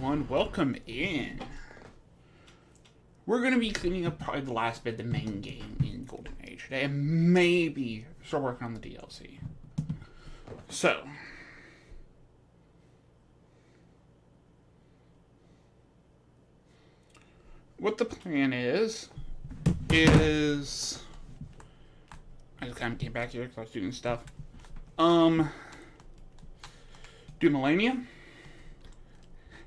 everyone, welcome in. We're going to be cleaning up probably the last bit of the main game in Golden Age today, and maybe start working on the DLC. So, what the plan is I just kind of came back here because I was doing stuff. Do Millennium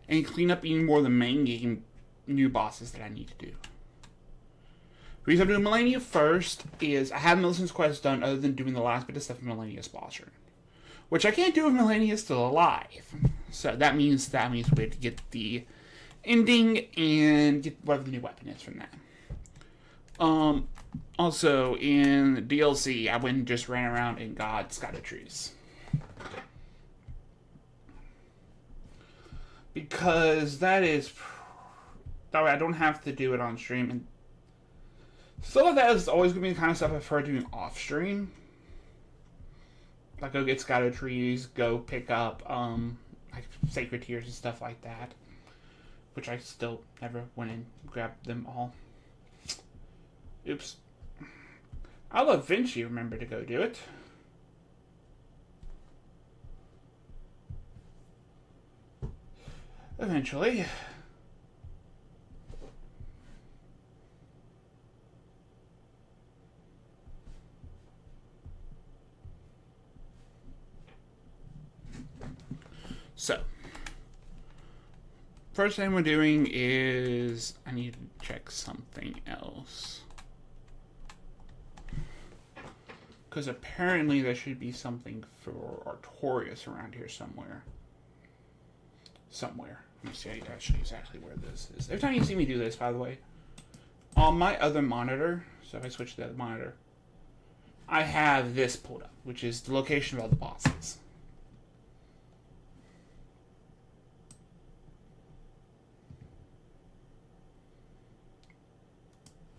and clean up even more of the main game new bosses that I need to do. The reason I'm doing Millennia first is I have Millicent's quest done other than doing the last bit of stuff in Millennia's boss room, which I can't do if Millennia is still alive. So that means we have to get the ending and get whatever the new weapon is from that. Also in DLC, I went and just ran around and got Skytrees. Because that way I don't have to do it on stream. And some of that is always going to be the kind of stuff I prefer doing off stream. Like go get Skytrees, go pick up like Sacred Tears and stuff like that. Which I still never went and grabbed them all. Oops. I'll eventually remember to go do it. Eventually. So, first thing we're doing is I need to check something else. Because apparently there should be something for Artorias around here somewhere. Let me see actually exactly where this is. Every time you see me do this, by the way, on my other monitor, so if I switch to the other monitor, I have this pulled up, which is the location of all the bosses.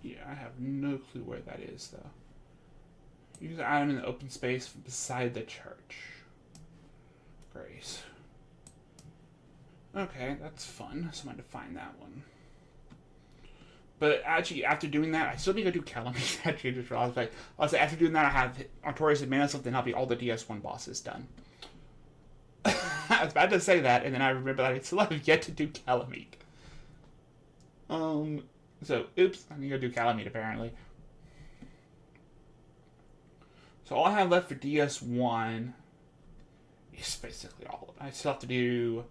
Yeah, I have no clue where that is, though. Use the item in the open space beside the church. Grace. Okay, that's fun. So I'm going to find that one. But actually, after doing that, I still need to do Calamity. Actually, just realized. Like, also, after doing that, I have Artorias and Mana something. I'll be all the DS1 bosses done. I was about to say that, and then I remember that I still have yet to do Calamite. So, oops, I need to do Calamite apparently. So all I have left for DS1 is basically all of it. I still have to do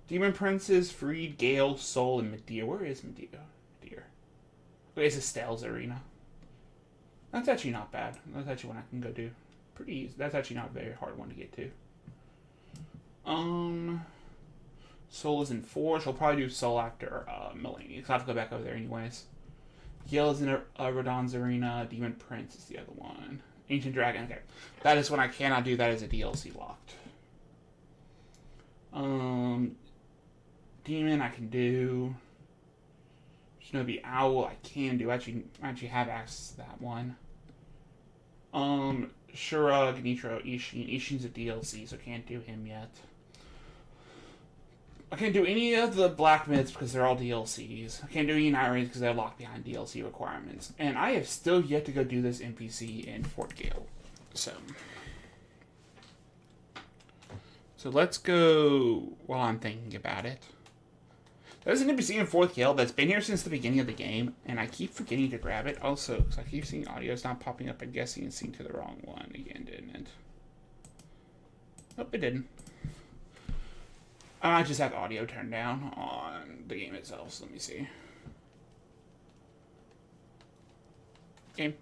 Demon Princes, Freed, Gale, Soul, and Medea. Where is Medea? Okay, it's Estelle's Arena. That's actually not bad. That's actually one I can go do. Pretty easy. That's actually not a very hard one to get to. Soul is in 4, so I'll probably do Soul after Millennia, because I have to go back over there anyways. Gale is in Rodon's Arena. Demon Prince is the other one. Ancient Dragon, okay. That is when I cannot do that as a DLC locked. Demon I can do. Shinobi Owl I can do. I actually have access to that one. Shura, Gnitro, Ishin. Ishin's a DLC, so can't do him yet. I can't do any of the Black Myths because they're all DLCs. I can't do any Night Raiders because they're locked behind DLC requirements. And I have still yet to go do this NPC in Fort Gale. So let's go while I'm thinking about it. There's an NPC in Fort Gale that's been here since the beginning of the game, and I keep forgetting to grab it. Also, because I keep seeing audio's not popping up, I'm guessing it's synced to the wrong one again, didn't it? Nope, it didn't. I just have audio turned down on the game itself, so let me see. Game.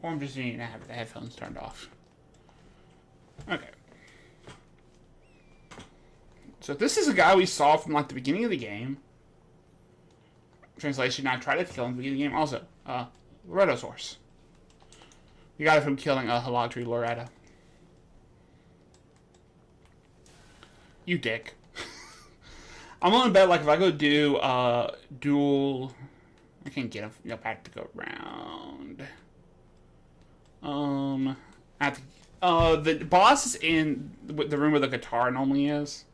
Or I'm just needing to have the headphones turned off. Okay. So this is a guy we saw from like the beginning of the game. Translation, I tried to kill him at the beginning of the game. Also, Loretta's horse. You got it from killing a Haladri Loretta. You dick. I'm willing to bet, like, if I go do dual... I can't get him back to go around. At the boss is in the room where the guitar normally is.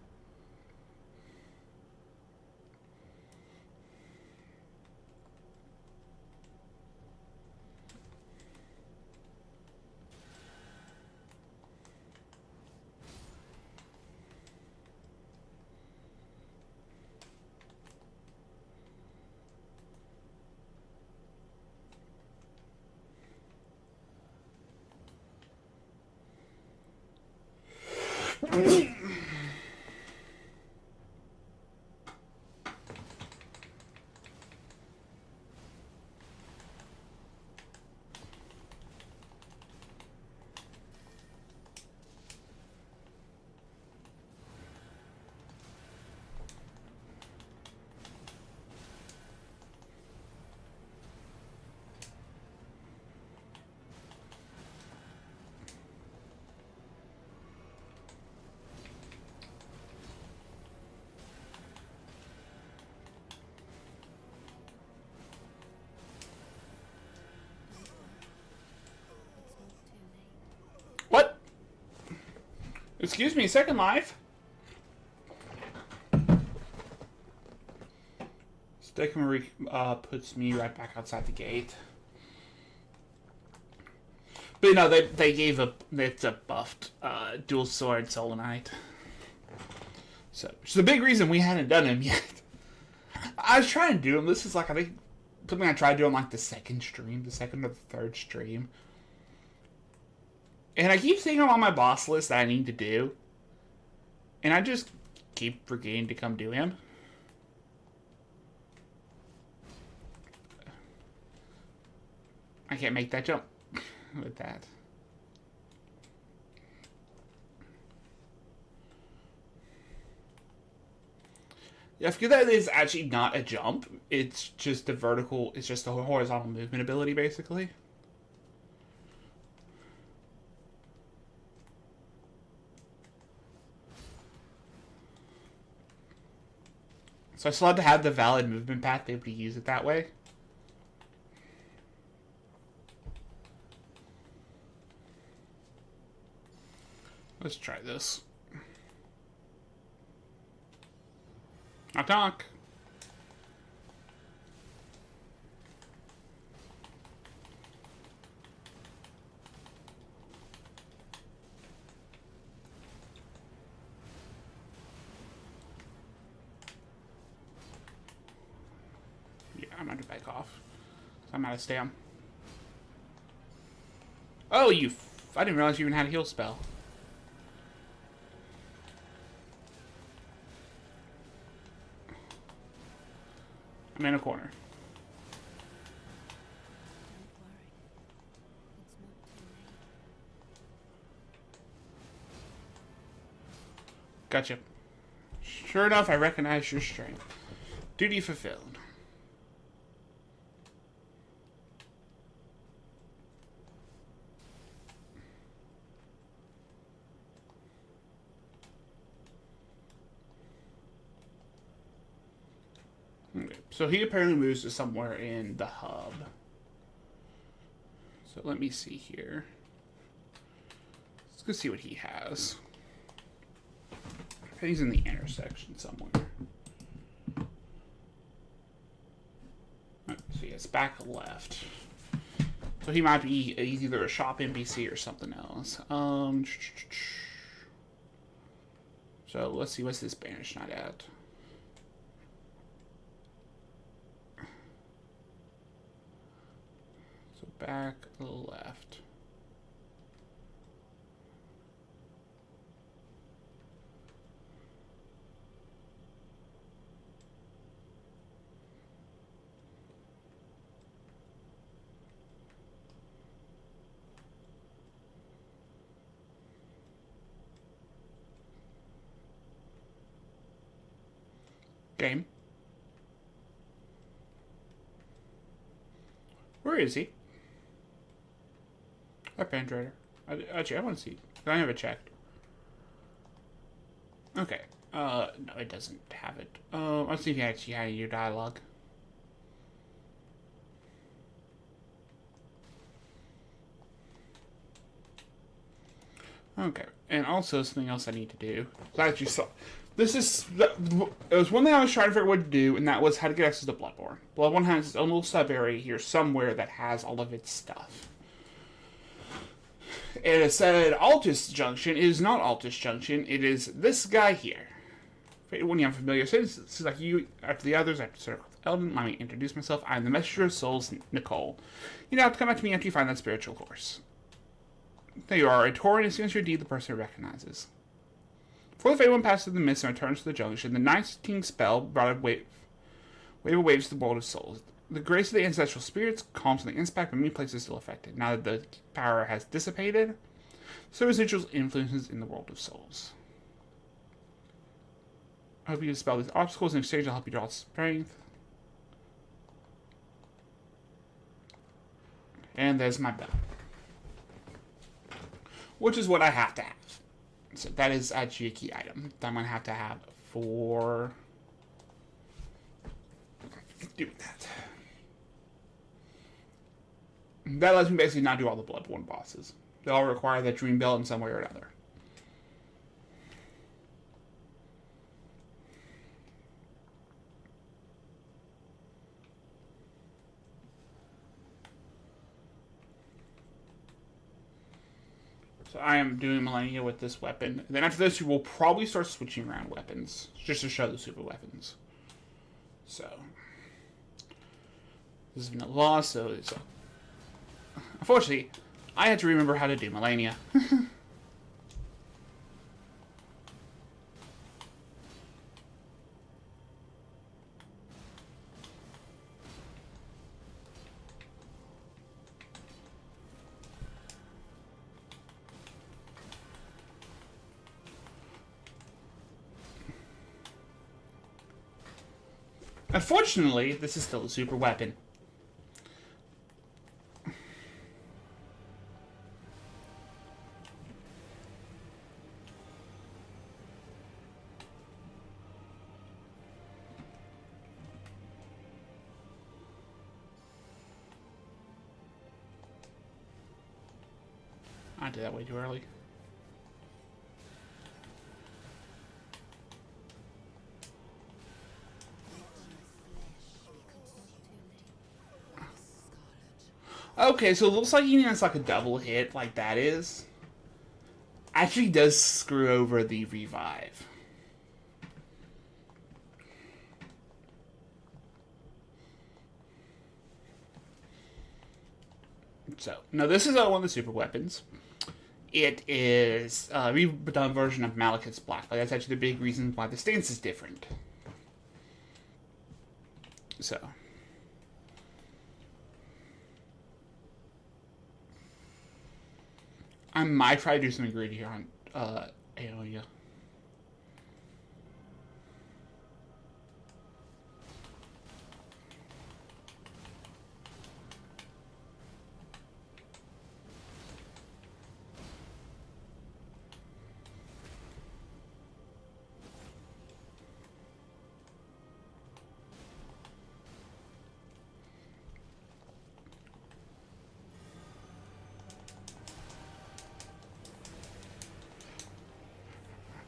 What? Excuse me, second life? Stick Marie puts me right back outside the gate. But you know, they gave it's a buffed dual sword Solonite. So, which is the big reason we hadn't done him yet. I was trying to do him. This is like, I think, something I tried doing like the second or the third stream. And I keep seeing him on my boss list that I need to do. And I just keep forgetting to come do him. I can't make that jump with that. Yeah, I forget that is actually not a jump. It's just a vertical, it's just a horizontal movement ability, basically. So I still had to have the valid movement path to be able to use it that way. Let's try this. Knock knock. Yeah, I'm gonna back off. I'm out of stam. Oh, I didn't realize you even had a heal spell. I'm in a corner. Gotcha. Sure enough, I recognize your strength. Duty fulfilled. Okay, so he apparently moves to somewhere in the hub. So let me see here. Let's go see what he has. He's in the intersection somewhere. So yeah, it's back left. So he might be either a shop NPC or something else. So let's see, what's this Banished Knight at? So back left. Game. Where is he? A penetrator. Actually, I want to see. I haven't checked. Okay. No, it doesn't have it. Let's see if you actually had your dialogue. Okay, and also something else I need to do. So I actually saw. This is. It was one thing I was trying to figure out what to do, and that was how to get access to Bloodborne. Bloodborne has its own little sub area here somewhere that has all of its stuff. And it said Altus Junction. It is not Altus Junction. It is this guy here. When you're familiar, since this is like you after the others, I have to start with Elden. Let me introduce myself. I'm the Messenger of Souls, Nicole. You now have to come back to me after you find that spiritual course. There you are, a Tauren. As soon as your deed, the person recognizes. Before the Fate One passes the mist and returns to the junction, the 19th spell brought a wave of waves to the world of souls. The grace of the ancestral spirits calms the impact, but many places still affected. Now that the power has dissipated, so residual influences in the world of souls. I hope you dispel these obstacles. In exchange, I'll help you draw strength. And there's my bell. Which is what I have to have. So that is actually a key item that I'm going to have for doing that. That lets me basically not do all the Bloodborne bosses. They all require that Dream Bell in some way or another. So I am doing Millennia with this weapon. And then after this, you will probably start switching around weapons. Just to show the super weapons. So. This has been a loss, so it's... Unfortunately, I had to remember how to do Millennia. Unfortunately, this is still a super weapon. I did that way too early. Okay, so it looks like even it's like a double hit, like that is. Actually does screw over the revive. So, no, this is one of the super weapons. It is a redone version of Malekith's Black. But that's actually the big reason why the stance is different. So. I might try to do something greedy here on Aoya.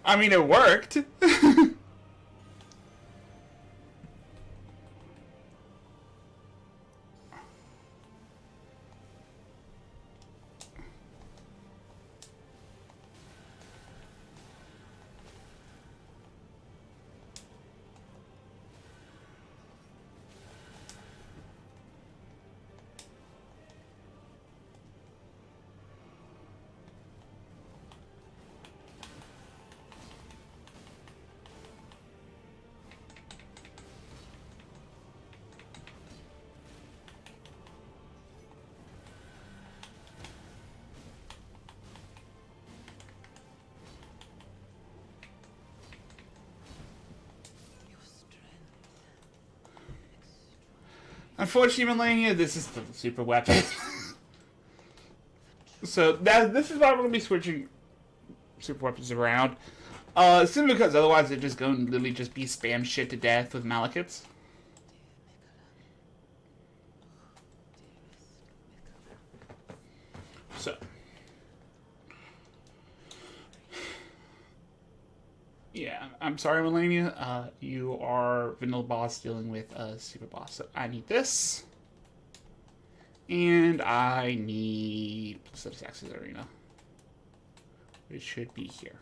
I mean, it worked. Unfortunately, Melania, this is the super weapon. So this is why I'm going to be switching super weapons around. Simply because otherwise they're just going to literally just be spam shit to death with Malekiths. So. Yeah, I'm sorry, Melania. You are vanilla boss dealing with a super boss. So I need this. And I need Access Arena. It should be here.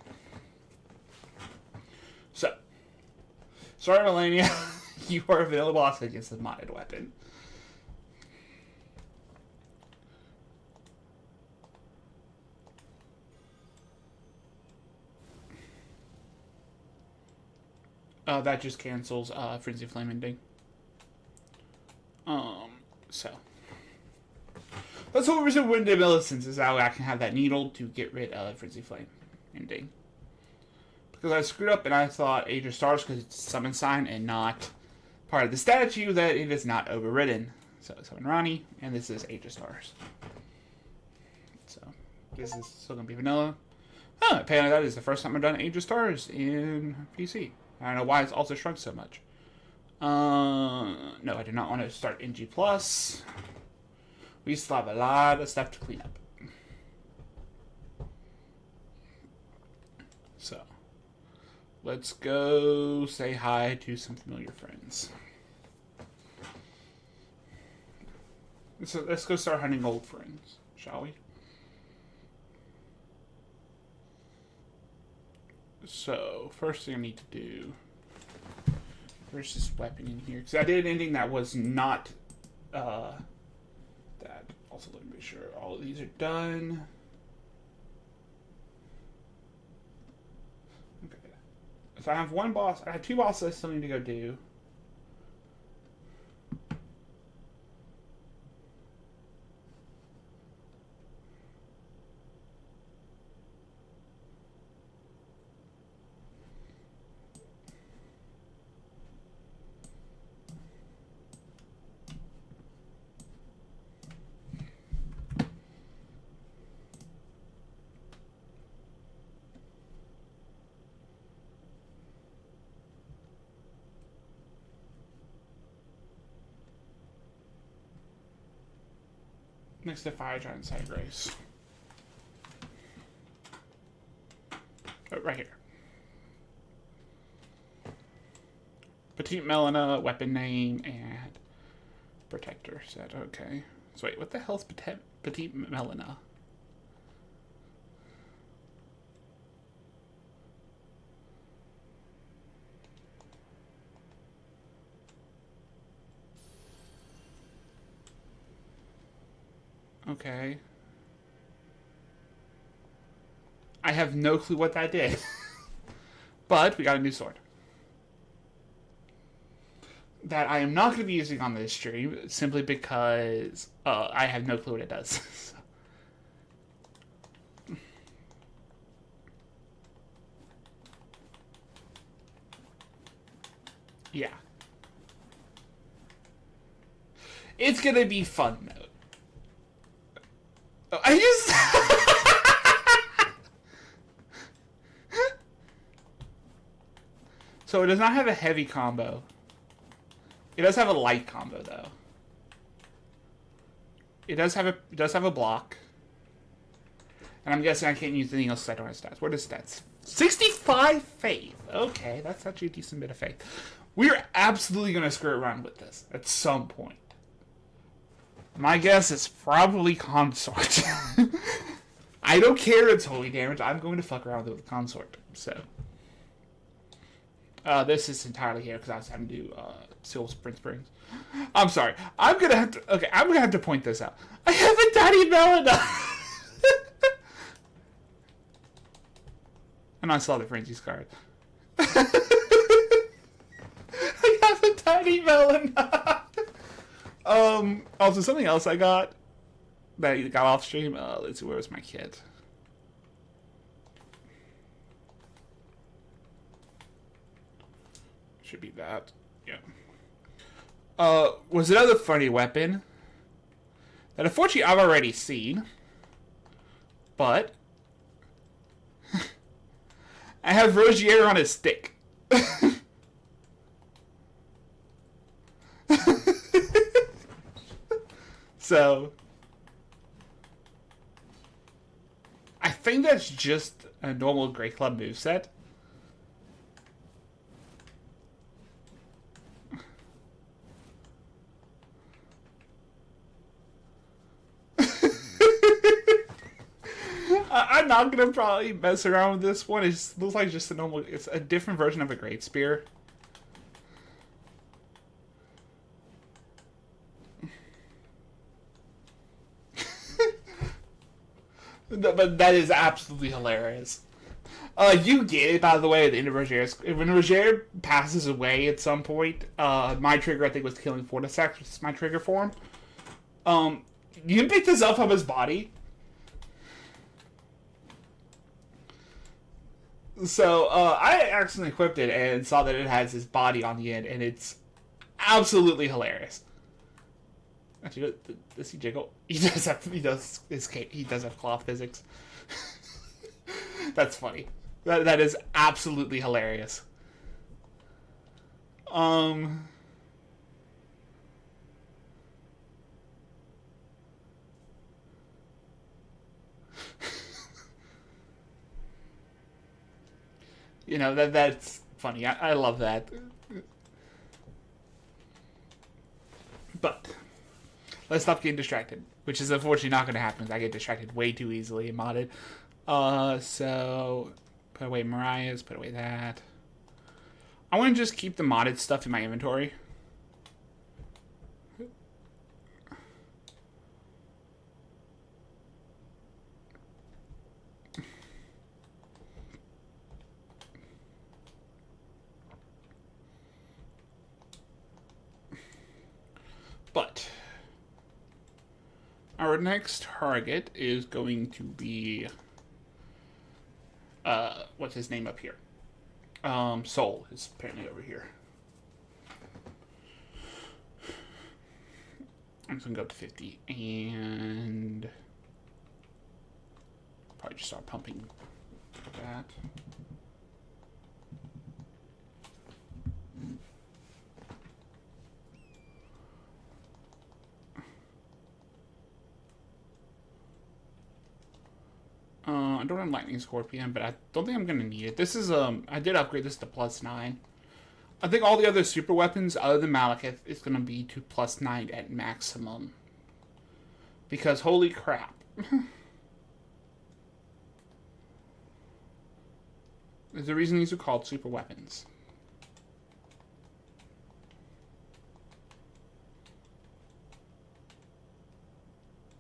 So, sorry, Melania. You are a vanilla boss against a modded weapon. That just cancels Frenzy Flame ending. So. Let's hope we're Wind of Millicents is how I can have that needle to get rid of Frenzy Flame ending. Because I screwed up and I thought Age of Stars because it's a summon sign and not part of the statue that it is not overridden. So summon Ronnie, and this is Age of Stars. So this is still going to be vanilla. Oh, apparently that is the first time I've done Age of Stars in PC. I don't know why it's also shrunk so much. No, I do not want to start NG+. We still have a lot of stuff to clean up. So, let's go say hi to some familiar friends. So let's go start hunting old friends, shall we? So, first thing I need to do... Where's this weapon in here? Because I did an ending that was not... that. Also, let me make sure all of these are done. Okay. So I have one boss. I have two bosses I still need to go do. Next to Fire Giant Side Grace. Oh, right here. Petite Melina, weapon name, and protector set. Okay. So wait, what the hell's Petite Melina? Okay. I have no clue what that did. But we got a new sword. That I am not going to be using on this stream, simply because I have no clue what it does. Yeah. It's going to be fun, though. I just... So it does not have a heavy combo. It does have a light combo, though. It does have a block. And I'm guessing I can't use anything else I don't have stats. What is stats? 65 faith. Okay, that's actually a decent bit of faith. We're absolutely going to screw around with this at some point. My guess is probably Consort. I don't care it's holy damage. I'm going to fuck around with Consort. So, this is entirely here because I was having to do Seal Sprint Springs. I'm sorry. I'm gonna have to point this out. I have a tiny Melina. And I saw the Frenzy's card. I have a tiny Melina. Also something else I got that got off stream. Let's see, where was my kit? Should be that. Yeah. Was another funny weapon that unfortunately I've already seen, but I have Rogier on a stick. So, I think that's just a normal Grey Club moveset. I'm not gonna probably mess around with this one. It looks like just a normal. It's a different version of a great spear. But that is absolutely hilarious. You get it, by the way, at the end of Roger's. When Roger passes away at some point, my trigger, I think, was killing Fortisex, which is my trigger for him. You can pick this up from his body. So, I accidentally equipped it and saw that it has his body on the end, and it's absolutely hilarious. Actually, does he jiggle? He does have cloth physics. That's funny. That is absolutely hilarious. You know, that's funny. I love that. But let's stop getting distracted, which is unfortunately not going to happen because I get distracted way too easily in modded. So put away Mariah's, put away that. I want to just keep the modded stuff in my inventory. But our next target is going to be what's his name up here? Soul is apparently over here. I'm just gonna go up to 50 and probably just start pumping that. I don't have Lightning Scorpion, but I don't think I'm going to need it. This is, I did upgrade this to +9. I think all the other super weapons, other than Malekith, is going to be to +9 at maximum. Because, holy crap. There's a reason these are called super weapons.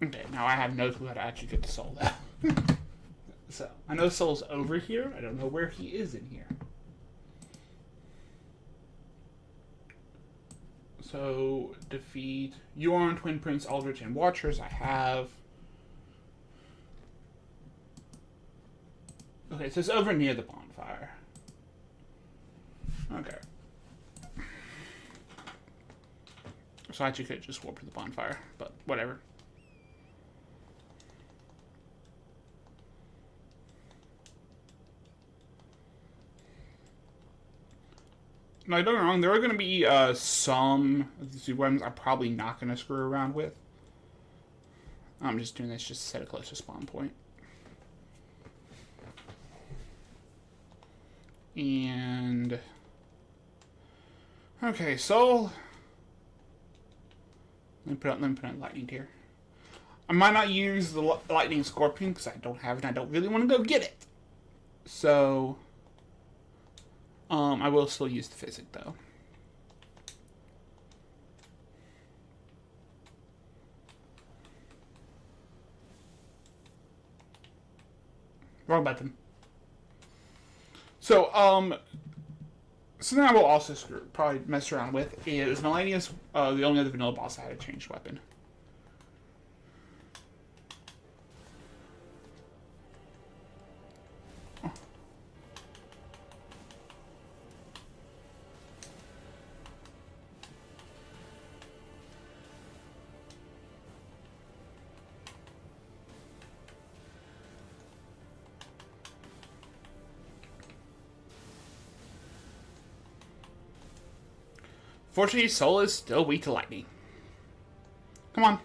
Okay, now I have no clue how to actually get the soul though. So, I know Soul's over here. I don't know where he is in here. So, defeat Yorn, Twin Prince, Aldrich, and Watchers. I have. Okay, so it's over near the bonfire. Okay. So I actually could just warp to the bonfire, but whatever. No, don't get me wrong. There are going to be some of the super weapons I'm probably not going to screw around with. I'm just doing this just to set a closer spawn point. And okay, so let me put on lightning tier. I might not use the lightning scorpion because I don't have it. And I don't really want to go get it. So I will still use the physic though. Wrong button. So, something I will also probably mess around with is Melania's the only other vanilla boss I had a changed weapon. Fortunately, Soul is still weak to lightning. Come on.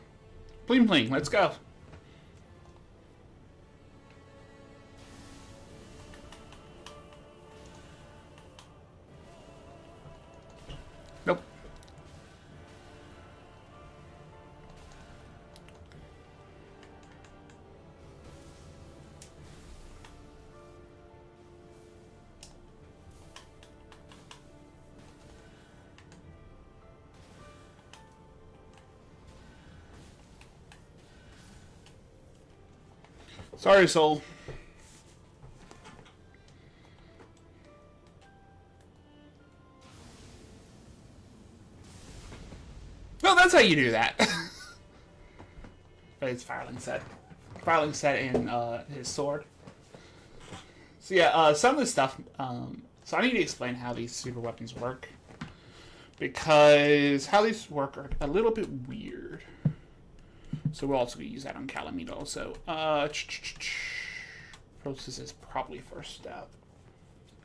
Bling bling, let's go. Nope. Sorry, Soul. Well, that's how you do that. But it's filing set. Filing set in his sword. So yeah, some of this stuff... so I need to explain how these super weapons work. Because how these work are a little bit weird. So we'll also use that on Calamite also. Process is probably first step.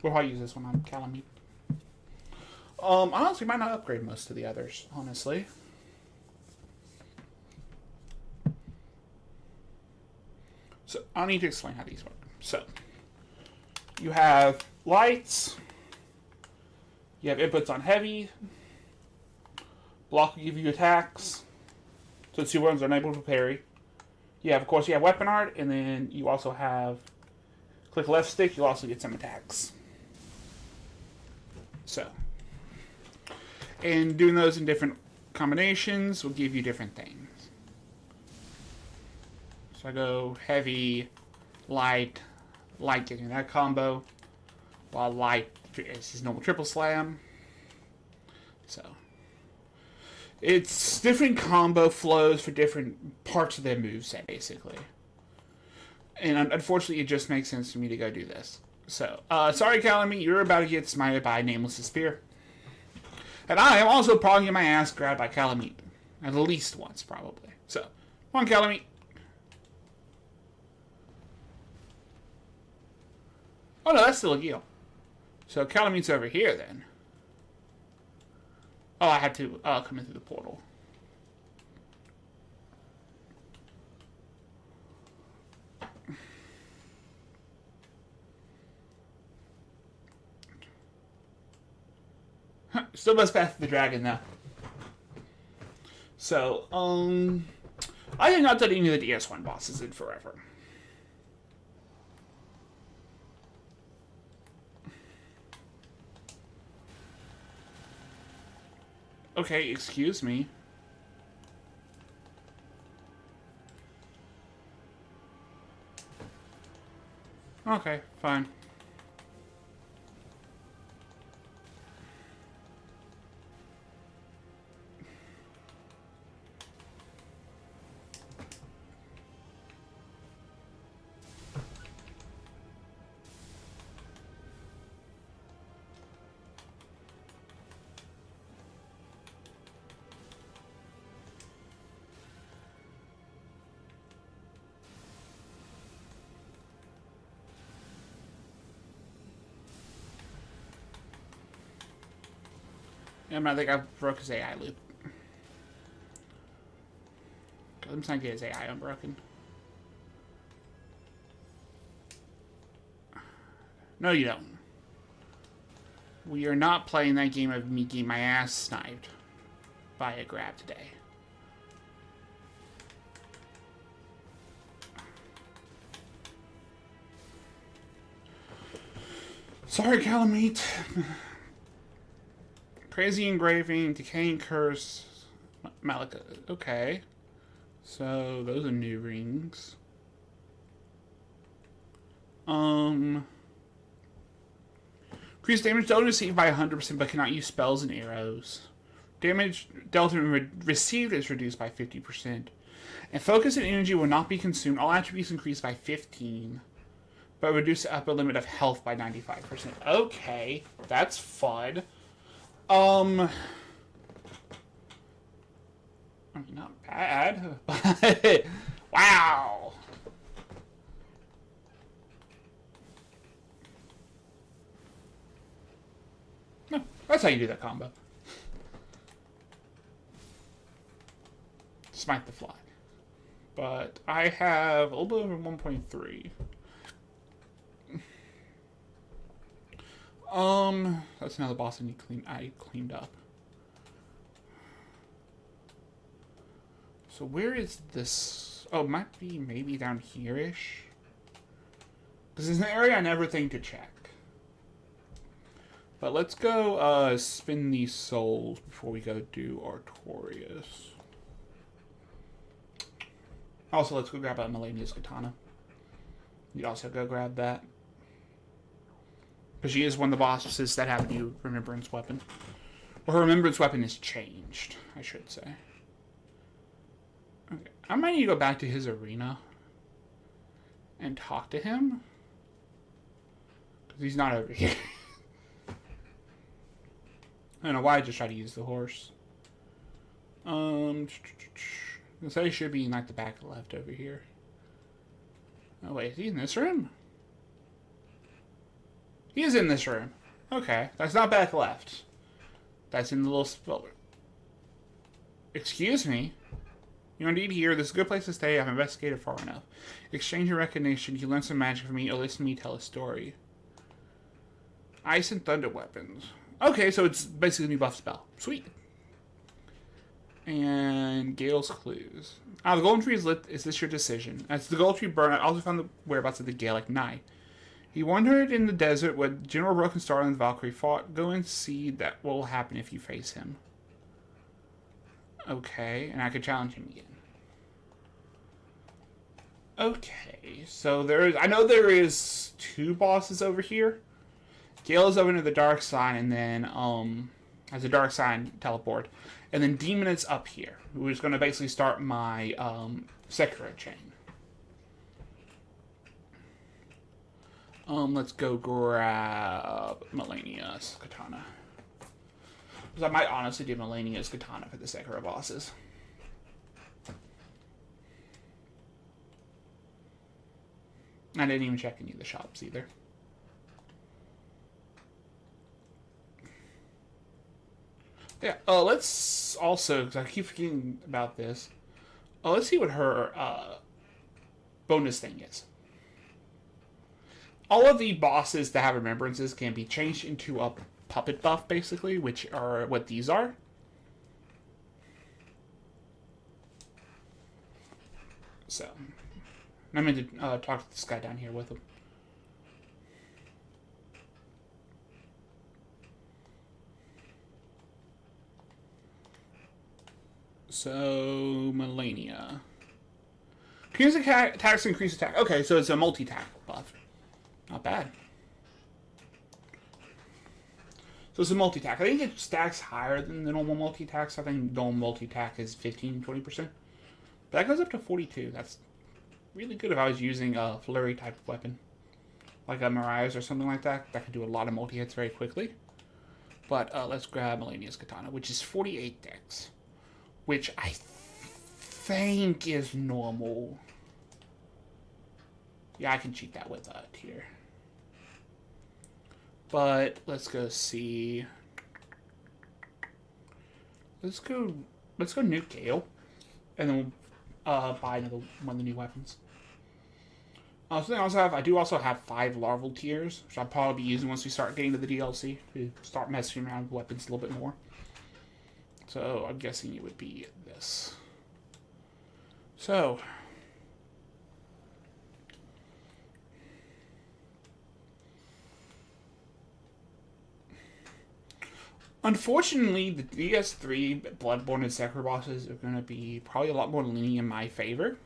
We'll probably use this one on Calamite. Honestly, might not upgrade most of the others, honestly. So I'll need to explain how these work. So you have lights. You have inputs on heavy. Block will give you attacks. So two weapons are unable to parry. You have, of course, you have weapon art, and then you also have click left stick. You'll also get some attacks. So, and doing those in different combinations will give you different things. So I go heavy, light, light getting that combo, while light is his normal triple slam. So it's different combo flows for different parts of their moveset, basically. And unfortunately, it just makes sense for me to go do this. So, sorry, Calamite, you're about to get smited by Nameless Spear. And I am also probably getting my ass grabbed by Calamite. At least once, probably. So, come on, Calamite. Oh, no, that's still a Gil. So, Calamite's over here, then. Oh, I had to come in through the portal. Still must pass the dragon, though. So, I have not done any of the DS1 bosses in forever. Okay, excuse me. Okay, fine. I think I broke his AI loop. I'm trying to get his AI unbroken. No, you don't. We are not playing that game of me getting my ass sniped by a grab today. Sorry, Calamite. Crazy Engraving, Decaying Curse, Malika. Okay. So, those are new rings. Increase damage dealt received by 100%, but cannot use spells and arrows. Damage dealt and received is reduced by 50%. And focus and energy will not be consumed. All attributes increased by 15. But reduce the upper limit of health by 95%. Okay, that's fun. I mean, not bad, but wow. No, that's how you do that combo. Smite the fly. But I have a little bit over 1.3. That's another boss I cleaned up. So where is this? Oh, it might be maybe down here-ish. Because it's an area I never think to check. But let's go spin these souls before we go do Artorias. Also, let's go grab a Melania's katana. You also go grab that. Because she is one of the bosses that have a new remembrance weapon. Well, her remembrance weapon is changed, I should say. Okay. I might need to go back to his arena and talk to him. Because he's not over here. I don't know why I just tried to use the horse. So he should be in like the back left over here. Oh wait, is he in this room? He is in this room. Okay, that's not back left. That's in the little spell. Excuse me. You're indeed here. This is a good place to stay. I've investigated far enough. Exchange your recognition. You learn some magic from me or listen to me tell a story. Ice and thunder weapons. Okay, so it's basically a new buff spell. Sweet. And Gale's clues. The golden tree is lit. Is this your decision? As the golden tree burned, I also found the whereabouts of the Gaelic knight. He wandered in the desert when General Brokenstar and the Valkyrie fought. Go and see that what will happen if you face him. Okay, and I could challenge him again. Okay, so I know there is 2 bosses over here. Gale is over into the dark side, and then has a dark side teleport, and then Demon is up here, who is going to basically start my Sekiro chain. Let's go grab Melania's katana. Because I might honestly do Melania's katana for the Sekiro bosses. I didn't even check any of the shops either. Yeah, let's also, because I keep forgetting about this, let's see what her bonus thing is. All of the bosses that have remembrances can be changed into a puppet buff, basically, which are what these are. So, I'm going to talk to this guy down here with him. So, Melania. Increase attacks, increase attack. Okay, so it's a multi-attack buff. Not bad. So it's a multi-attack. I think it stacks higher than the normal multi-attacks. I think normal multi-attack is 15-20%. But that goes up to 42. That's really good if I was using a flurry type of weapon. Like a Mariah's or something like that. That could do a lot of multi-hits very quickly. But let's grab Melania's katana, which is 48 dex. Which I think is normal. Yeah, I can cheat that with a tier. But let's go see. Let's go nuke Gale, and then we'll buy another one of the new weapons. Something I do also have 5 larval tiers, which I'll probably be using once we start getting to the DLC to start messing around with weapons a little bit more. So I'm guessing it would be this. So. Unfortunately, the DS3 Bloodborne and Sekiro bosses are going to be probably a lot more leaning in my favor.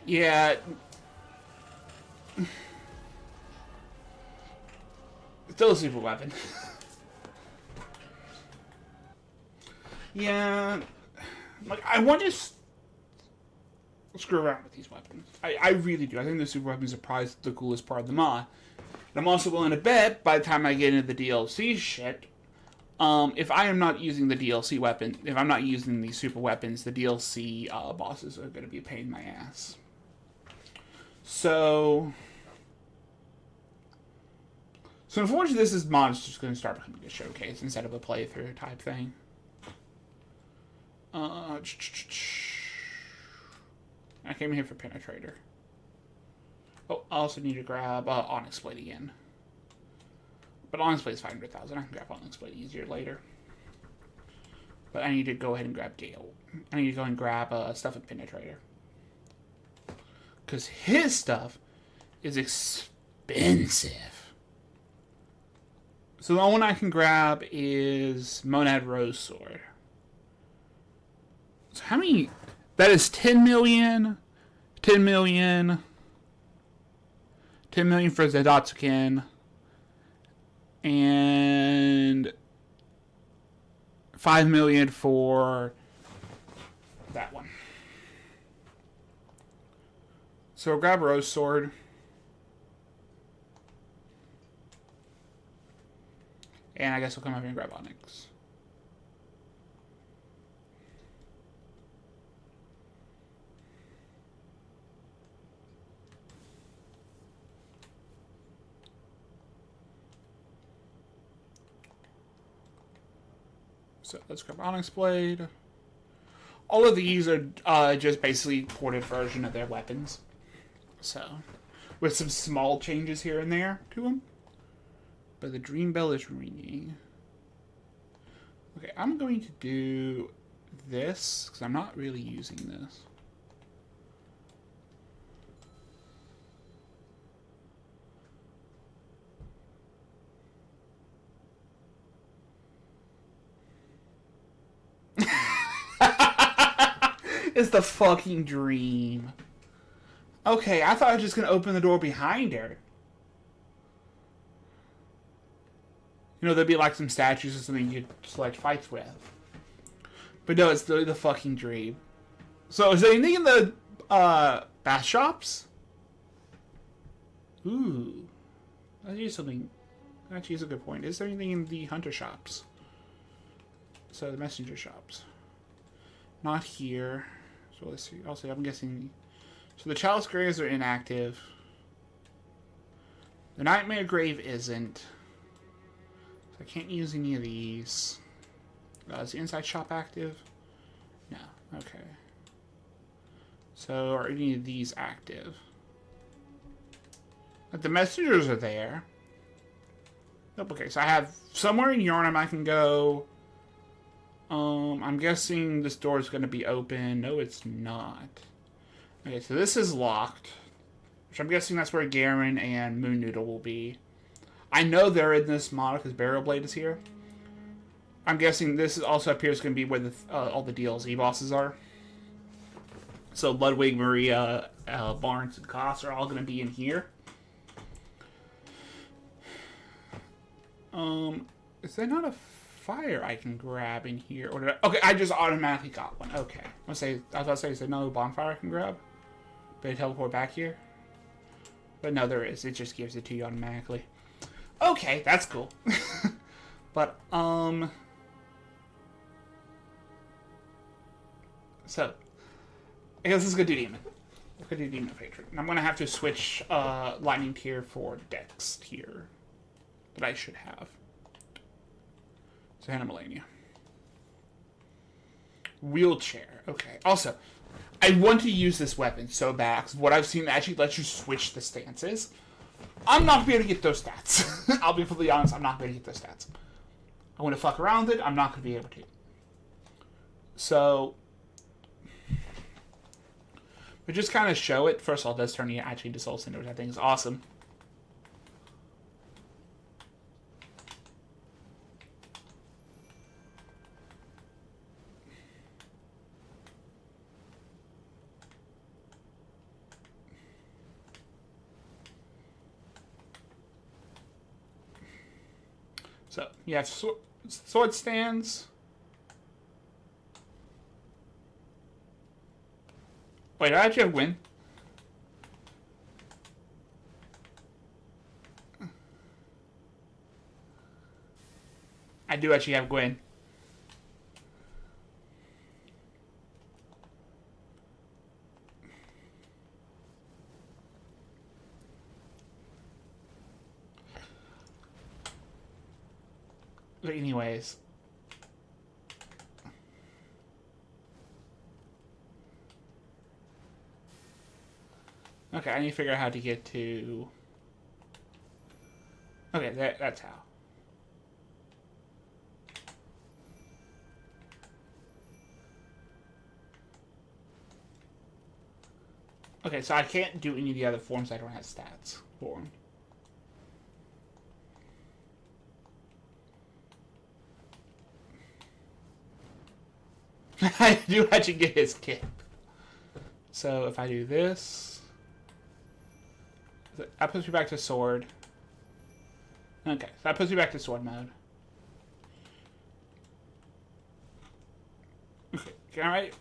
Yeah. Still a super weapon. Yeah. Like, I want to screw around with these weapons. I really do. I think the super weapons are probably the coolest part of the mod. And I'm also willing to bet by the time I get into the DLC shit, If I am not using the DLC weapon, if I'm not using the super weapons, the DLC bosses are going to be a pain in my ass. So unfortunately, this mod's just going to start becoming a showcase instead of a playthrough type thing. I came here for Penetrator. Oh, I also need to grab Onyx Blade again. But Onyx Blade is 500,000. I can grab Onyx Blade easier later. But I need to go ahead and grab Gale. I need to go and grab stuff with Penetrator. Because his stuff is expensive. So the only one I can grab is Monad Rose Sword. So how many? That is 10 million. 10 million. 10 million for Zadatsuken. And 5 million for that one. So I'll grab Rose Sword. And I guess I'll come over and grab Onyx. So let's grab Onyx Blade. All of these are just basically ported version of their weapons. So, with some small changes here and there to them. But the Dream Bell is ringing. Okay, I'm going to do this, because I'm not really using this. It's the fucking dream. Okay, I thought I was just gonna open the door behind her. You know, there'd be like some statues or something you could select fights with. But no, it's the fucking dream. So, is there anything in the bath shops? Ooh. That's usually something. Actually, is a good point. Is there anything in the hunter shops? So, the messenger shops. Not here. So, let's see. Also, I'm guessing. So, the Chalice Graves are inactive. The Nightmare Grave isn't. I can't use any of these. Is the inside shop active? No. Okay. So, are any of these active? But the messengers are there. Nope, okay. So, I have somewhere in Yharnam I can go. I'm guessing this door is going to be open. No, it's not. Okay, so this is locked. Which I'm guessing that's where Garen and Moon Noodle will be. I know they're in this model because Barrel Blade is here. I'm guessing this is also up here is going to be where all the DLC bosses are. So Ludwig, Maria, Barnes, and Koss are all going to be in here. Is there not a fire I can grab in here? Or okay, I just automatically got one. Okay. I was about to say, is there no bonfire I can grab? But I teleport back here? But no, there is. It just gives it to you automatically. Okay, that's cool. But, so, I guess this is gonna do Demon. Let's go do Demon Patron. And I'm gonna have to switch, Lightning Tier for Dex Tier. That I should have. So, Hannah Melania. Wheelchair. Okay. Also, I want to use this weapon so bad, because what I've seen actually lets you switch the stances. I'm not going to be able to get those stats. I'll be completely honest, I'm not going to get those stats. I want to fuck around with it, I'm not going to be able to. So, but just kind of show it. First of all, it does turn you actually into Soul Cinder, which I think is awesome. So, you have sword stands. Wait, I actually have win. I do actually have Gwen. But anyways. Okay, I need to figure out how to get to... Okay, that's how. Okay, so I can't do any of the other forms I don't have stats for. I do actually get his kit. So if I do this... That puts me back to sword. Okay, so that puts me back to sword mode. Okay, can I write?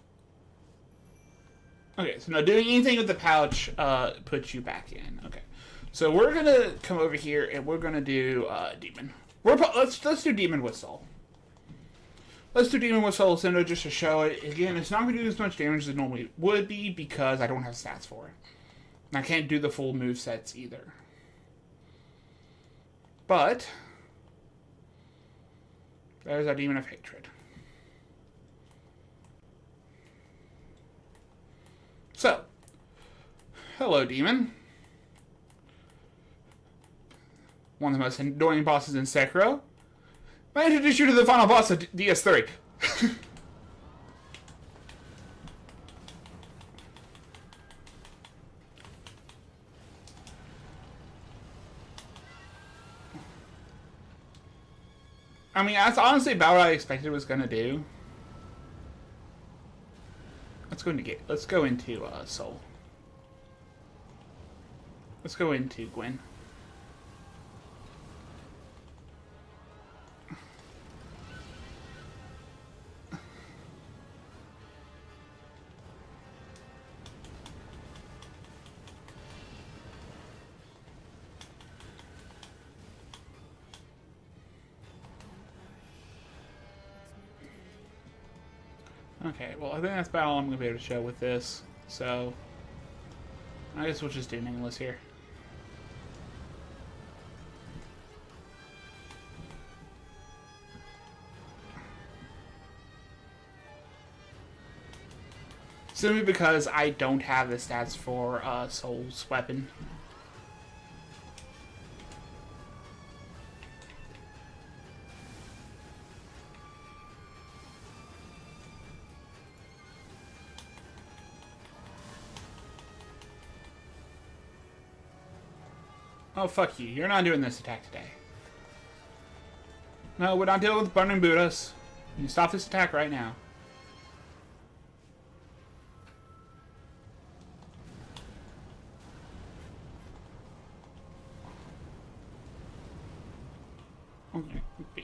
Okay, so now doing anything with the pouch puts you back in. Okay, so we're gonna come over here and we're gonna do demon. Let's do demon with soul. Let's do demon with soul Cinder just to show it. Again, it's not gonna do as much damage as it normally would be because I don't have stats for it. And I can't do the full move sets either. But there's our demon of hatred. So, hello, demon. One of the most annoying bosses in Sekiro. I introduce you to the final boss of DS3. I mean, that's honestly about what I expected it was gonna do. Let's go into Soul. Let's go into Gwen. Okay, well, I think that's about all I'm going to be able to show with this. So, I guess we'll just do nameless here. Simply because I don't have the stats for Soul's weapon. Oh, fuck you. You're not doing this attack today. No, we're not dealing with burning Buddhas. You stop this attack right now. Okay, but yeah.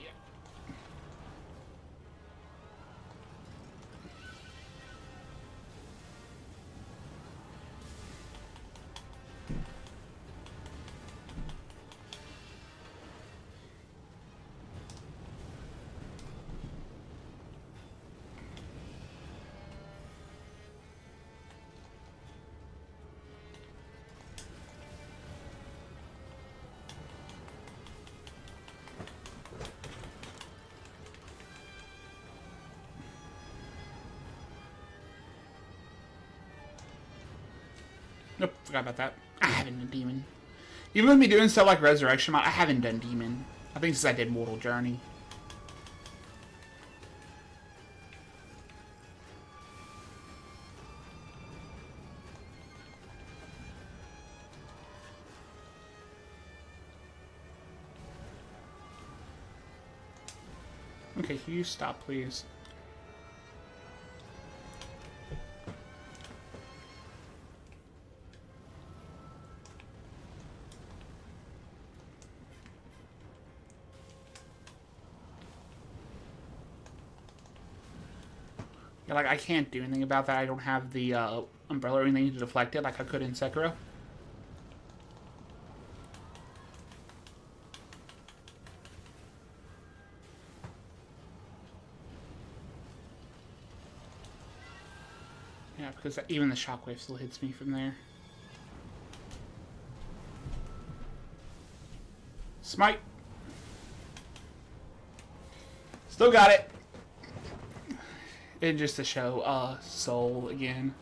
Nope, forgot about that. I haven't done Demon. Even with me doing stuff like Resurrection, I haven't done Demon. I think since I did Mortal Journey. Okay, can you stop, please? Yeah, like, I can't do anything about that. I don't have the umbrella or anything to deflect it like I could in Sekiro. Yeah, because even the shockwave still hits me from there. Smite. Still got it. And just to show soul again.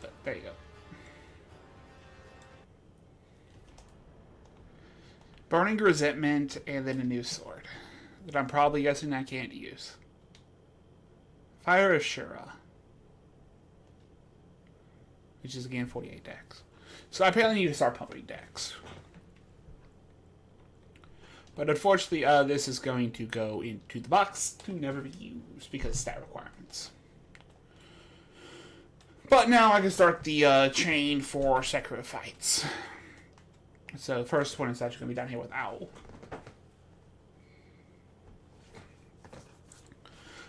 But there you go. Burning Resentment, and then a new sword that I'm probably guessing I can't use. Fire of Shura, which is again 48 decks. So I apparently need to start pumping decks. But unfortunately, this is going to go into the box to never be used because of stat requirements. But now I can start the chain for Sekiro fights. So the first one is actually going to be down here with Owl.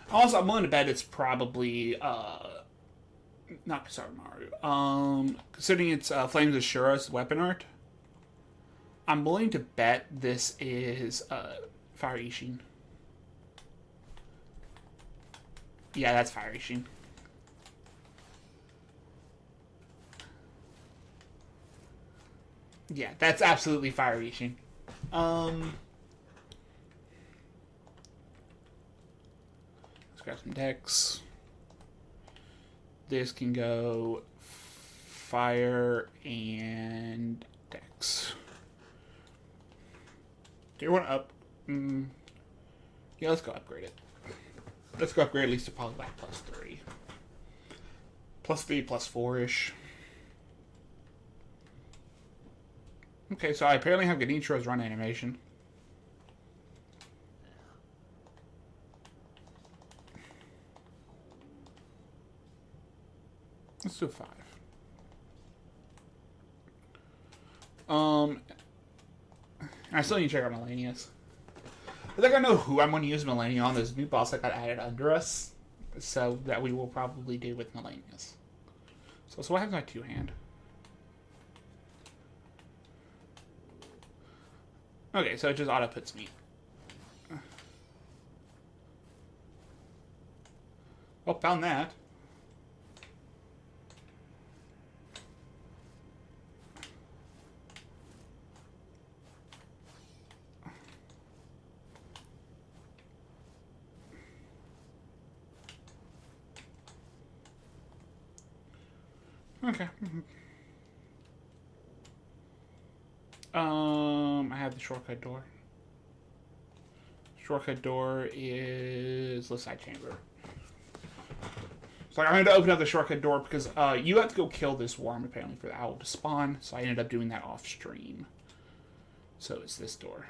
Also, I'm willing to bet it's probably not sorry Mario. Considering it's Flames of Shura's weapon art, I'm willing to bet this is Fire Ishin. Yeah, that's Fire Ishin. Yeah, that's absolutely Fire Ishin. Let's grab some decks. This can go Fire and Dex. Do you want to up? Yeah, let's go upgrade it. Let's go upgrade at least to probably like +3. +3, +4-ish. Okay, so I apparently have Genichiro's run animation. Let's do 5. I still need to check out Melanius. I think I know who I'm going to use Melania on. There's a new boss that got added under us. So that we will probably do with Melanius. So what happens to my 2-hand? Okay, so it just auto puts me. Oh, found that. Okay. I have the shortcut door. Shortcut door is left side chamber. So I ended up opening up the shortcut door because you have to go kill this worm apparently for the owl to spawn. So I ended up doing that off stream. So it's this door.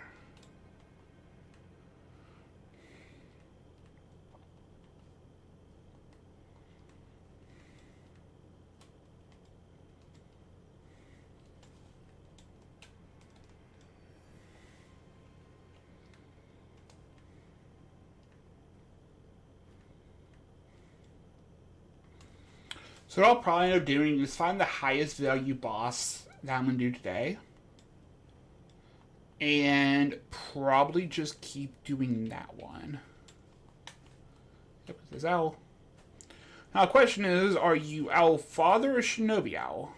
So what I'll probably end up doing is find the highest value boss that I'm going to do today. And probably just keep doing that one. Yep, there's Owl. Now the question is, are you Owl Father or Shinobi Owl?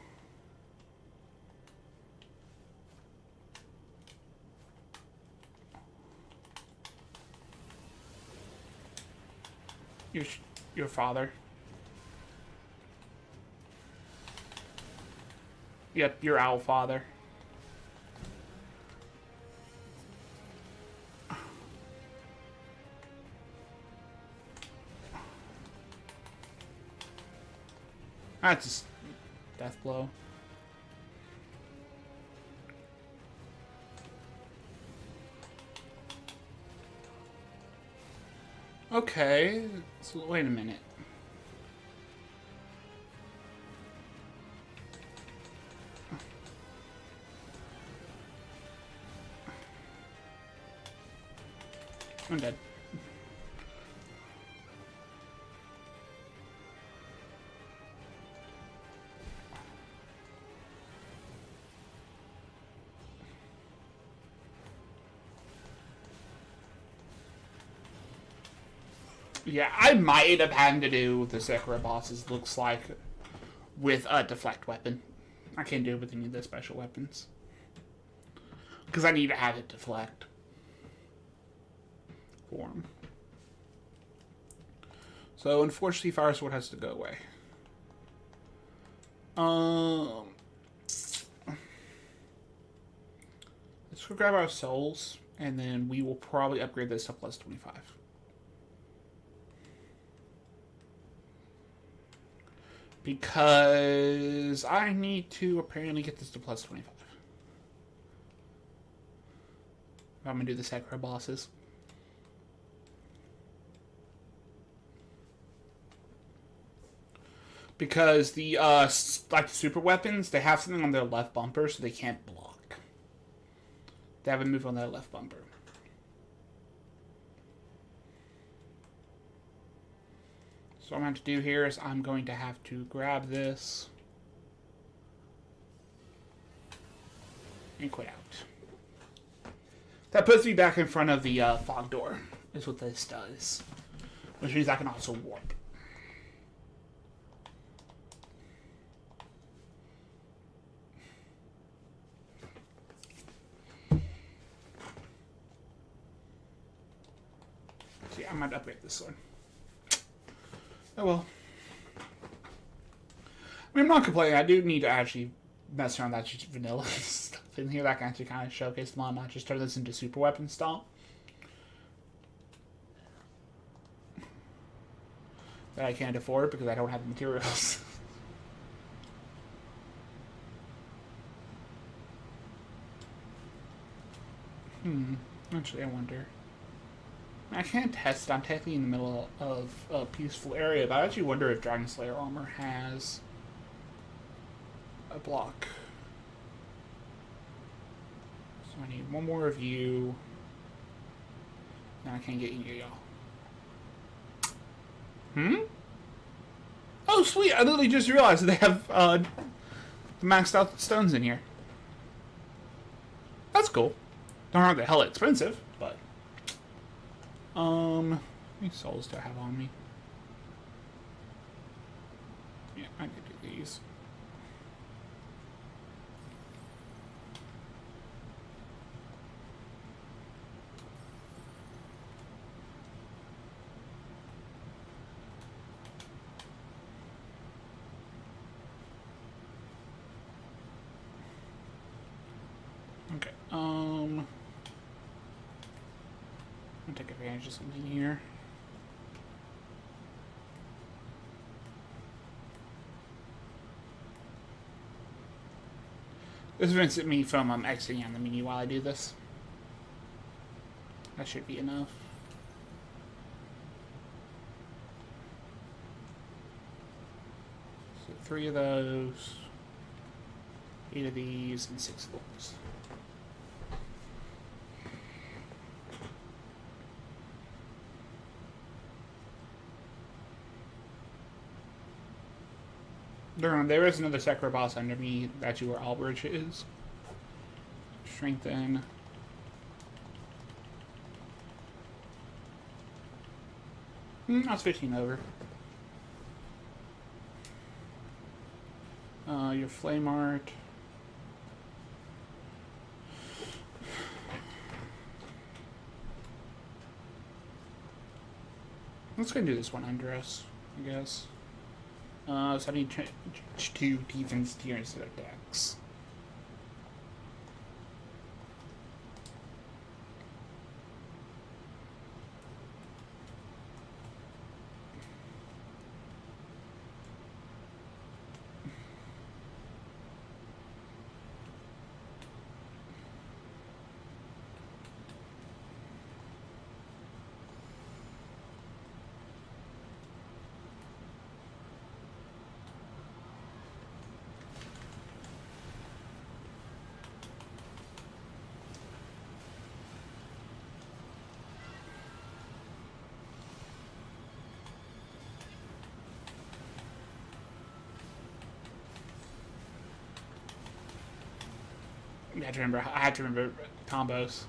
Your father. Yep, your Owl Father. That's a death blow. Okay, so wait a minute. I'm dead. Yeah, I might end up having to do the Sekiro bosses, looks like, with a deflect weapon. I can't do it with any of the special weapons. Because I need to have it deflect. For him. So, unfortunately, Fire Sword has to go away. Let's go grab our souls, and then we will probably upgrade this to plus 25. Because I need to apparently get this to plus 25. I'm going to do the Sekiro bosses. Because the, like the super weapons, they have something on their left bumper, so they can't block. They have a move on their left bumper. So what I'm going to do here is I'm going to have to grab this and quit out. That puts me back in front of the fog door, is what this does. Which means I can also warp. So yeah, I might upgrade this one. Oh well. I mean, I'm not complaining. I do need to actually mess around with that vanilla stuff in here that can actually kind of showcase them all, not just turn this into super weapon style. That I can't afford because I don't have the materials. Actually, I wonder. I can't test it. I'm technically in the middle of a peaceful area, but I actually wonder if Dragon Slayer armor has a block. So I need one more of you. And I can't get any of y'all. Oh, sweet. I literally just realized that they have the maxed out stones in here. That's cool. Don't know the hell expensive, but... how many souls do I have on me? Yeah, I could do these. Okay, I'll take advantage of something here. This prevents me from exiting on the menu while I do this. That should be enough. So 3 of those, 8 of these, and 6 of those. There is another Sekiro boss under me. That's where Albridge is. Strengthen. I was 15 over. Your Flame Art. Let's go and do this one under us, I guess. So I need to defense tier instead of dex. I had to remember combos.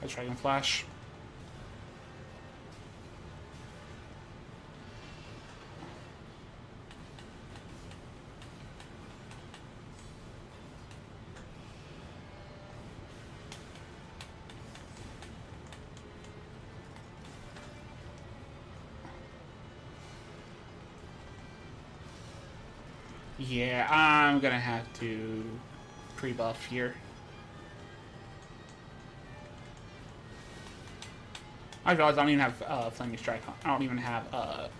That's Dragon Flash. Yeah, I'm gonna have to pre-buff here. I realize I don't even have Flaming Strike. I don't even have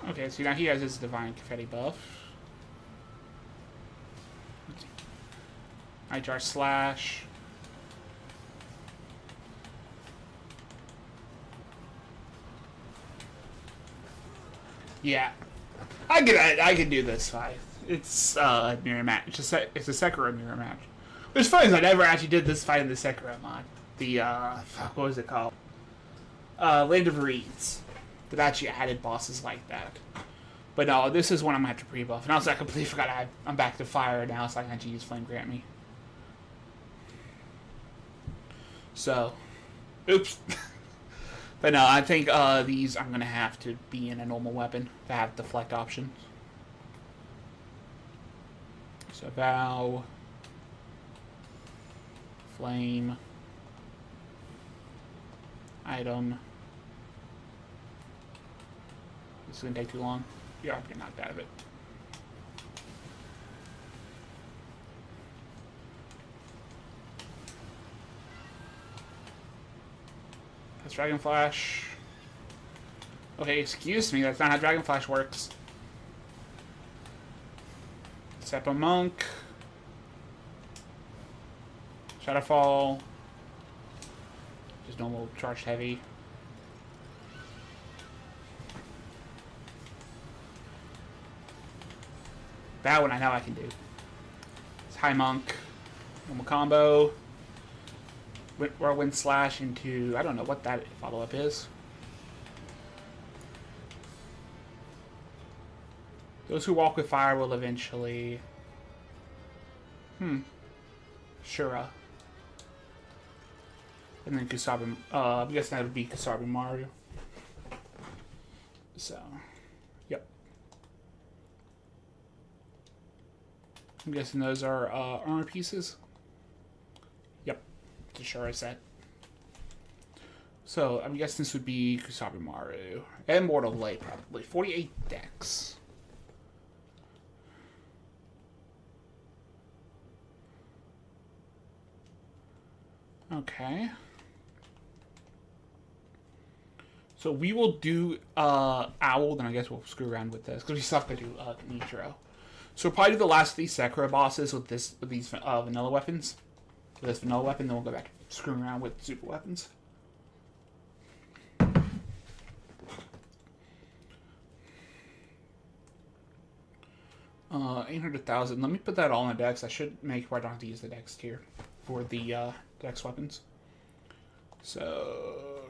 Okay, so now he has his Divine Confetti buff. Nightjar Slash. Yeah, I can do this fight. It's a mirror match. It's a Sekiro mirror match. What's funny is I never actually did this fight in the Sekiro mod. The what was it called? Land of Reeds. They've actually added bosses like that. But no, this is one I'm gonna have to pre-buff. And also I completely forgot I'm back to fire now, so I can actually use Flame Grant Me. So, oops. But no, I think these I'm gonna have to be in a normal weapon to have deflect options. So Vow, Flame, Item. This is gonna take too long. Yeah, I'm getting knocked out of it. That's Dragon Flash. Okay, excuse me, that's not how Dragon Flash works. Seppa Monk. Shadowfall. Just normal charged heavy. That one I know I can do. It's High Monk. Normal combo. Whirlwind Slash into... I don't know what that follow-up is. Those who walk with fire will eventually... Shura. And then Kusabi... I'm guessing that would be Kusabi Maru. So... Yep. I'm guessing those are armor pieces. Yep. To Shura set. So, I'm guessing this would be Kusabi Maru. And Mortal Light, probably. 48 decks. Okay. So we will do Owl, then I guess we'll screw around with this, because we still have to do Nitro. So we'll probably do the last of these Sekiro bosses with these vanilla weapons. With this vanilla weapon, then we'll go back to screwing around with super weapons. 800,000. Let me put that all in the decks. I should make where I don't have to use the dex tier for the dex weapons. So...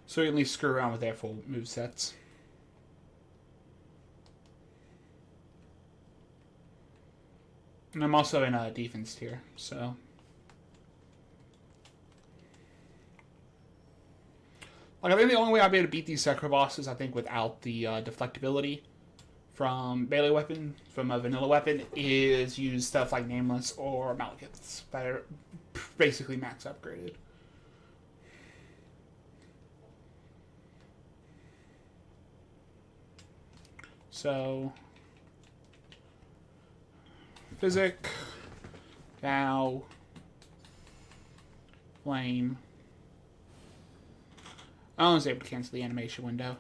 So you at least screw around with their full movesets. And I'm also in a defense tier, so... Like, I think the only way I'll be able to beat these Sekiro bosses, I think, without the deflectability from melee weapon, from a vanilla weapon, is use stuff like Nameless or Malekiths that are basically max upgraded. So, Physic, Vow, Flame. I was able to cancel the animation window.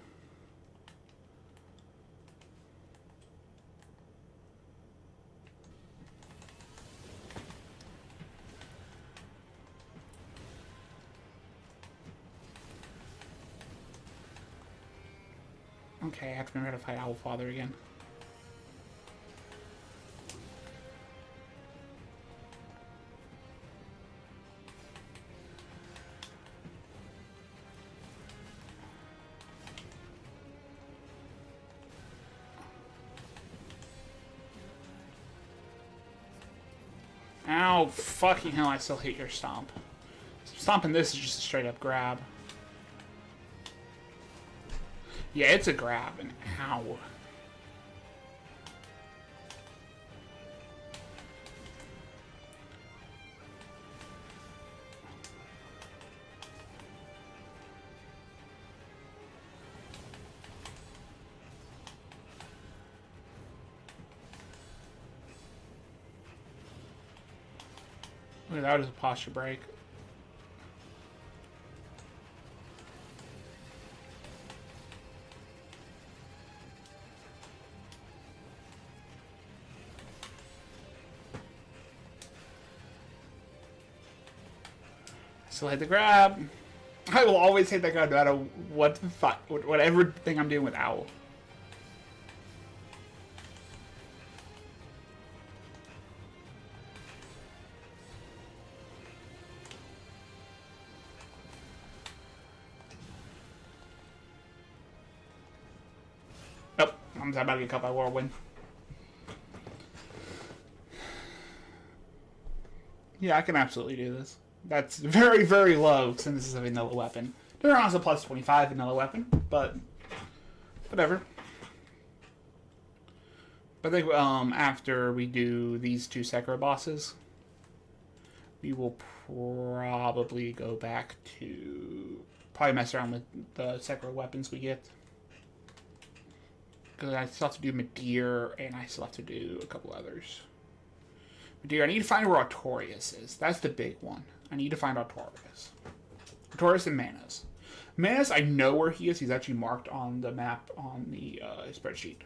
Okay, I have to remember how to fight Owl Father again. Ow, fucking hell, I still hate your stomp. Stomping this is just a straight up grab. Yeah, it's a grab, and ow. Look, that was a posture break. Still hit the grab. I will always hit that grab no matter what the fuck, whatever thing I'm doing with Owl. Nope, I'm about to get caught by Whirlwind. Yeah, I can absolutely do this. That's very, very low since this is a vanilla weapon. There are also plus 25 vanilla weapon, but whatever. But I think after we do these two Sekiro bosses, we will probably go back to mess around with the Sekiro weapons we get. Because I still have to do Medir, and I still have to do a couple others. Medir, I need to find where Artorias is. That's the big one. I need to find Artorias. Artorias and Manas. Manas, I know where he is. He's actually marked on the map on the spreadsheet.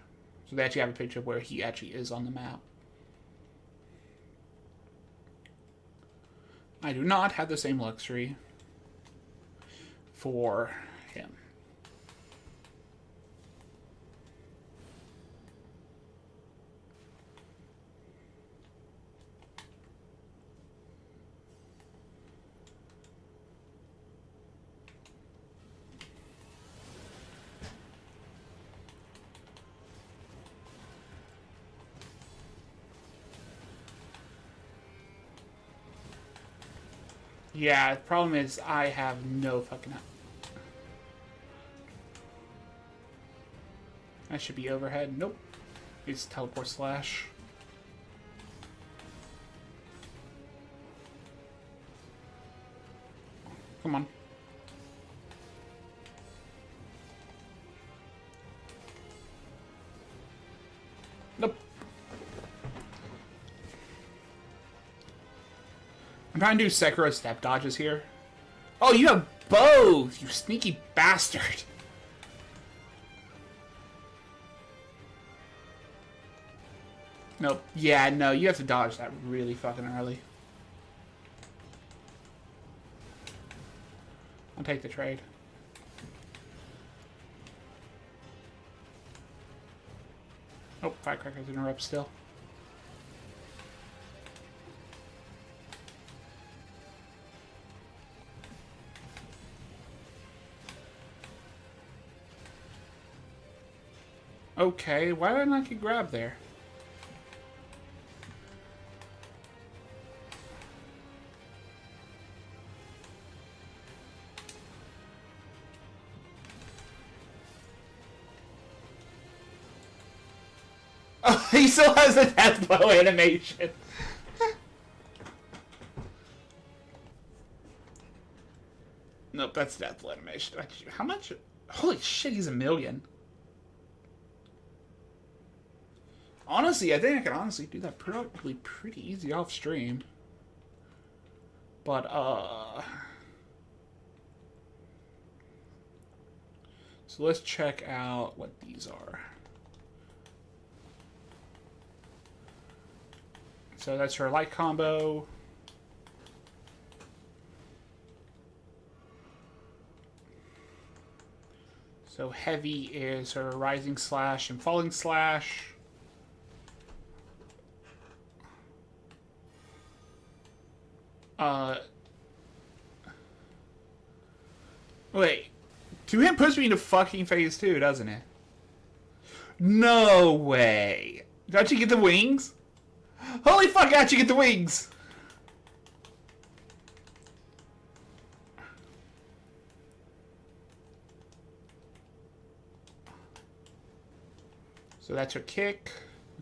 So they actually have a picture of where he actually is on the map. I do not have the same luxury for him. Yeah, the problem is I have no fucking... That should be overhead. Nope. It's teleport slash. Come on. Nope. I'm trying to do Sekiro step dodges here. Oh, you have both! You sneaky bastard! Nope. Yeah, no, you have to dodge that really fucking early. I'll take the trade. Oh, Firecrackers interrupt still. Okay, why did I not get grabbed there? Oh, he still has the death blow animation. Nope, that's death blow animation. How much? Holy shit, he's a million. Honestly, I think I can honestly do that probably pretty easy off stream. But, so let's check out what these are. So that's her light combo. So heavy is her rising slash and falling slash. Wait. Two-hand puts me into fucking phase 2, doesn't it? No way. Don't you get the wings? Holy fuck, how'd you get the wings? So that's her kick.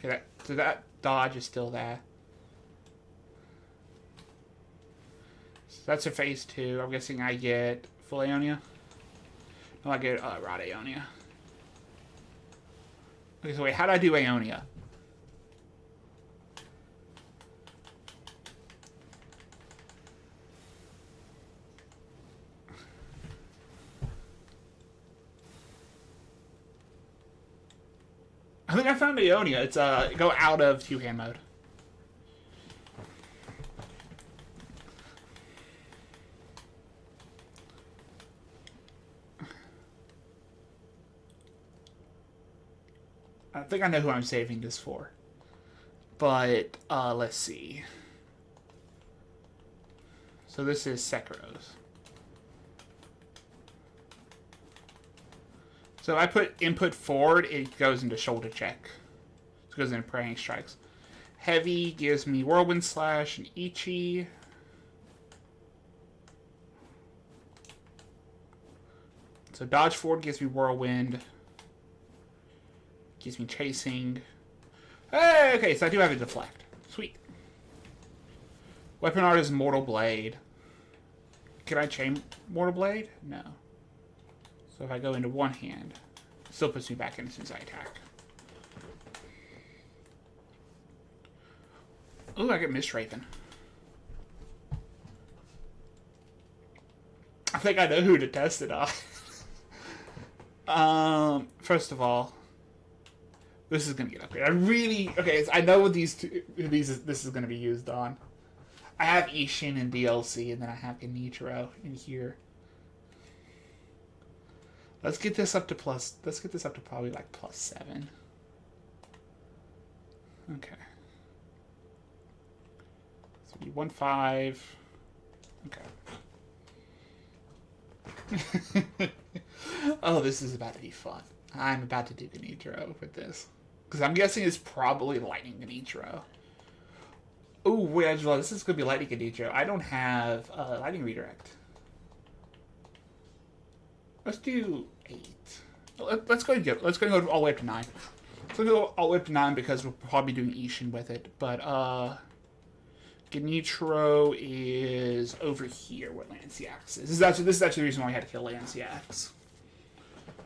Okay, so that dodge is still there. So that's her phase 2. I'm guessing I get full Aeonia. No, I get Rod Aeonia. Okay, so wait, how do I do Aeonia? I think I found Aeonia. It's go out of two-hand mode. I think I know who I'm saving this for. But, let's see. So this is Sekiro's. So I put input forward, it goes into shoulder check. It goes into parrying strikes. Heavy gives me whirlwind slash and Ichi. So dodge forward gives me whirlwind. Gives me chasing. Hey, okay, so I do have a deflect. Sweet. Weapon art is Mortal Blade. Can I chain Mortal Blade? No. So if I go into one hand, it still puts me back in as soon as I attack. Ooh, I get Mist Raven. I think I know who to test it on. First of all, this is gonna get upgraded. Okay, so I know what this is gonna be used on. I have Ishin in DLC, and then I have Genichiro in here. Let's get this up to probably like +7. Okay. So we 1-5. Okay. Oh, this is about to be fun. I'm about to do Genichiro with this. Because I'm guessing it's probably Lightning Genichiro. Ooh, wait, Angela, this is going to be Lightning Genichiro. I don't have Lightning Redirect. Let's do 8. Let's go all the way up to 9. Let's go all the way up to 9 because we'll probably be doing Ishin with it. But Genichiro is over here where Lanciax is. This is actually the reason why I had to kill Lanciax.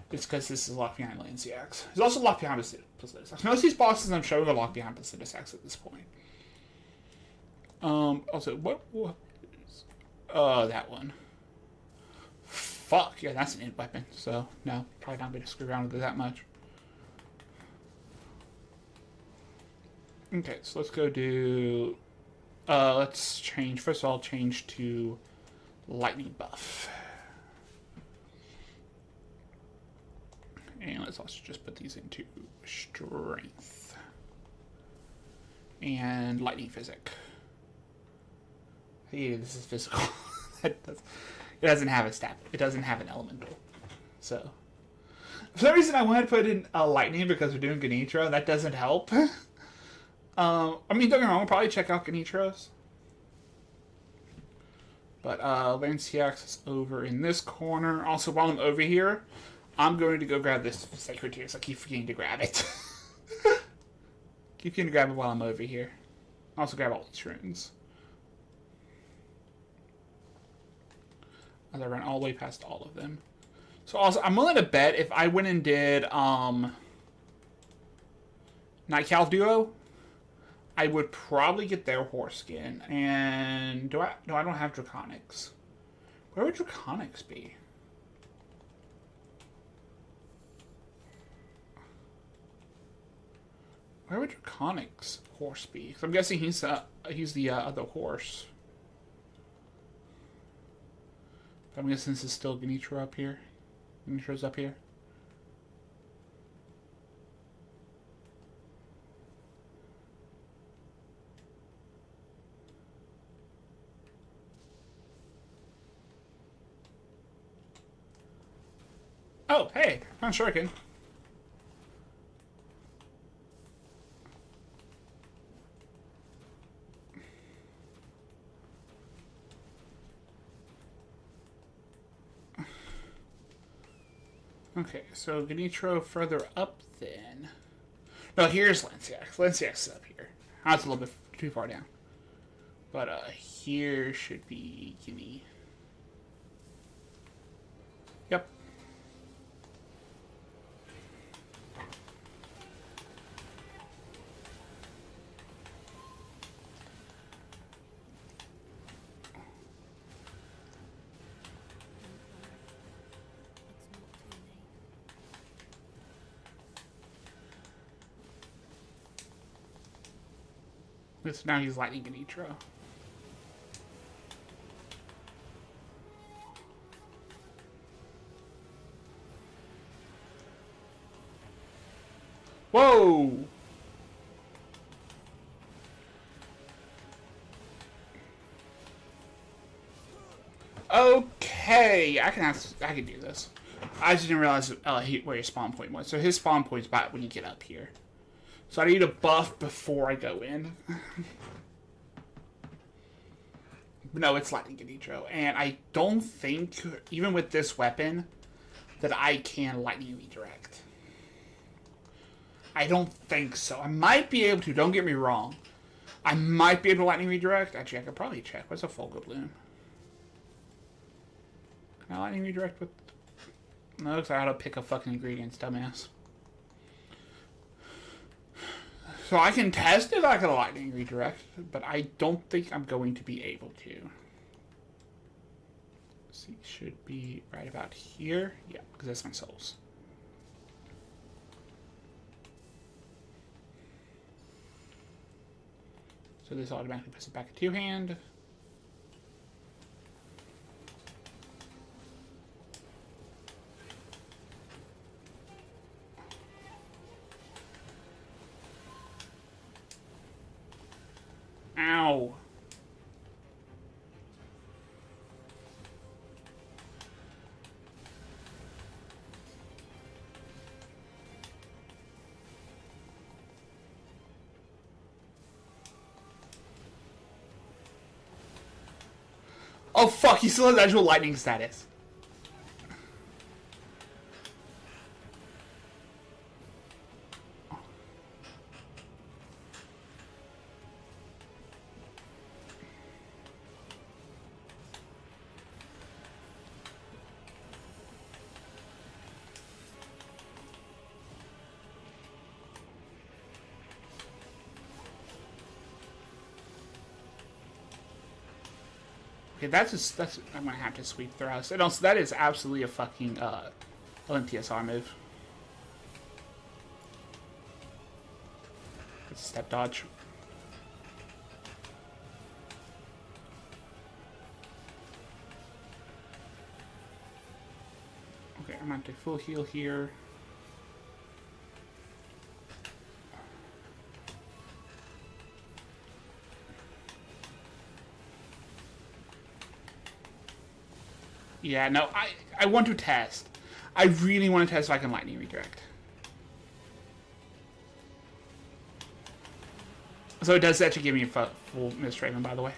It's because this is locked behind Lanciax. There's also locked behind Placidusax. Most of these bosses I'm showing are locked behind Placidusax at this point. Also, what is... that one. Fuck, yeah, that's an int weapon. So, no, probably not going to screw around with it that much. Okay, so let's go do... let's change... First of all, change to lightning buff. And let's also just put these into strength. And lightning physic. Yeah, this is physical. It doesn't have a stat. It doesn't have an elemental. So, for some reason I wanted to put in lightning because we're doing Genichiro. That doesn't help. I mean, don't get me wrong, we'll probably check out Genichiro's. But Lanciax is over in this corner. Also, while I'm over here, I'm going to go grab this Sacred Tears. I keep forgetting to grab it. Keep forgetting to grab it while I'm over here. Also grab all these runes. As I run all the way past all of them. So also, I'm willing to bet if I went and did Night Calf Duo, I would probably get their horse skin. And I don't have Draconics. Where would Draconics be? Where would Draconics horse be? Because I'm guessing he's the other horse. But I'm guessing this is still Genichiro up here. Genichiro's up here. Oh, hey, I'm shuriken. Okay, so Ganitro further up then. No, here's Lanciax. Lanciax is up here. That's a little bit too far down. But here should be Guinea. Yep. So now he's lightning Ganitro. Whoa! Okay, I can do this. I just didn't realize where his spawn point was. So his spawn point's about when you get up here. So I need a buff before I go in. No, it's lightning Ganitro, and I don't think even with this weapon that I can lightning redirect. I don't think so. I might be able to. Don't get me wrong. I might be able to lightning redirect. Actually, I could probably check. What's a Fulgur Bloom? Can I lightning redirect with... No, because I had to pick up fucking ingredients, dumbass. So I can test if I can lightning redirect, but I don't think I'm going to be able to. Let's see, should be right about here. Yeah, because that's my souls. So this automatically puts it back in two-hand. Ow. Oh fuck, he still has actual lightning status. Okay, that's I'm gonna have to sweep through us. And also, that is absolutely a fucking LMTSR move. It's a step dodge. Okay, I'm gonna have to full heal here. Yeah, no, I want to test. I really want to test if I can lightning redirect. So it does actually give me a full Mist Raven, by the way.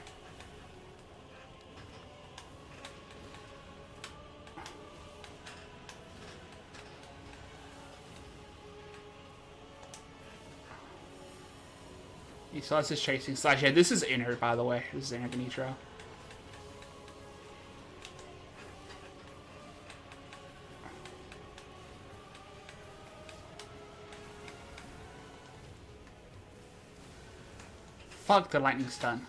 He still has his chasing slash. Yeah, this is inner, by the way. This is inner Ganitro. Fuck the lightning stun.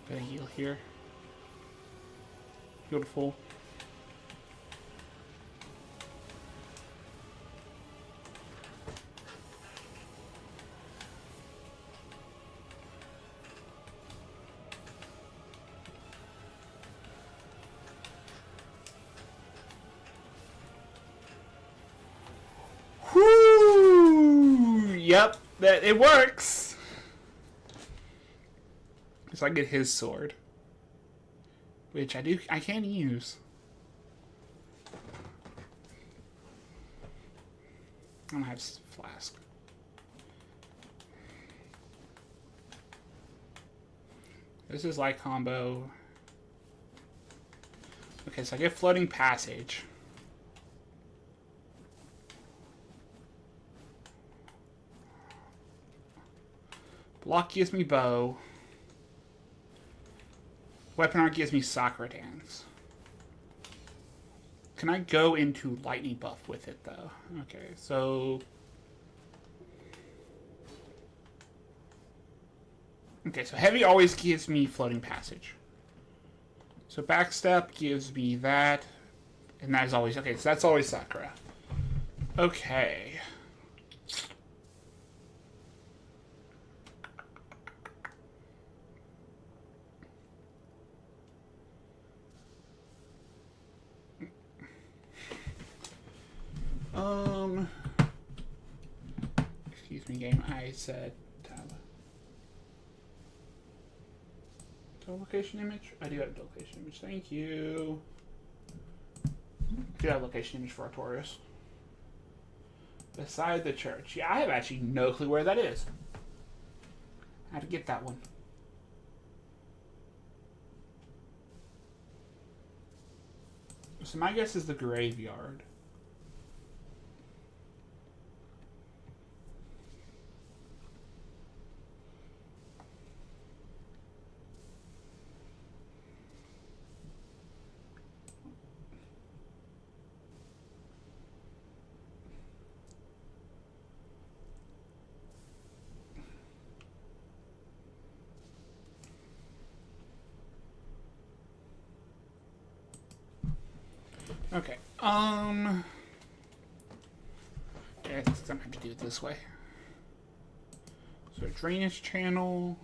Gonna heal here. Beautiful. Yep, that it works. So I get his sword, which I can use. I don't have flask. This is like combo. Okay, so I get floating passage. Block gives me bow. Weapon art gives me soccer dance. Can I go into lightning buff with it though? Okay, so heavy always gives me floating passage. So backstep gives me that, and that is always okay. So that's always Sakura. Okay. Excuse me, game. I said tab. Location image? I do have the location image. Thank you. I do have location image for Artorias. Beside the church. Yeah, I have actually no clue where that is. How to get that one. So my guess is the graveyard. Okay. Yeah, I'm gonna have to do it this way. So drainage channel.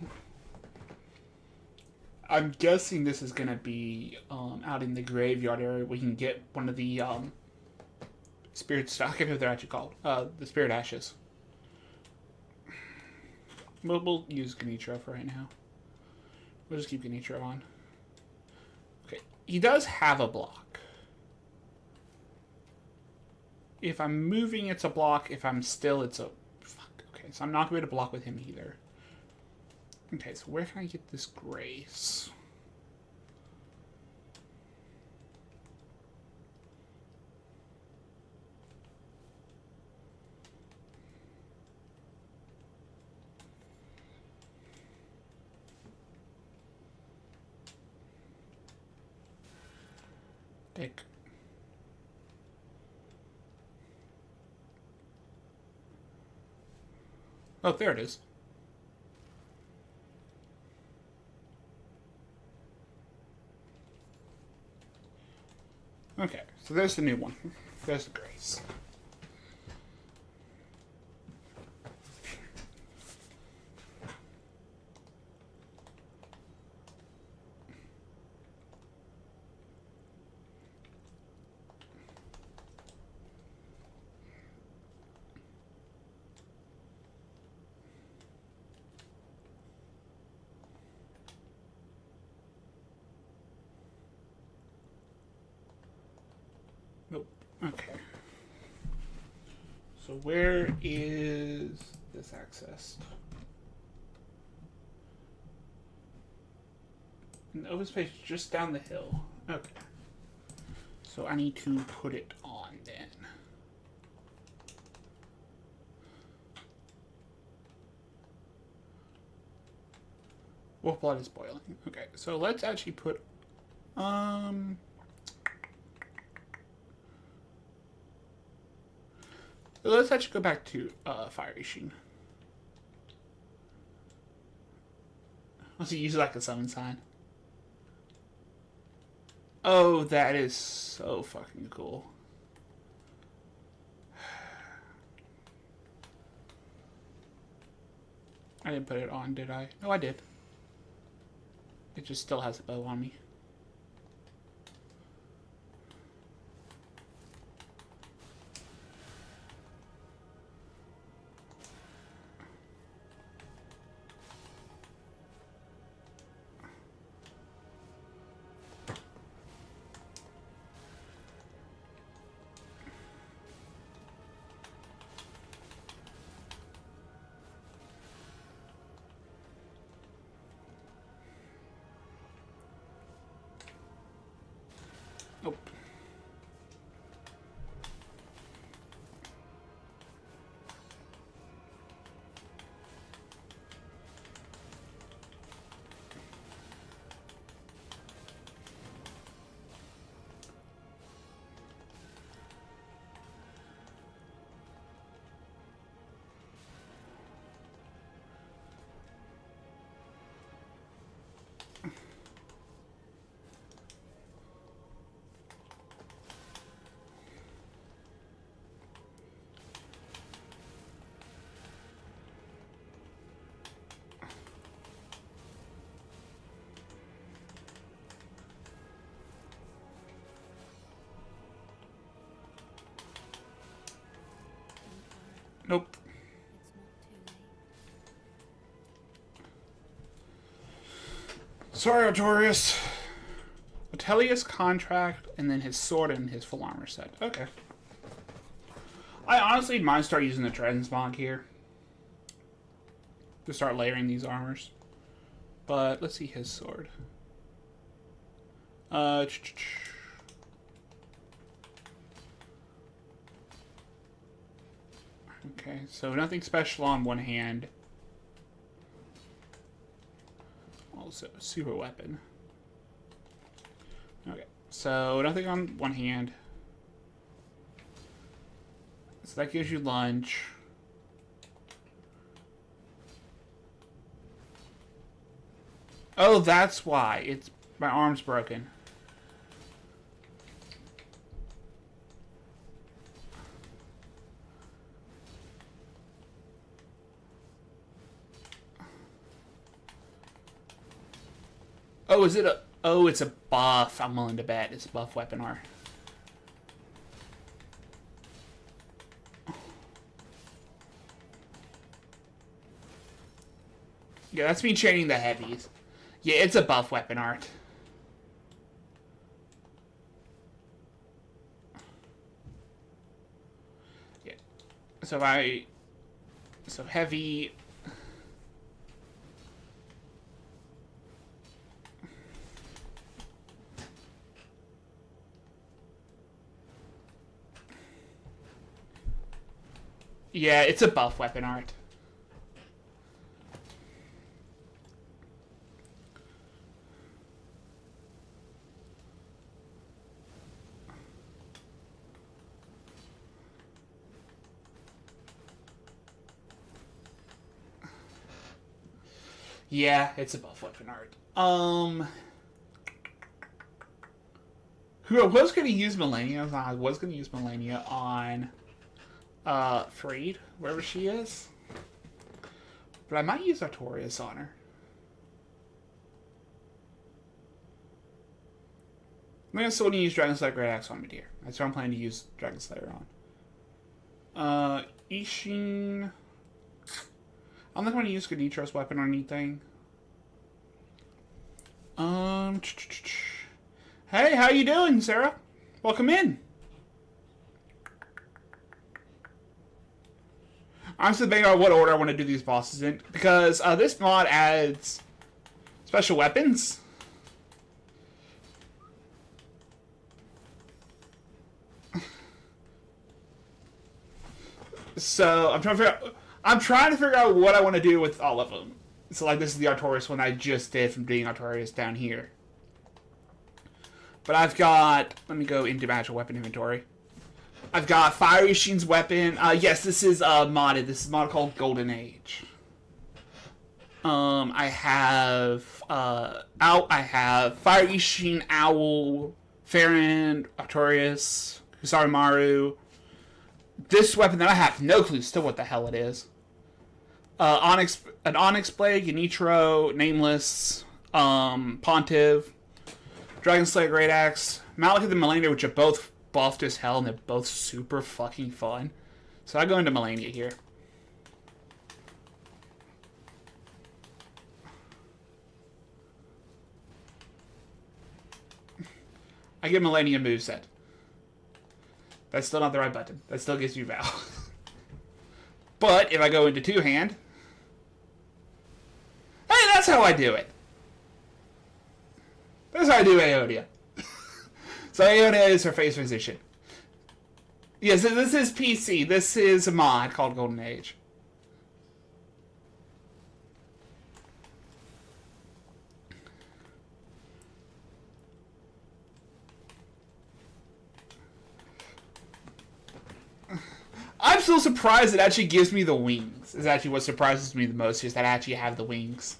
I'm guessing this is gonna be out in the graveyard area. We can get one of the spirit stock. I can't remember what they're actually called. The spirit ashes. We'll use Ganitro for right now. We'll just keep Ganitro on. Okay, he does have a block. If I'm moving, it's a block. If I'm still, it's a... Fuck. Okay, so I'm not going to block with him either. Okay, so where can I get this grace? Dick. Oh, there it is. Okay, so there's the new one. There's the grace. Nope. Okay. So where is this accessed? And the open space just down the hill. Okay. So I need to put it on then. Wolf blood is boiling. Okay, so let's actually put let's actually go back to Fiery Sheen. Let's use it like a summon sign. Oh, that is so fucking cool. I didn't put it on, did I? No, I did. It just still has a bow on me. Nope. Nope. Sorry, Artorias. Atelius contract, and then his sword and his full armor set. Okay. I honestly might start using the transmog here to start layering these armors. But let's see his sword. Okay, so nothing special on one hand. Also, super weapon. Okay, so nothing on one hand. So that gives you lunge. Oh, that's why. It's my arm's broken. Oh, is it a... Oh, it's a buff. I'm willing to bet. It's a buff weapon art. Yeah, that's me chaining the heavies. Yeah, it's a buff weapon art. Yeah. So if I... So heavy... Yeah, it's a buff weapon art. Yeah, it's a buff weapon art. Who I was going to use Melania on Freed, wherever she is. But I might use Artorias on her. I'm going to still use Dragon Slayer Great Axe on Meteor. That's what I'm planning to use Dragon Slayer on. Ishin... I'm not going to use Genitro's weapon or anything. Hey, how you doing, Sarah? Welcome in. I'm still thinking about what order I want to do these bosses in, because this mod adds special weapons. So I'm trying to figure out what I want to do with all of them. So like this is the Artorias one I just did from doing Artorias down here. But I've got, let me go into my actual weapon inventory. I've got Fire Ishin's weapon. Yes, this is modded. This is modded called Golden Age. I have Fire Ishin, Owl, Farron, Artorias, Kusarimaru. This weapon that I have no clue still what the hell it is. An Onyx Blade, Genitro, Nameless, Pontiff, Dragon Slayer Great Axe, Malekith and Melania, which are both buffed as hell, and they're both super fucking fun. So I go into Melania here. I get Melania moveset. That's still not the right button. That still gives you Val. But if I go into two-hand... Hey, that's how I do it. That's how I do Aodia. So Aeona is her face position. Yes, this is PC. This is a mod called Golden Age. I'm still surprised it actually gives me the wings. Is actually what surprises me the most, is that I actually have the wings.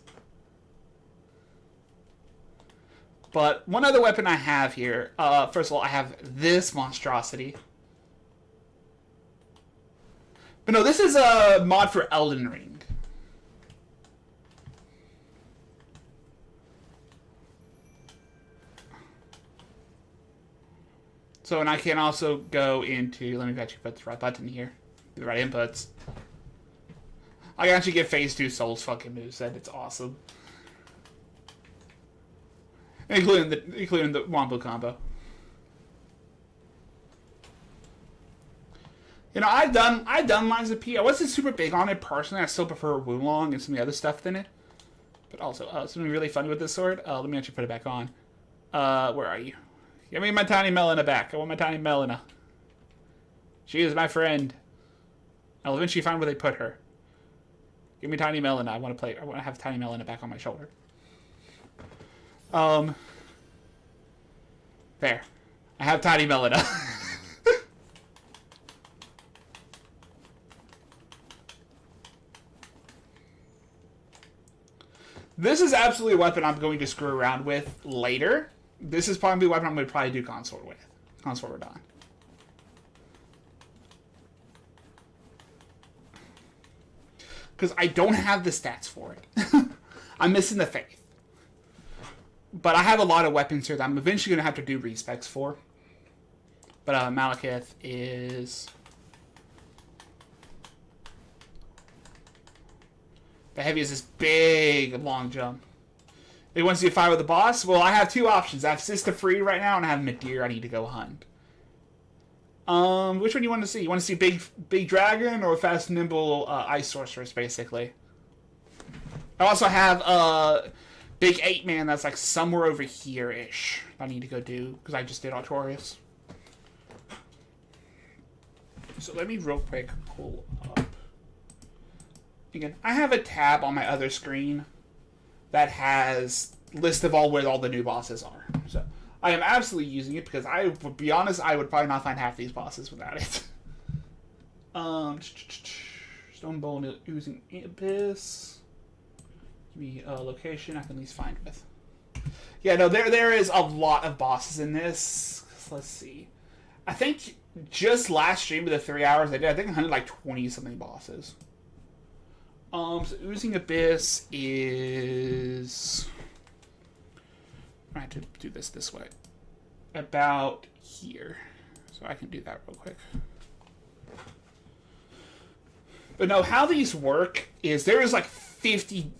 But one other weapon I have here, first of all, I have this monstrosity. But no, this is a mod for Elden Ring. So, and I can also go into, let me actually put the right button here, the right inputs. I can actually get phase 2 Souls fucking moveset. It's awesome. Including the Wombo combo. You know, I've done Lines of P. I wasn't super big on it personally. I still prefer Wulong and some of the other stuff than it. But also, something really funny with this sword. Let me actually put it back on. Where are you? Give me my tiny Melina back. I want my tiny Melina. She is my friend. I'll eventually find where they put her. Give me tiny Melina. I want to have tiny Melina back on my shoulder. There. I have tiny Melina. This is absolutely a weapon I'm going to screw around with later. This is probably a weapon I'm going to probably do consort with. Consort Radon. Because I don't have the stats for it. I'm missing the faith. But I have a lot of weapons here that I'm eventually going to have to do respecs for. But Malekith is... The heavy is this big, long jump. He wants you to fight with the boss? Well, I have two options. I have Sister Free right now, and I have Midir I need to go hunt. Which one do you want to see? You want to see big dragon or fast, nimble ice sorceress, basically? I also have big 8-man that's like somewhere over here-ish. I need to go do, because I just did Artorias. So let me real quick pull up. Again, I have a tab on my other screen that has list of where all the new bosses are. So I am absolutely using it because I would be honest, I would probably not find half these bosses without it. Stone Bowl using Abyss. Give me a location I can at least find with. Yeah, no, there is a lot of bosses in this. Let's see. I think just last stream of the 3 hours I did, I think I hunted like 20 something bosses. So Oozing Abyss is... I have to do this way. About here. So I can do that real quick. But no, how these work is there is like 50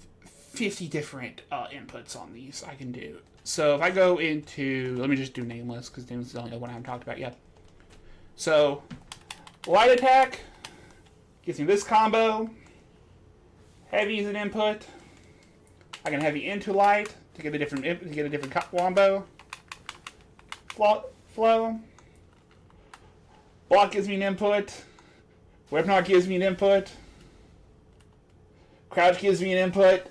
different inputs on these I can do. So if I go into... Let me just do Nameless, because Nameless is the only one I haven't talked about yet. So, Light Attack gives me this combo. Heavy is an input. I can heavy into light to get a different wombo. Flow. Block gives me an input. Whip knock gives me an input. Crouch gives me an input.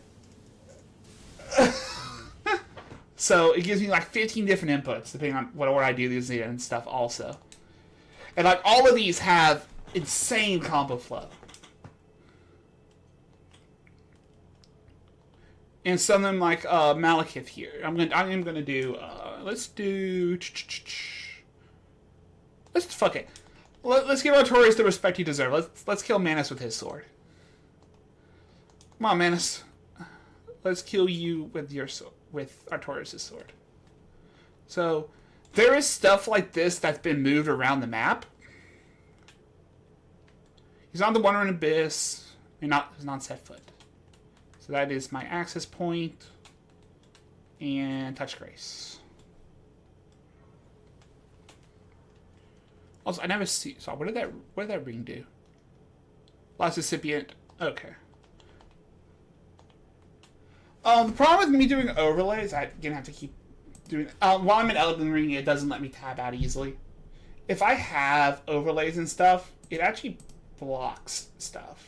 So it gives me like 15 different inputs depending on what I do these and stuff also. And like all of these have insane combo flow. And some of them like Malekith here. I am gonna do let's fuck it. Let's give Artorias the respect he deserves. Let's kill Manus with his sword. Come on, Manus. Let's kill you with your sword, with Artorias' sword. So there is stuff like this that's been moved around the map. He's on the Wandering Abyss. He's not set foot. So that is my access point and touch grace. Also, I never saw what did that ring do? Last recipient. Okay. The problem with me doing overlays, I'm gonna have to keep doing. While I'm in Elden Ring, it doesn't let me tab out easily. If I have overlays and stuff, it actually blocks stuff.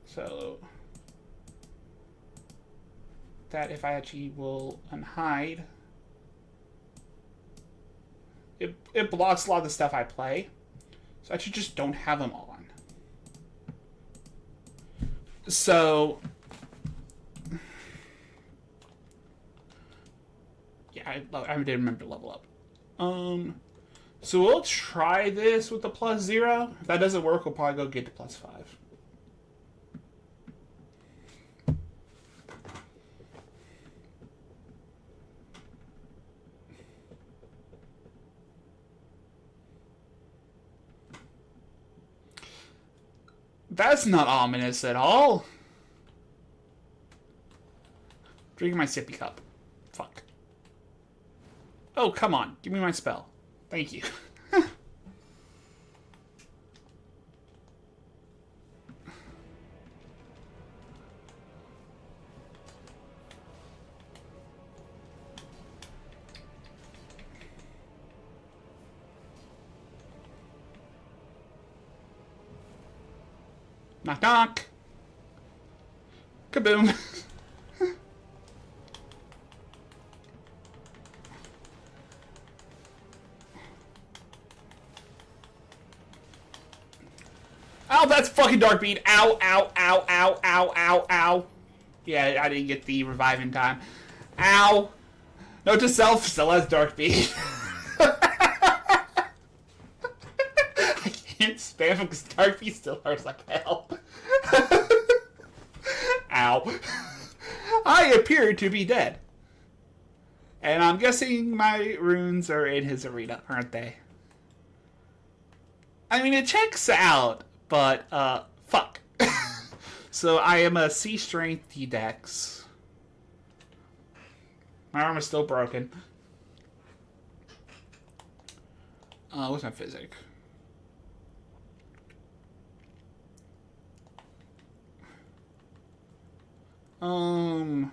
So that if I actually will unhide, it blocks a lot of the stuff I play. So I actually just don't have them on. So yeah, I did remember to level up. So we'll try this with the +0. If that doesn't work, we'll probably go get to +5. That's not ominous at all. Drinking my sippy cup. Fuck. Oh, come on. Give me my spell. Thank you. Knock, knock. Kaboom. Ow, that's fucking Dark Bead. Ow, ow, ow, ow, ow, ow, ow. Yeah, I didn't get the revive in time. Ow. Note to self, still has Dark Bead. I can't spam because Dark Bead still hurts like hell. Ow. I appear to be dead. And I'm guessing my runes are in his arena, aren't they? I mean, it checks out. But, fuck. So I am a C strength D dex. My arm is still broken. What's my physic? I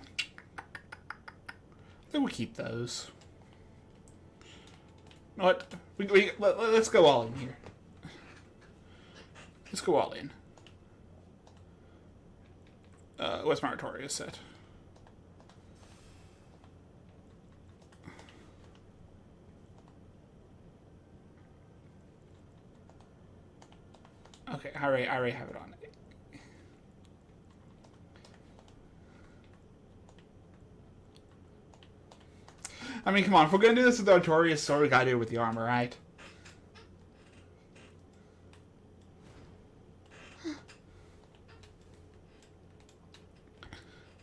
think we'll keep those. What? Let's go all in here. Let's go all in. What's my Artorias set? Okay, I already have it on. I mean, come on. If we're gonna do this with the Artorias sword, we gotta do it with the armor, right?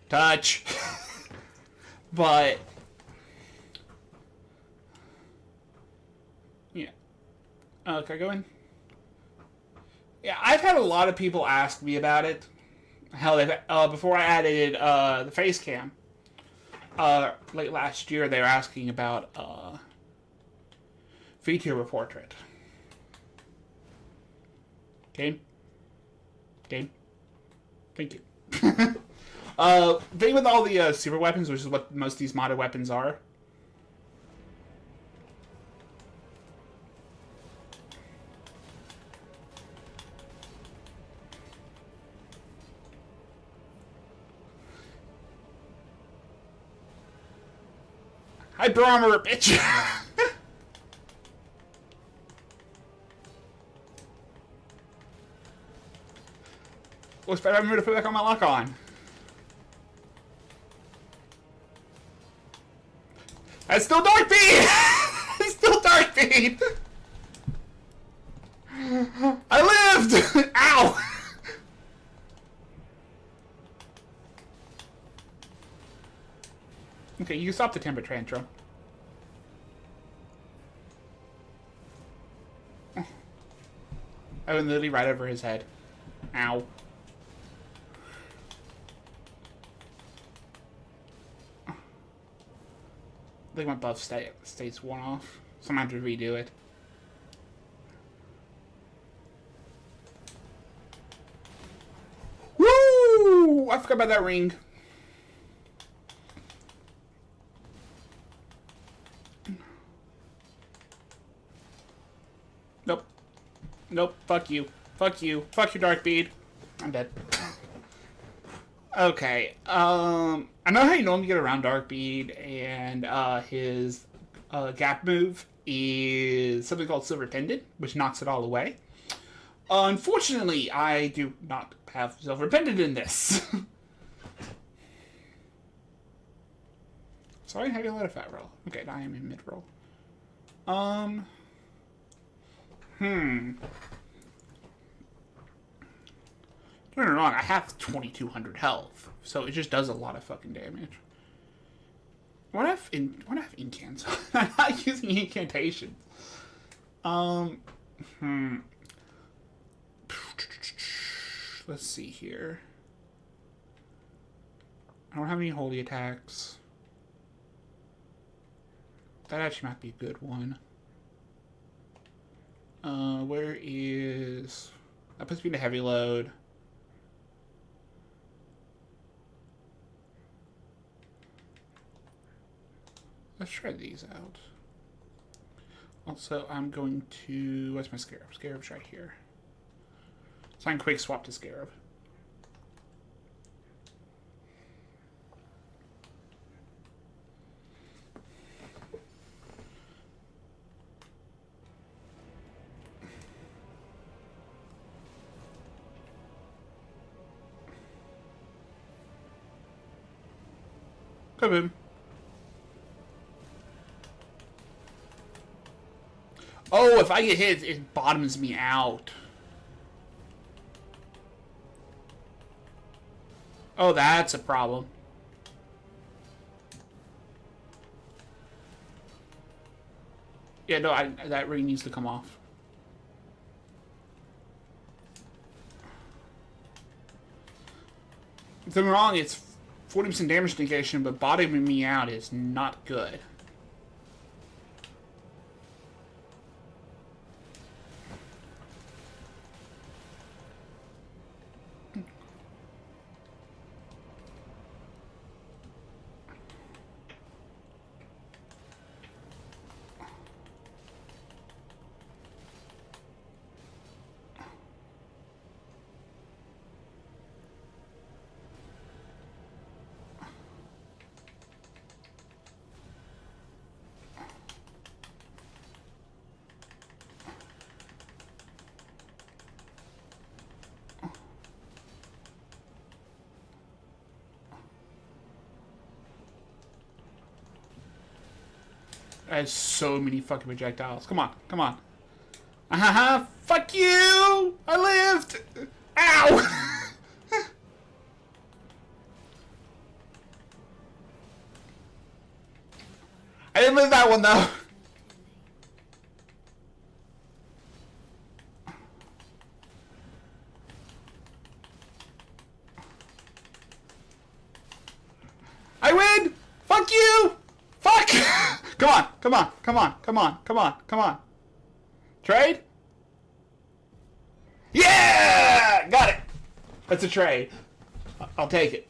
Touch. But yeah. Can I go in? Yeah, I've had a lot of people ask me about it. Hell, before I added the face cam late last year, they were asking about VTuber portrait. Game. Thank you. Thing with all the super weapons, which is what most of these modded weapons are. Hyper armor, bitch! What's better? I'm going to put back on my lock on. That's still Dark Bead! It's still Dark Bead! I lived! Ow! Okay, you can stop the temper tantrum. I went literally right over his head. Ow. I think my buff states one off. So I'm going to have to redo it. Woo! I forgot about that ring. Nope. Fuck you. Fuck you. Fuck you, Dark Bead. I'm dead. Okay. I know how you normally get around Dark Bead, and his gap move is something called Silver Pendant, which knocks it all away. Unfortunately, I do not have Silver Pendant in this. Sorry, how do you let a fat roll? Okay, I am in mid roll. Don't get me wrong, I have 2,200 health, so it just does a lot of fucking damage. What if incants? I'm not using incantation. Let's see here. I don't have any holy attacks. That actually might be a good one. Where is... That puts me in a heavy load. Let's try these out. Also, I'm going to... What's my Scarab? Scarab's right here. So I can quick swap to Scarab. Kaboom. Oh, if I get hit, it bottoms me out. Oh, that's a problem. Yeah, no, that ring needs to come off. If I'm wrong, it's 40% damage negation, but bottoming me out is not good. I have so many fucking projectiles. Come on, come on. Ahaha, fuck you! I lived! Ow! I didn't live that one though. I win! Fuck you! Fuck! Come on, come on, come on, come on, come on, come on. Trade? Yeah! Got it! That's a trade. I'll take it.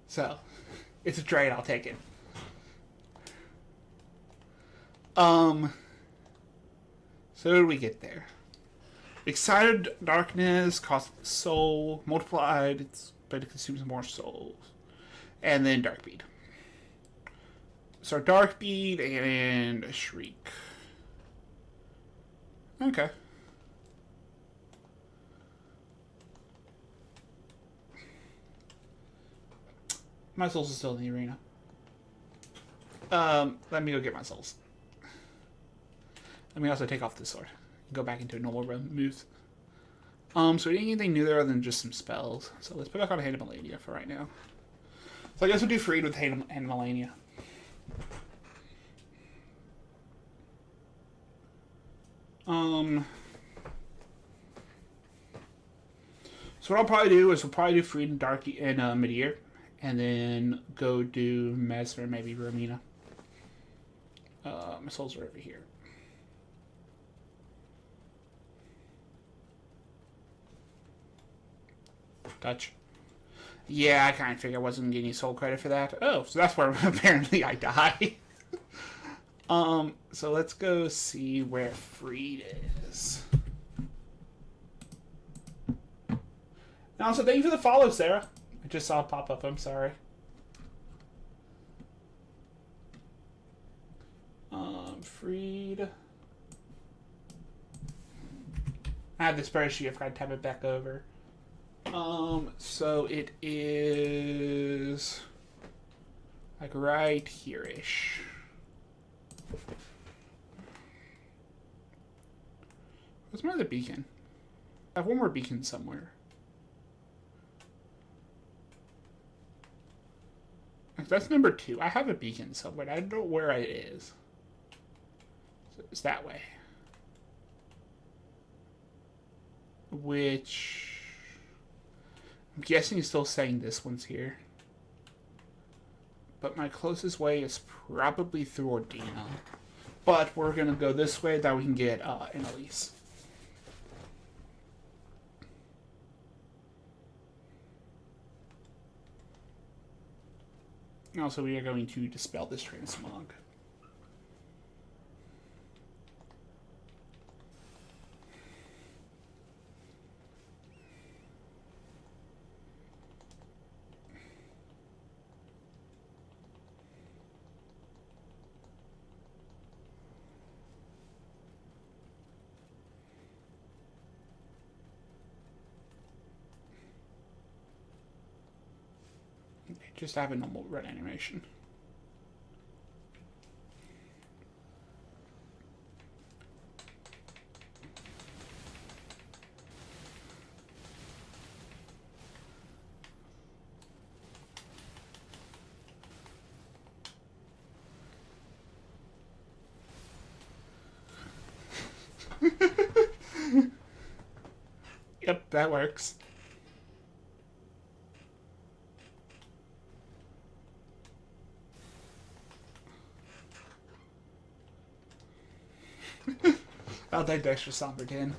So, it's a trade, I'll take it. So did we get there? Excited darkness costs soul, multiplied, but it consumes more souls. And then dark bead. So dark bead and a shriek. Okay. My souls are still in the arena. Let me go get my souls. Let me also take off this sword. Go back into normal moves. So we didn't get anything new there other than just some spells. So let's put back on Hand of Melania for right now. So I guess we'll do Freed with Hand of Melania. So what I'll probably do is we'll probably do Freed and Darky and Midir, and then go do Mesmer, maybe Romina. My souls are over here. Touch. Yeah, I kind of figured I wasn't getting any soul credit for that. Oh, so that's where apparently I die. So let's go see where Freed is. And also, thank you for the follow, Sarah. I just saw it pop up. I'm sorry. Freed. I have this spreadsheet. I forgot to tab it back over. So it is like right here-ish. Where's my other beacon? I have one more beacon somewhere. That's number 2. I have a beacon somewhere. I don't know where it is. So it's that way. Which I'm guessing he's still saying this one's here. But my closest way is probably through Ordina. But we're going to go this way, that we can get Annalise. Also, we are going to dispel this transmog. Just have a normal run animation. Yep, that works. I'll take the extra Somber Tin.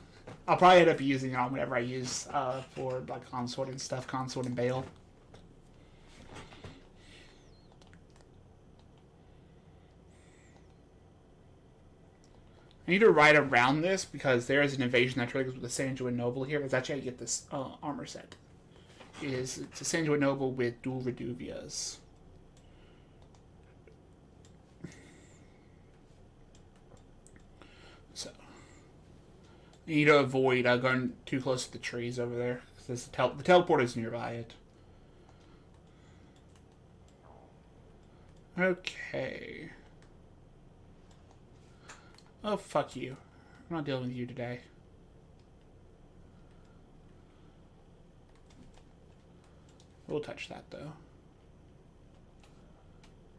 I'll probably end up using it on whatever I use for like Consort and stuff, Consort and Bale. I need to ride around this because there is an invasion that triggers with the Sanjuan Noble here. That's actually how you get this armor set. It's a Sanjuan Noble with dual Reduvias. So you need to avoid going too close to the trees over there because the teleport is nearby it. Okay. Oh, fuck you. I'm not dealing with you today. We'll touch that, though.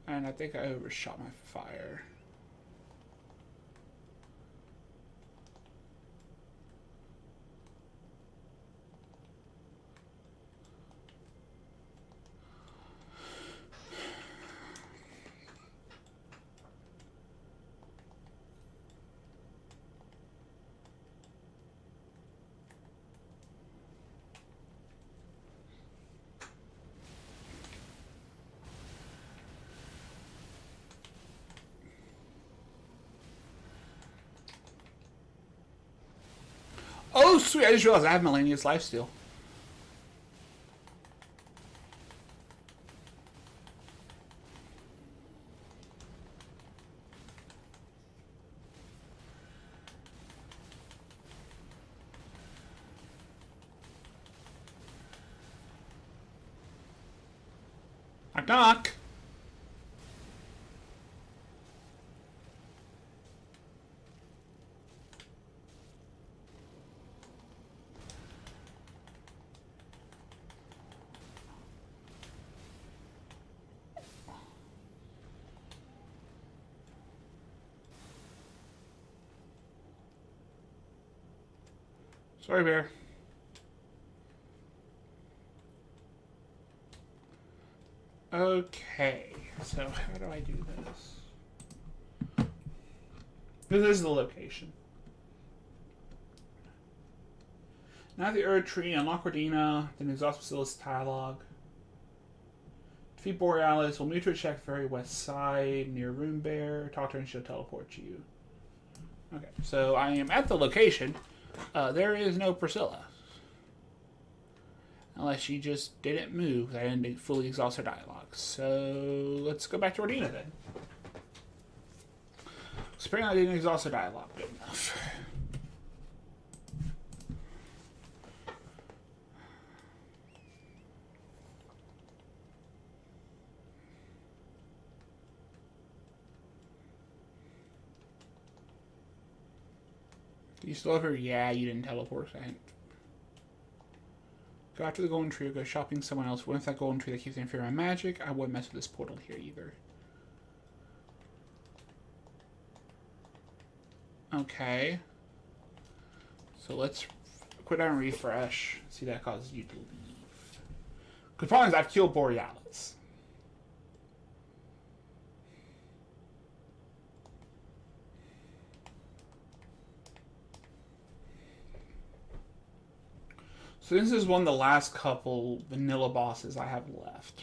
And I think I overshot my fire. Oh, sweet. I just realized I have Melania's lifesteal. Knock, knock. Sorry, Bear. Okay, so how do I do this? This is the location. Now the Erd Tree, unlock Ordina, then exhaust Basilis dialogue. Defeat Borealis. We'll move to a check very west side near Room Bear. Talk to her and she'll teleport you. Okay, so I am at the location. There is no Priscilla. Unless she just didn't move. I didn't fully exhaust her dialogue. So let's go back to Ordina then. So apparently I didn't exhaust her dialogue good enough. Do you still have her? Yeah, you didn't teleport. Go after the golden tree or go shopping somewhere else. What if that golden tree that keeps interfering with my magic? I wouldn't mess with this portal here either. Okay. So let's quit out and refresh. See, that causes you to leave. The problem is I've killed Borealis. So this is one of the last couple vanilla bosses I have left.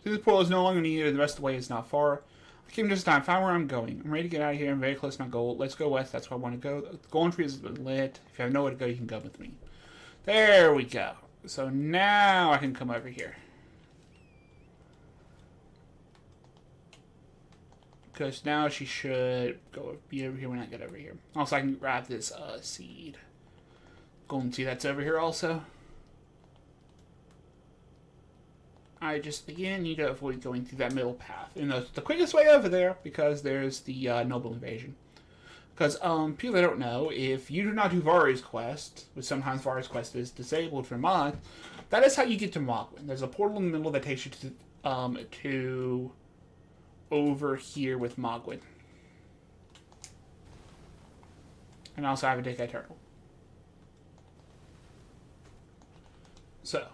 This portal is no longer needed and the rest of the way is not far. I came just in time, found where I'm going. I'm ready to get out of here. I'm very close to my goal. Let's go west. That's where I want to go. The golden tree has been lit. If you have nowhere to go, you can go with me. There we go. So now I can come over here. Because now she should be over here when I get over here. Also, I can grab this seed. Golden seed that's over here also. I just, again, need to avoid going through that middle path. And it's the quickest way over there because there's the Noble Invasion. Because, people that don't know, if you do not do Vari's Quest, which sometimes Vari's Quest is disabled for mods, that is how you get to Mogwin. There's a portal in the middle that takes you to over here with Mogwin. And also I have a Decay Turtle. So.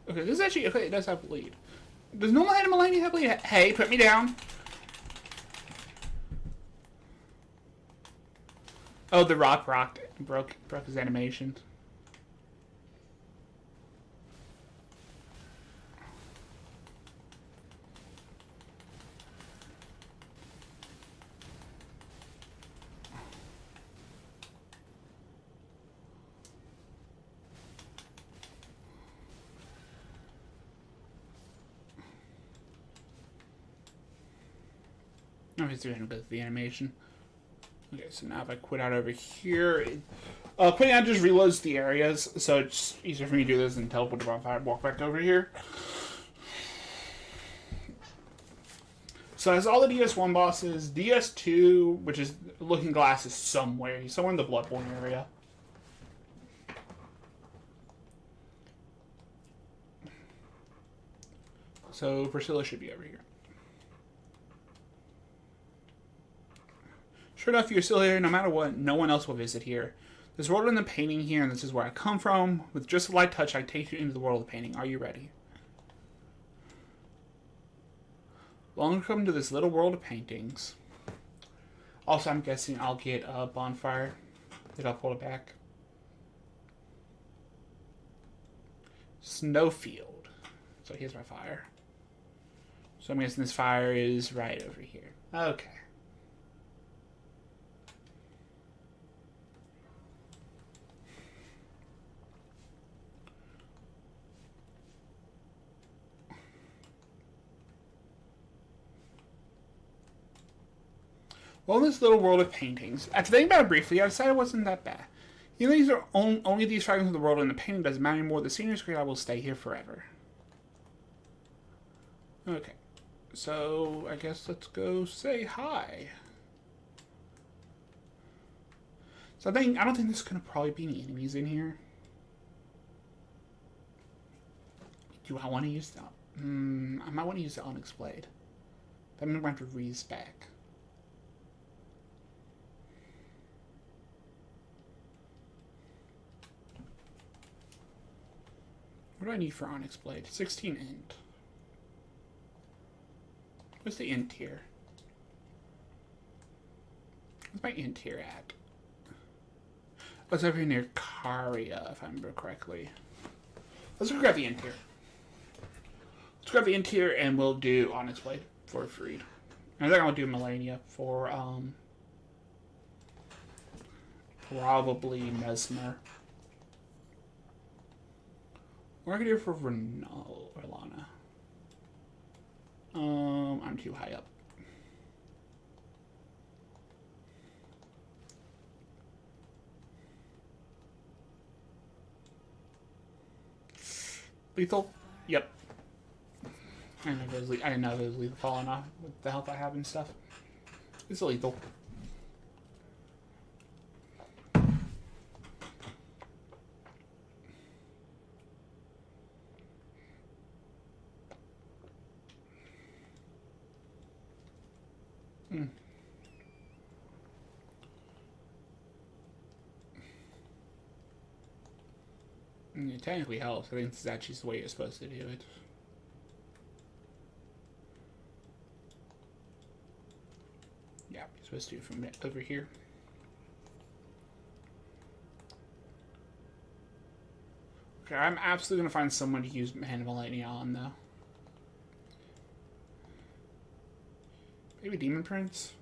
Okay, this is actually, okay, it does have bleed. Does normal animal lady have bleed? Hey, put me down. Oh, the rock broke his animation. Oh, he's doing good with the animation. Okay, so now if I quit out over here, quitting out just reloads the areas, so it's easier for me to do this than teleport to bonfire and walk back over here. So as all the DS1 bosses, DS2, which is Looking Glass, is somewhere. He's somewhere in the Bloodborne area. So Priscilla should be over here. Sure enough, you're still here. No matter what, no one else will visit here. There's a world in the painting here, and this is where I come from. With just a light touch, I take you into the world of the painting. Are you ready? Welcome to this little world of paintings. Also, I'm guessing I'll get a bonfire. Did I pull it back? Snowfield. So here's my fire. So I'm guessing this fire is right over here. Okay. Well, in this little world of paintings, after thinking about it briefly, I decided it wasn't that bad. You know, these are only these fragments of the world, and the painting doesn't matter anymore. The scenery is great. I will stay here forever. Okay, so I guess let's go say hi. So I don't think there's gonna probably be any enemies in here. Do I want to use that? I might want to use the Onyx Blade. That means I'm going to have to re-spec. What do I need for Onyx Blade? 16 int. What's the int here? What's my int here at? Oh, it's over here near Karia, if I remember correctly. Let's go grab the int here. Let's grab the int here and we'll do Onyx Blade for free. I think I'll do Melania for, probably Mesmer. What am I gonna do for Renal or Lana? I'm too high up. Lethal? Yep. I didn't know it was lethal falling off with the health I have and stuff. It's lethal. It technically helps. I think this is actually the way you're supposed to do it. Yeah, you're supposed to do it from over here. Okay, I'm absolutely going to find someone to use Hand of Melania on, though. Maybe Demon Prince?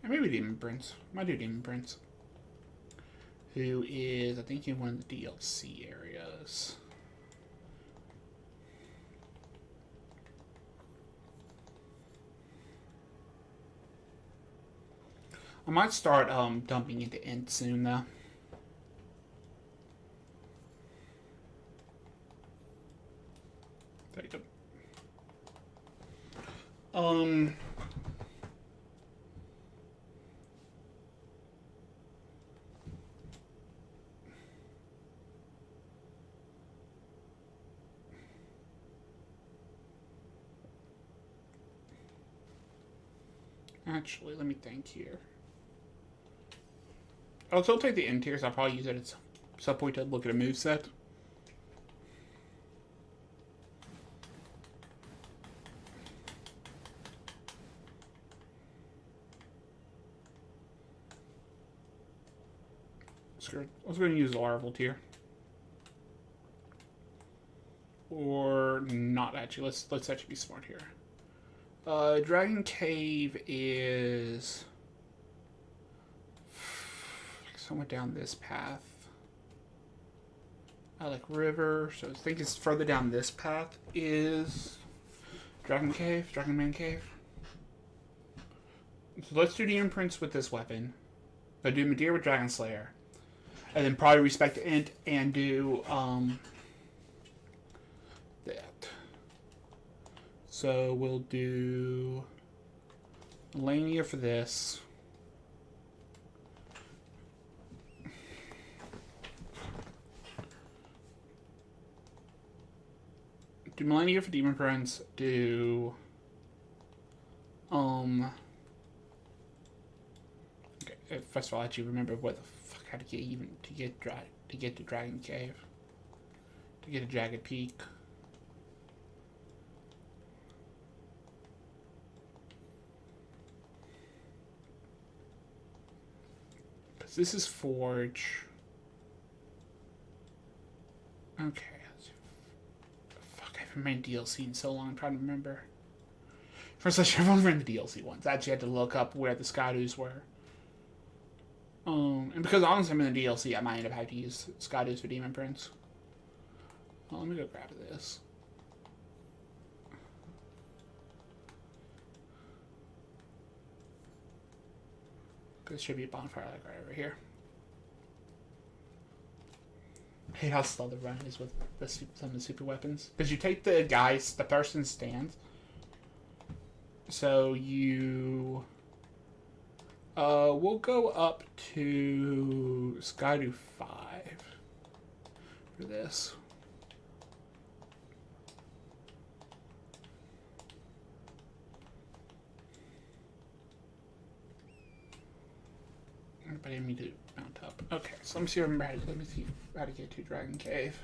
Or maybe Demon Prince. Might do Demon Prince. Who is, I think, in one of the DLC areas. I might start dumping into Int soon, though. There you go. Actually, let me think here. I'll still take the Int here, so I'll probably use it at some point to look at a moveset. Let's go and use the Larval Tier. Or not actually. Let's actually be smart here. Dragon Cave is somewhere down this path. I like river, so I think it's further down this path is Dragon Cave, Dragon Man Cave. So let's do Demon Prince with this weapon. I'll do Madeira with Dragon Slayer. And then probably respect Int and do that. So we'll do Melania for this. Do Melania for Demon Prince. Do okay, first of all, I actually remember what the fuck how to get to Dragon Cave. To get a Jagged Peak. Because this is Forge. Okay. Fuck, I haven't made DLC in so long, I'm trying to remember. First, I've only ran the DLC ones. I actually had to look up where the Skydoos were. And because honestly I'm in the DLC, I might end up having to use Skydoos for Demon Prince. Well, let me go grab this. This should be a bonfire like right over here. I hate how slow the run is with some of the super weapons. Because you take the person's stance. So you... we'll go up to Skydoo 5. for this. But I need to mount up. Okay, so let me see how to get to Dragon Cave.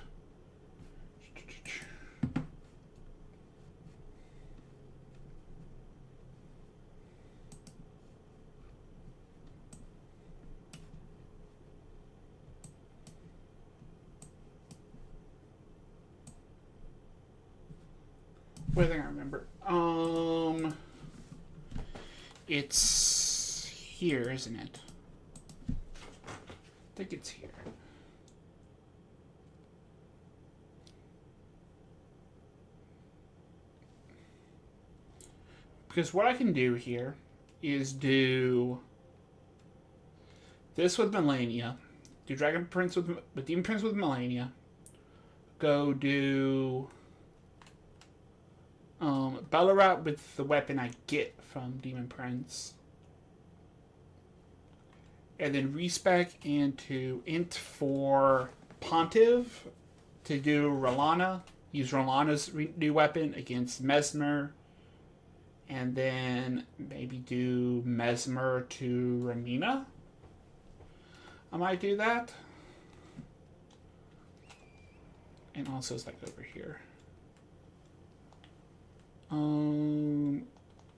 What do I think I remember? It's here, isn't it? I think it's here. Because what I can do here is do this with Melania, do Demon Prince with Melania, go do Ballarat with the weapon I get from Demon Prince, and then respec into int for Pontiff to do Rolana, use Rolana's new weapon against Mesmer, and then maybe do Mesmer to Ramina. I might do that. And also it's like over here.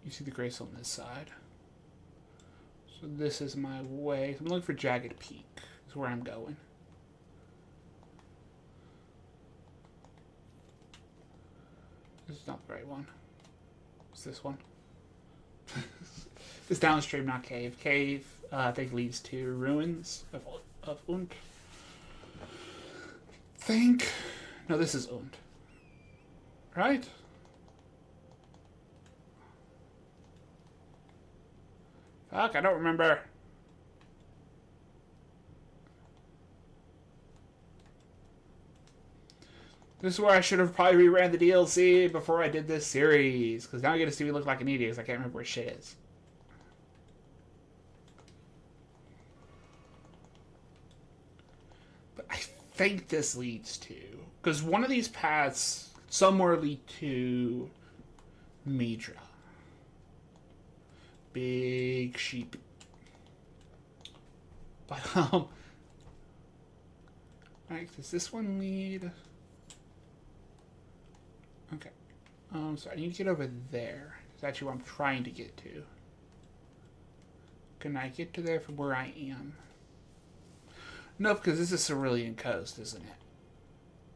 You see the Grace on this side. So this is my way. I'm looking for Jagged Peak. Is where I'm going. This is not the right one. It's this one. This downstream, not cave. Cave, I think, leads to ruins of Und. No, this is Und. Right? Fuck, I don't remember. This is where I should have probably reran the DLC before I did this series. Because now I get to see me look like an idiot because I can't remember where shit is. But I think this leads to... Because one of these paths somewhere lead to Midra. Big sheep. But, alright, does this one lead... Okay. So I need to get over there. That's actually what I'm trying to get to. Can I get to there from where I am? No, because this is Cerulean Coast, isn't it?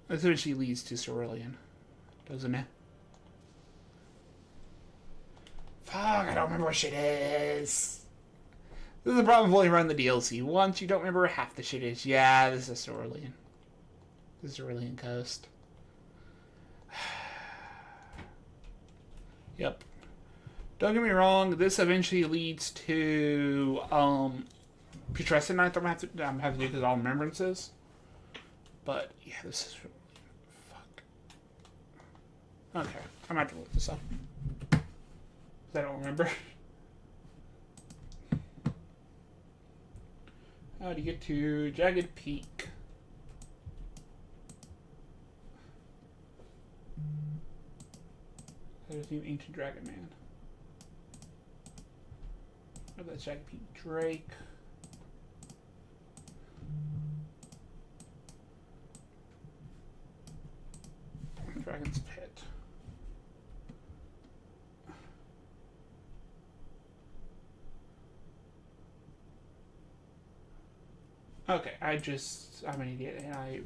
This eventually leads to Cerulean, doesn't it? Fuck, I don't remember what shit is. This is the problem of only running the DLC. Once you don't remember where half the shit is. Yeah, this is Cerulean. This is Cerulean Coast. Yep. Don't get me wrong, this eventually leads to Putrescent Night I'm gonna have to do because all remembrances. But yeah, this is fuck. Okay, I might have to look this up. I don't remember. How do you get to Jagged Peak? There's the Ancient Dragon Man. Oh, that's Jagged Peak Drake. Dragon's Pit. Okay, I'm an idiot, and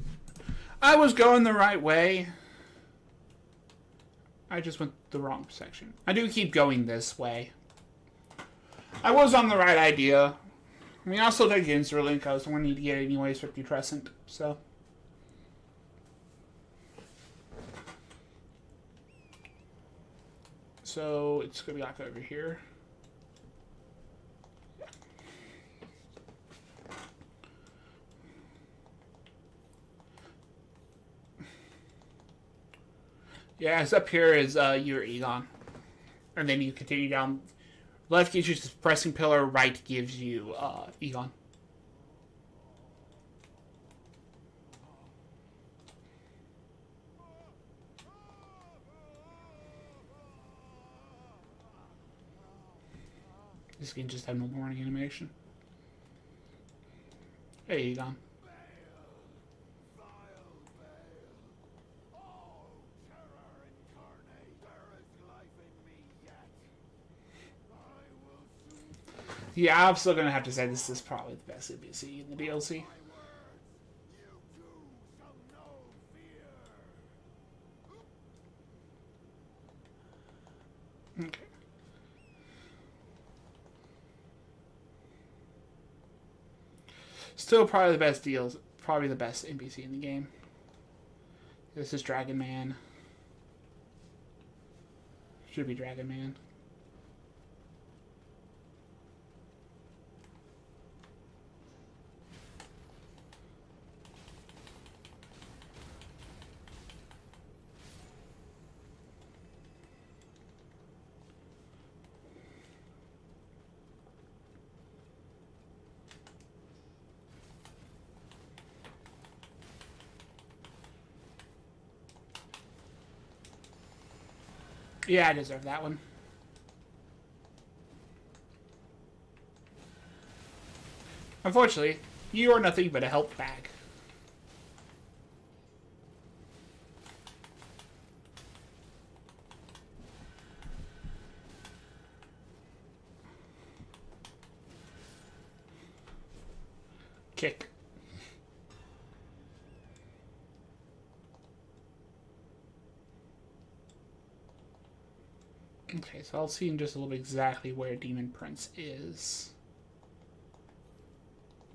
I was going the right way. I just went the wrong section. I do keep going this way. I was on the right idea. I mean, I'll still take it in Cerulean Coast. I'm going to need to get it anyways for Putrescent, so. So, it's going to be like over here. Yeah, it's up here is your Egon. And then you continue down. Left gives you the pressing pillar, right gives you Egon. This can just have no warning animation. Hey, you gone. Yeah, I'm still gonna have to say this is probably the best NPC in the DLC. Okay. Still probably the best deals. Probably the best NPC in the game. This is Dragon Man. Should be Dragon Man. Yeah, I deserve that one. Unfortunately, you are nothing but a help bag. Kick. Okay, so I'll see in just a little bit exactly where Demon Prince is.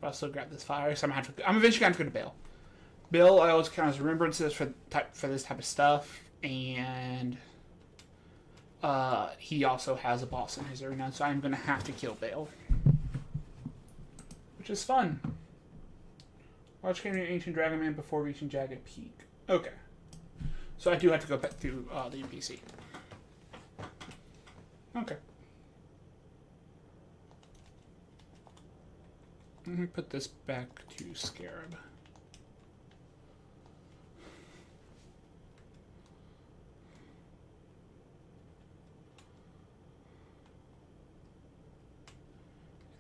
I'll still grab this fire, so I'm eventually going to go to Bill. Bill, I always count as remembrances for this type of stuff, and he also has a boss in his arena, so I'm going to have to kill Bill, which is fun. Watch Canyon Ancient Dragon Man before reaching Jagged Peak. Okay, so I do have to go back through the NPC. Okay. Let me put this back to Scarab.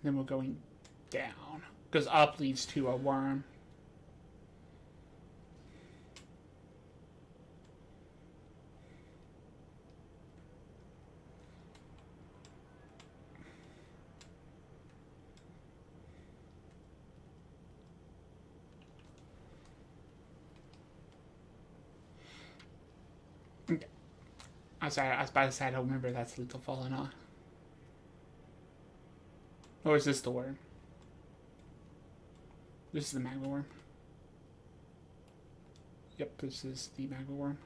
And then we're going down, because up leads to a worm. Okay. I'm sorry, I was about to say I don't remember if that's Lethal Fall or not. Or is this the worm? This is the magma worm. Yep, this is the magma worm.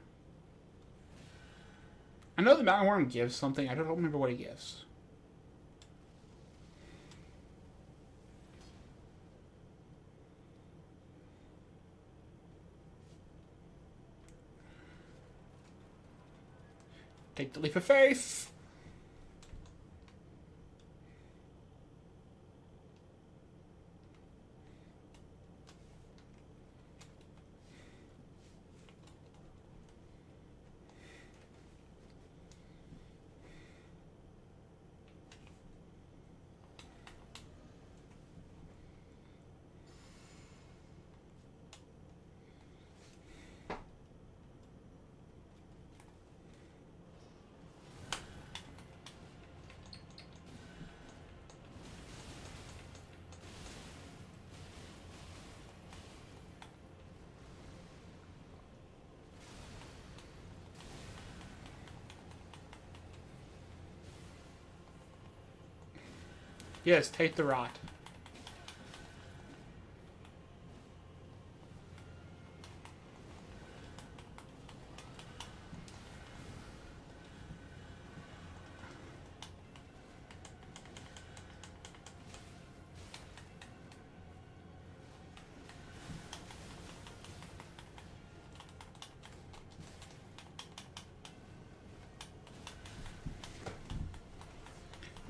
I know the magma worm gives something. I don't remember what it gives. Take the leap of faith. Yes, take the rot.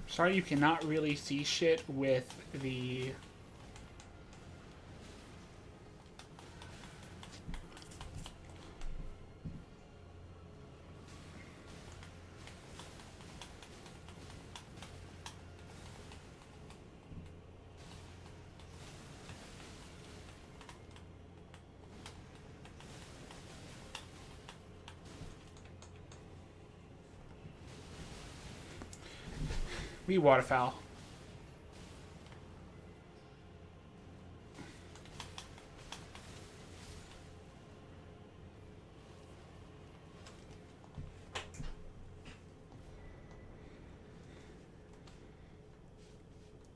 Sorry you cannot really see shit with the... Be waterfowl.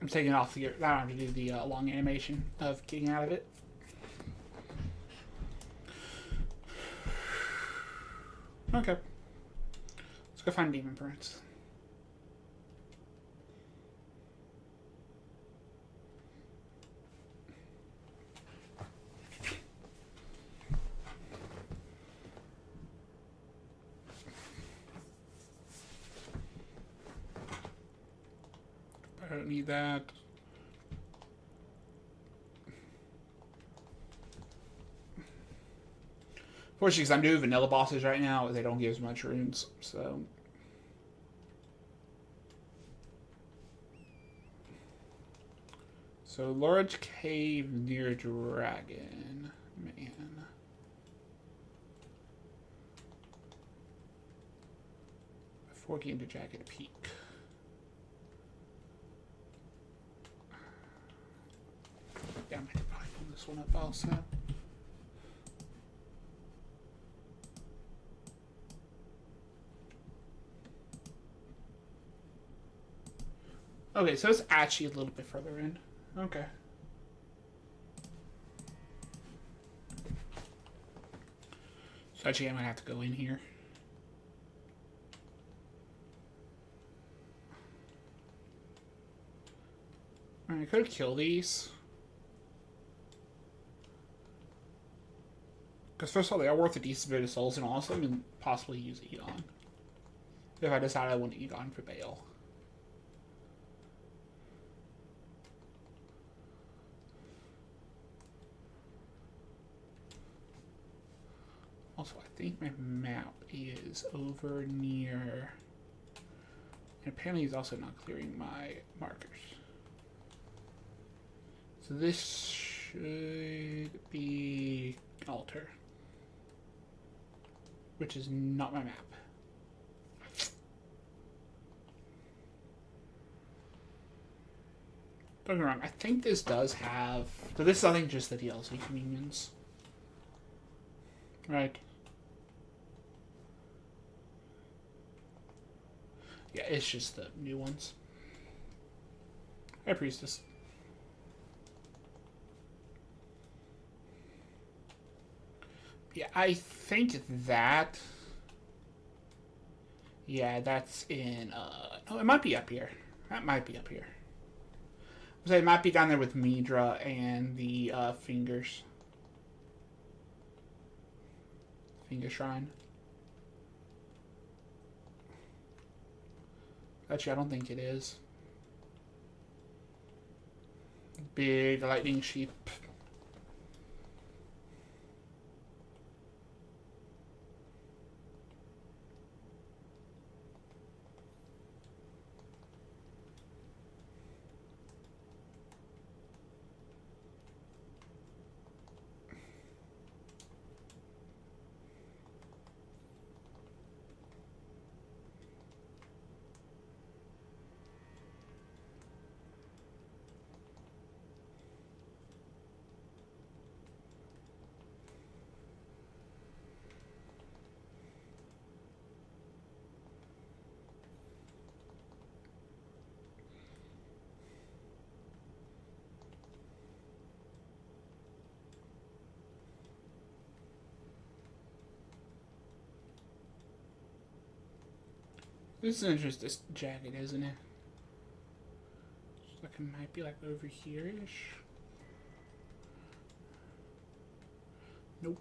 I'm taking it off to get. I don't have to do the long animation of getting out of it. Okay. Let's go find Demon Prince. I don't need that. Fortunately, because I'm doing vanilla bosses right now, they don't give as much runes, so. So, large cave near dragon. Man. 40 into Jagged Peak. Yeah, I could probably pull this one up also. Okay, so it's actually a little bit further in. Okay. So actually, I might have to go in here. I could kill these. Because first of all, they are worth a decent bit of souls, and also I can possibly use Egon. If I decide I want Egon for Bale. Also, I think my map is over near... And apparently he's also not clearing my markers. So this should be Altar. Which is not my map. Don't get me wrong, I think this does have... So this is, I think, just the DLC convenience. Right. Yeah, it's just the new ones. Hi, Priestess. Yeah, I think that... Yeah, that's in... No, it might be up here. That might be up here. So it might be down there with Midra and the Fingers. Finger Shrine. Actually, I don't think it is. Big lightning sheep. This is interesting, this jagged, isn't it? Like it might be like over here-ish. Nope.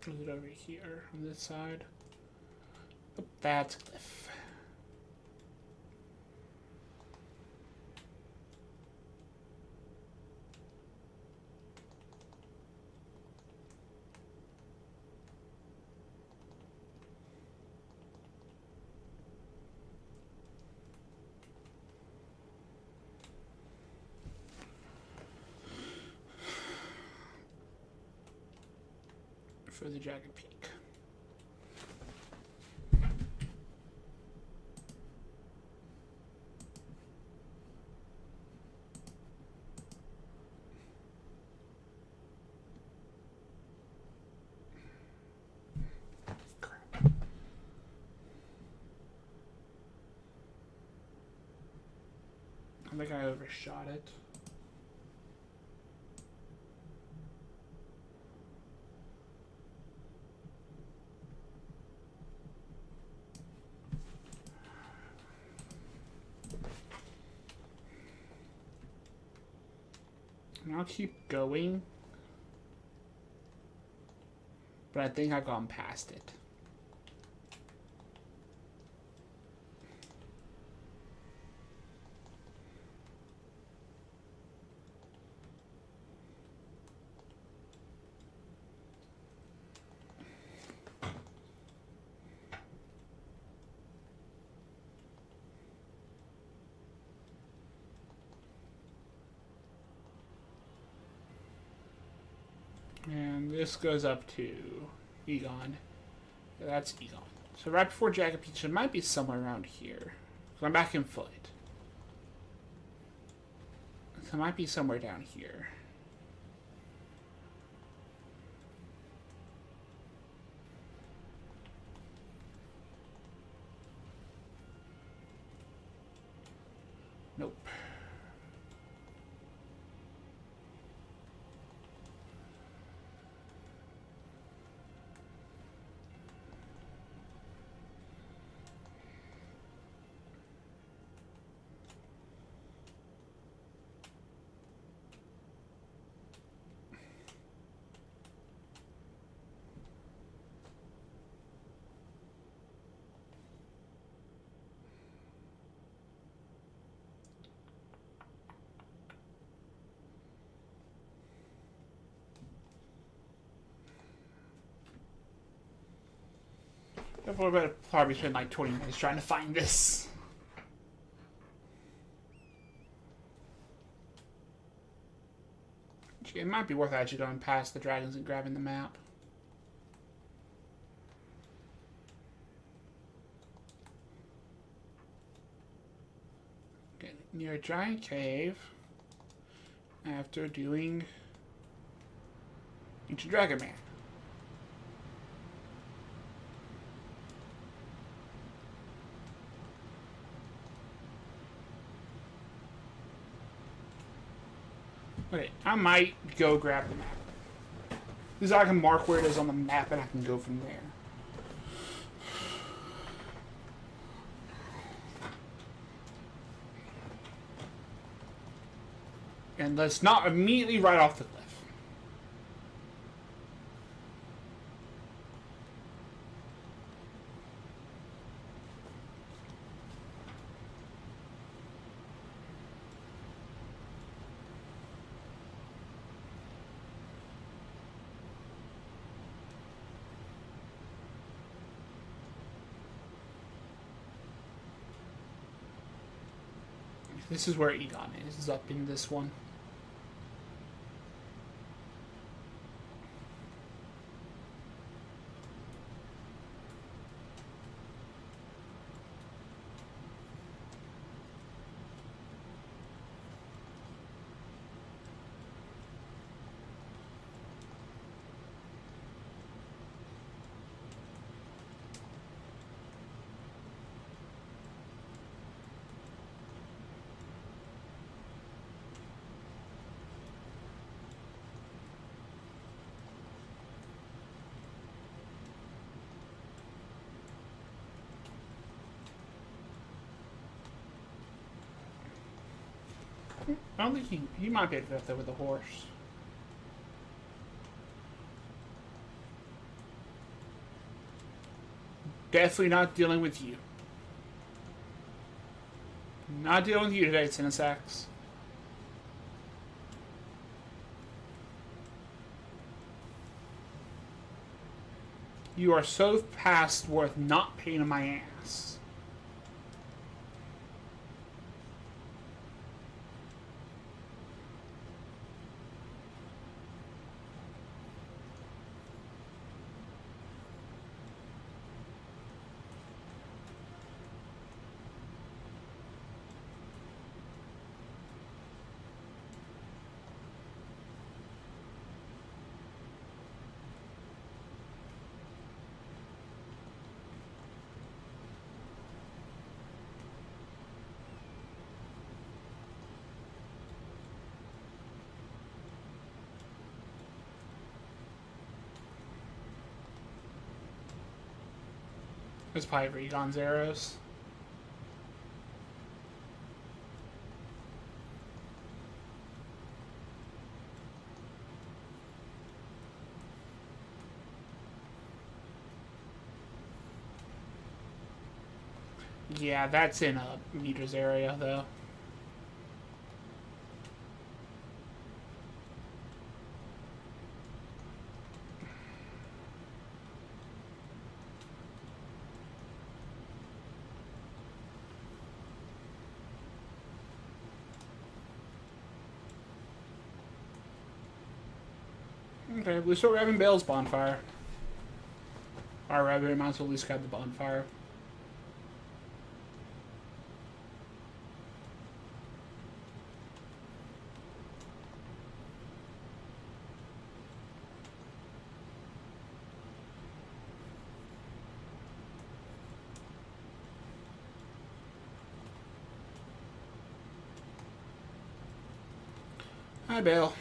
Is it over here on this side? Oh, that's Cliff. for the Jagged Peak. I think I overshot it. And I'll keep going. But I think I've gone past it. And this goes up to Egon. That's Egon. So right before Jagged Peak, it might be somewhere around here. So I'm back in foot. So it might be somewhere down here. Nope. I've probably spent like 20 minutes trying to find this. It might be worth actually going past the dragons and grabbing the map. Get near a giant cave after doing Ancient Dragon Man. Okay, I might go grab the map. Because I can mark where it is on the map and I can go from there. And let's not immediately right off the cliff. This is where Egon is up in this one. I don't think he might be able to get there with a horse. Definitely not dealing with you. Not dealing with you today, Cinesax. You are so past worth not paying in my ass. It's probably Regon's arrows. Yeah, that's in a meters area, though. Okay, we're still grabbing Bale's bonfire. Our rabbit might as well at least grab the bonfire. Hi, Bale.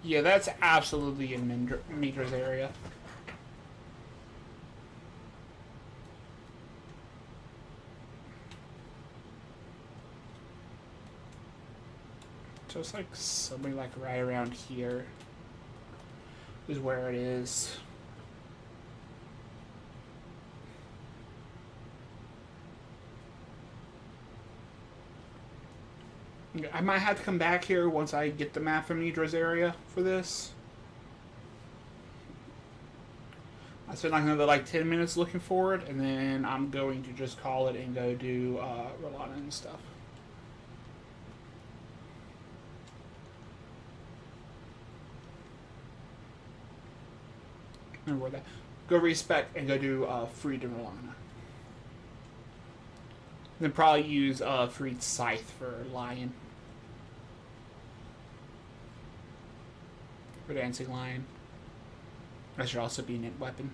Yeah, that's absolutely in meters area. So it's like something like right around here is where it is. I might have to come back here once I get the map from Nidra's area for this. I spent like another like 10 minutes looking for it, and then I'm going to just call it and go do Rolana and stuff. Remember that. Go respec and go do Freedom Rolana. Then probably use Freed Scythe for Lion. For Dancing Lion. That should also be a knit weapon.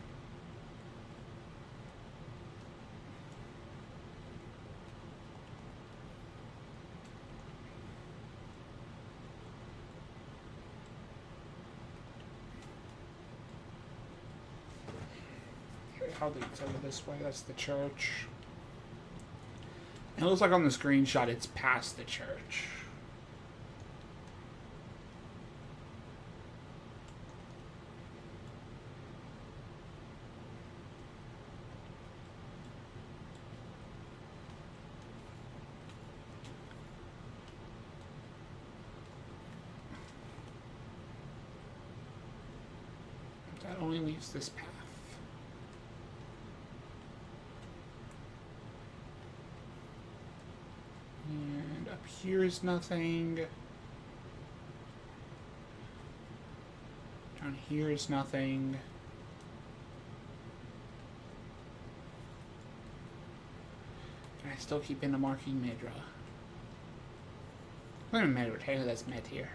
How leads over this way? That's the church. It looks like on the screenshot it's past the church. That only leaves this path. And up here is nothing. Down here is nothing. Can I still keep in the marking Midra? Wait a minute, hey, that's met here.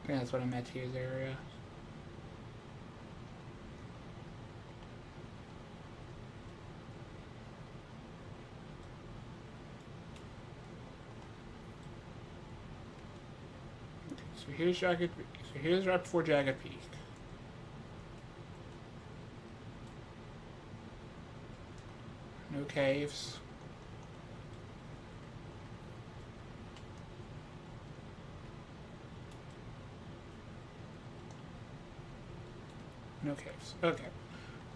I think that's what I meant here's area. So here's Jagged. So here's right before Jagged Peak. No caves. No caves. Okay.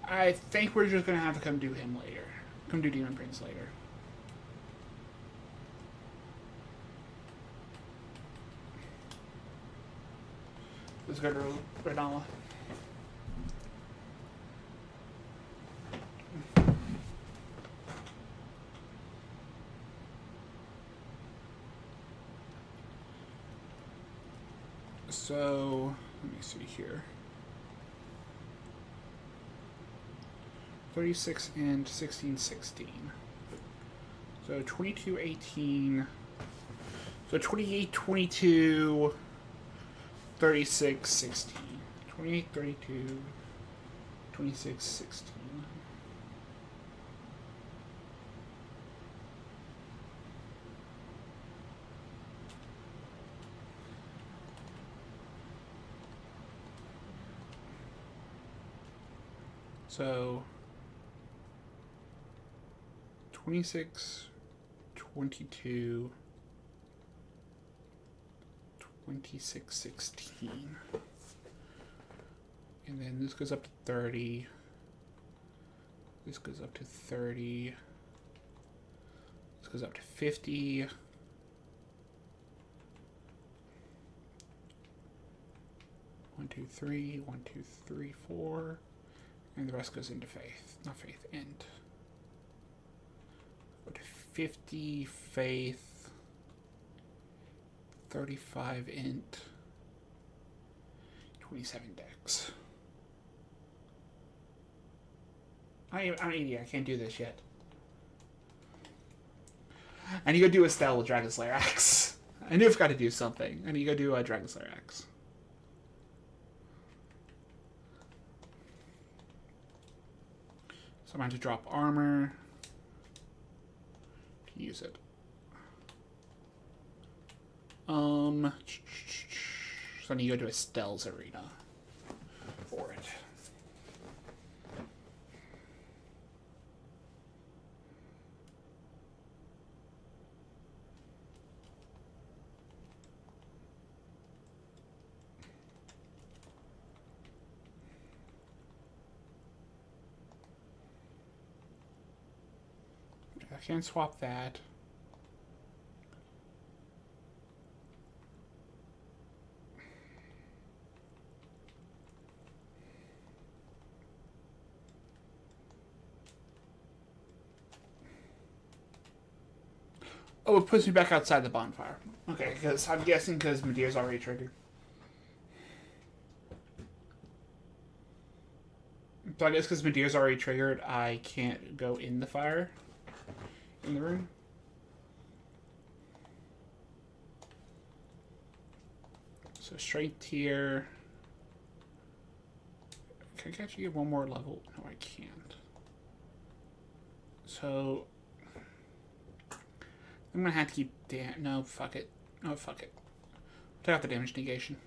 I think we're just gonna have to come do him later. Come do Demon Prince later. Let's go to Renala. So, let me see here. 36 and 16-16. So 22-18. So 28-22. 36-16. 28-32. 2616. So 26, 22, 26, 16. And then this goes up to 30. This goes up to 30. This goes up to 50. One, two, three, 1, 2, 3, 4. And the rest goes into faith. Not faith, int. Go to 50, faith. 35, int. 27, dex. I'm an idiot. I can't do this yet. I need to go do Estelle with Dragon Slayer Axe. I knew I've got to do something. I need to go do Dragon Slayer Axe. So I'm going to drop armor to use it. So I need to go to Estelle's arena for it. I can't swap that. Oh, it puts me back outside the bonfire. Okay, because I'm guessing because Medea's already triggered. So I guess because Medea's already triggered, I can't go in the fire. In the room. So strength here. Can I actually get one more level? No, I can't. So I'm gonna have to keep no, fuck it. No, fuck it. Take out the damage negation.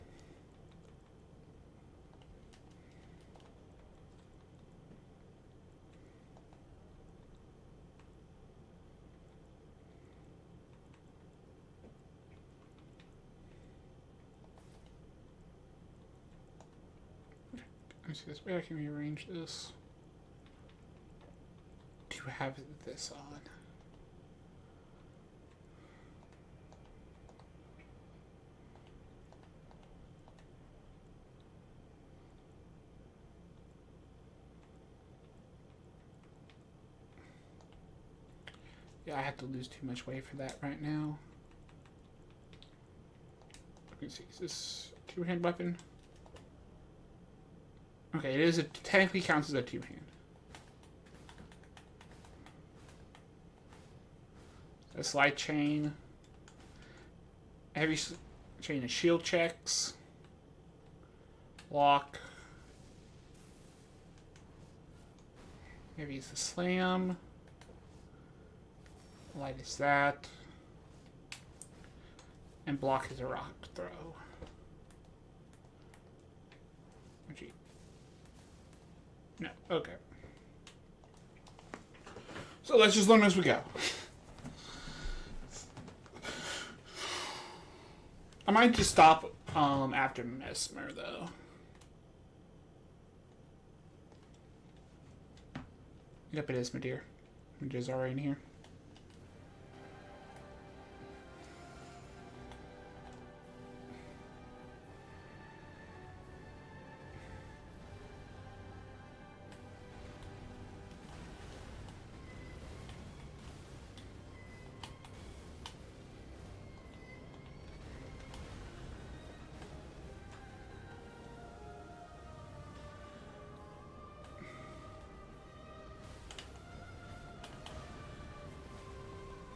Let me see this way I can rearrange this to have this on. Yeah, I have to lose too much weight for that right now. Let me see, is this a two-hand weapon? Okay, it is technically counts as a two-hand. A slight chain. Heavy chain of shield checks. Lock. Heavy is the slam. Light is that. And block is a rock throw. Gee. No, okay. So let's just learn as we go. I might just stop after Mesmer though. Yep, it is, my dear. Medea's already in here.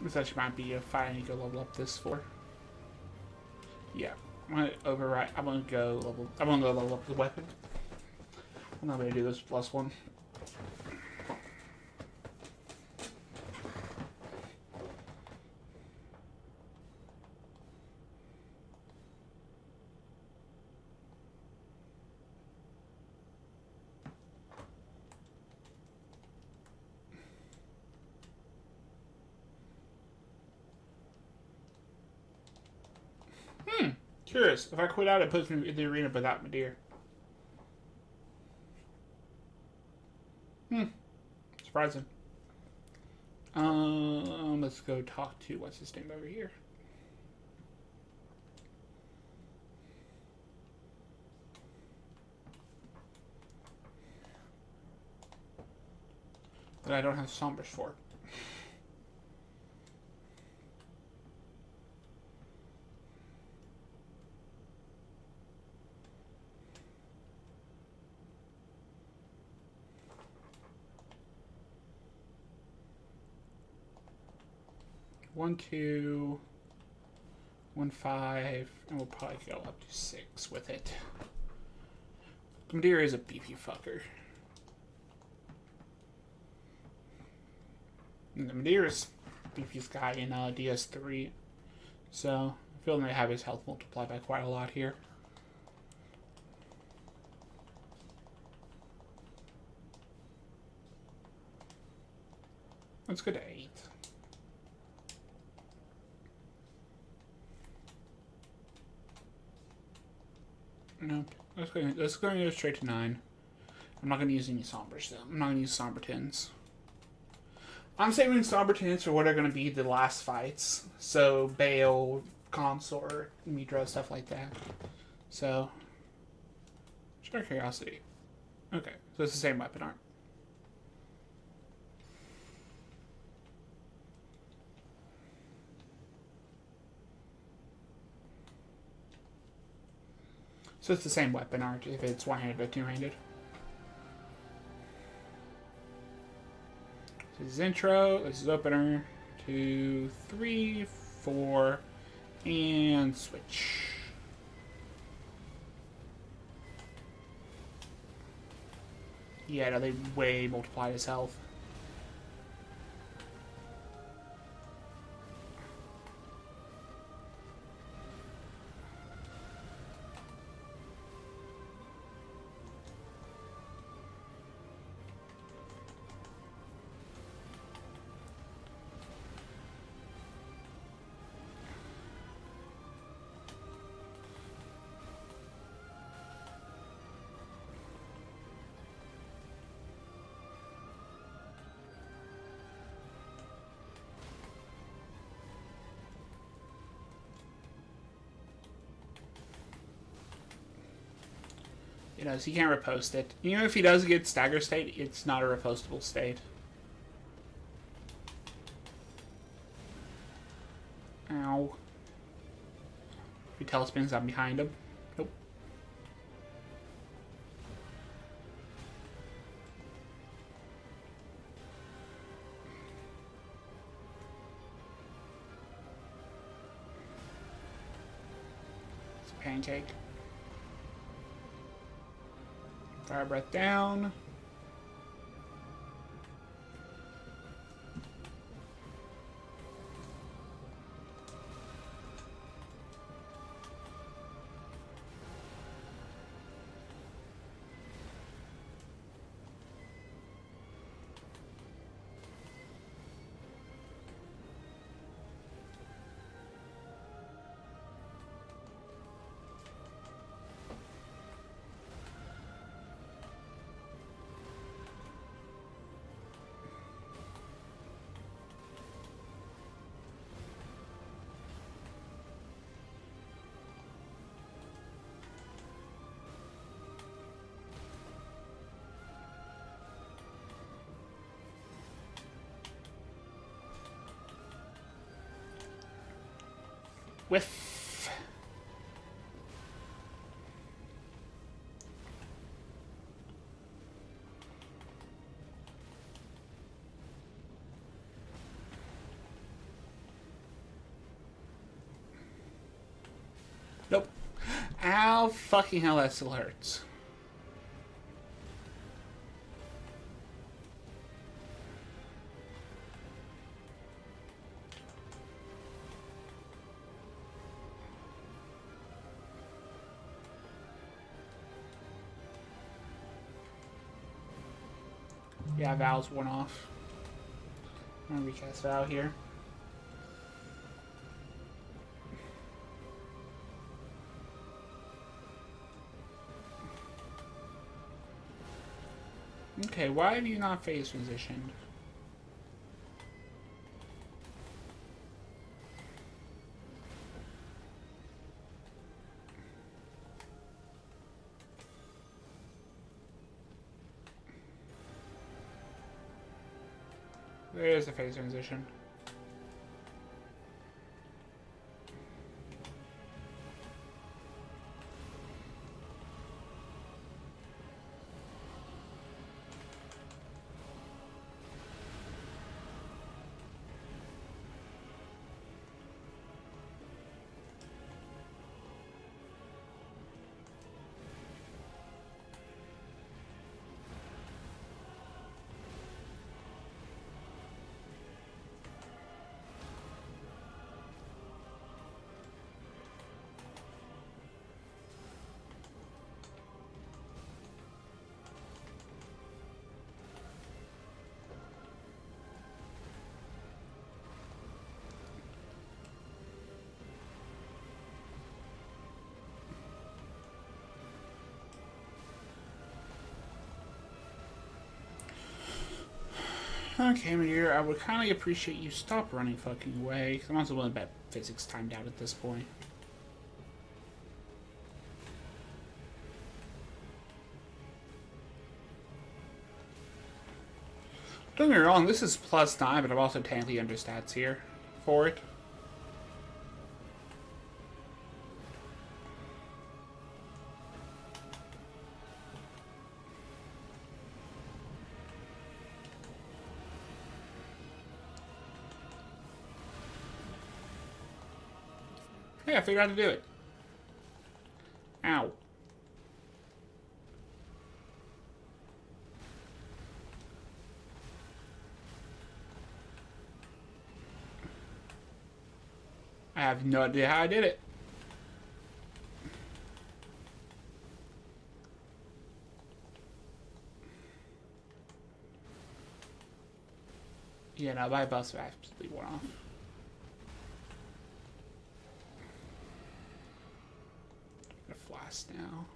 This actually might be a fight I need to go level up this for. Yeah, I'm gonna override. I'm gonna go level up the weapon. I'm not going to do this plus one. Curious. If I quit out, it puts me in the arena without Madeir. Surprising. Let's go talk to what's his name over here. That I don't have Sombers for. One, 2, 1, 5, and we'll probably go up to 6 with it. Madeira is a beefy fucker. And the Madeira's beefiest guy in DS3, so I feel they have his health multiplied by quite a lot here. Let's go to 8. Nope. Let's go straight to 9. I'm not going to use any Sombers, though. I'm not going to use Somber 10s. I'm saving Somber 10s for what are going to be the last fights. So, Bale, Consort, Midra, stuff like that. So, just out of curiosity. Okay, so it's the same weapon art. So it's the same weapon art if it's one-handed or two-handed. This is intro, this is opener, 2, 3, 4, and switch. Yeah, no, they way multiplied his health. You know, so you can't repost it. Even if he does get stagger state, it's not a repostable state. Ow. If he telespins, I'm behind him. Nope. It's a pancake. Fire breath down. Whiff. Nope. Ow, fucking hell, that still hurts. Yeah, Val's worn off. I'm gonna recast Val here. Okay, why have you not phase transitioned? There is a phase transition. Okay, Meteor, I would kindly appreciate you stop running fucking away. I'm also willing to bet physics timed out at this point. Don't get me wrong, this is +9, but I'm also technically under stats here for it. Hey, I figured out how to do it. Ow. I have no idea how I did it. Yeah, no, my bus absolutely went off. I'm gonna flash now.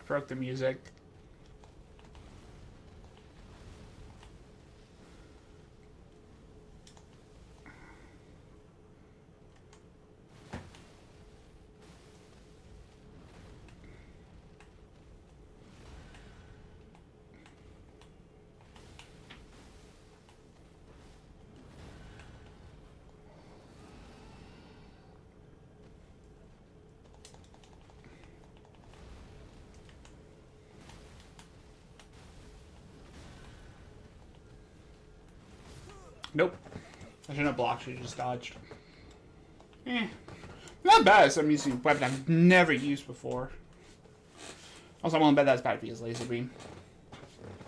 Broke the music. Nope. I shouldn't have blocked, she just dodged. Not bad. I'm using a weapon I've never used before. Also, I'm willing to bet that's bad to be his laser beam.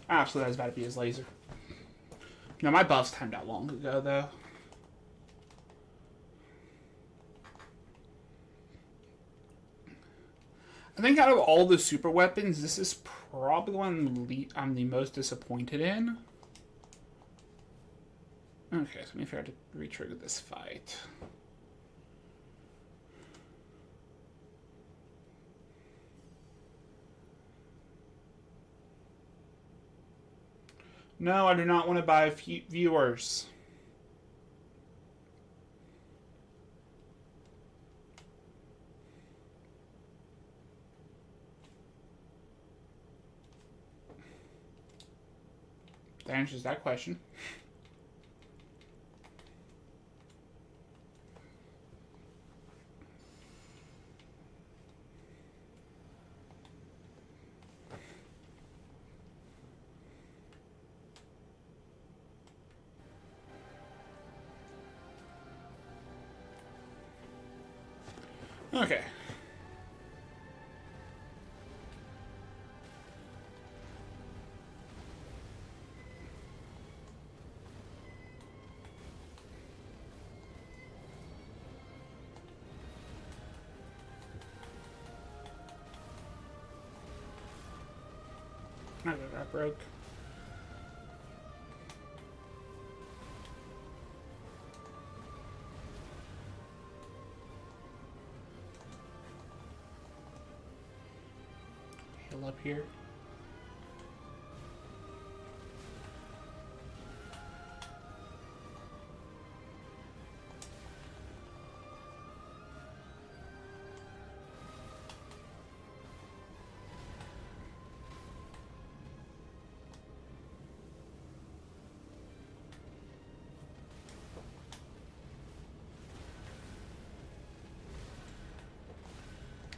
Absolutely, that's bad to be his laser. No, my buff's timed out long ago, though. I think out of all the super weapons, this is probably the one I'm the most disappointed in. Okay, so let me figure out to re-trigger this fight. No, I do not want to buy viewers. That answers that question. Okay. Okay, that broke. Heal up here.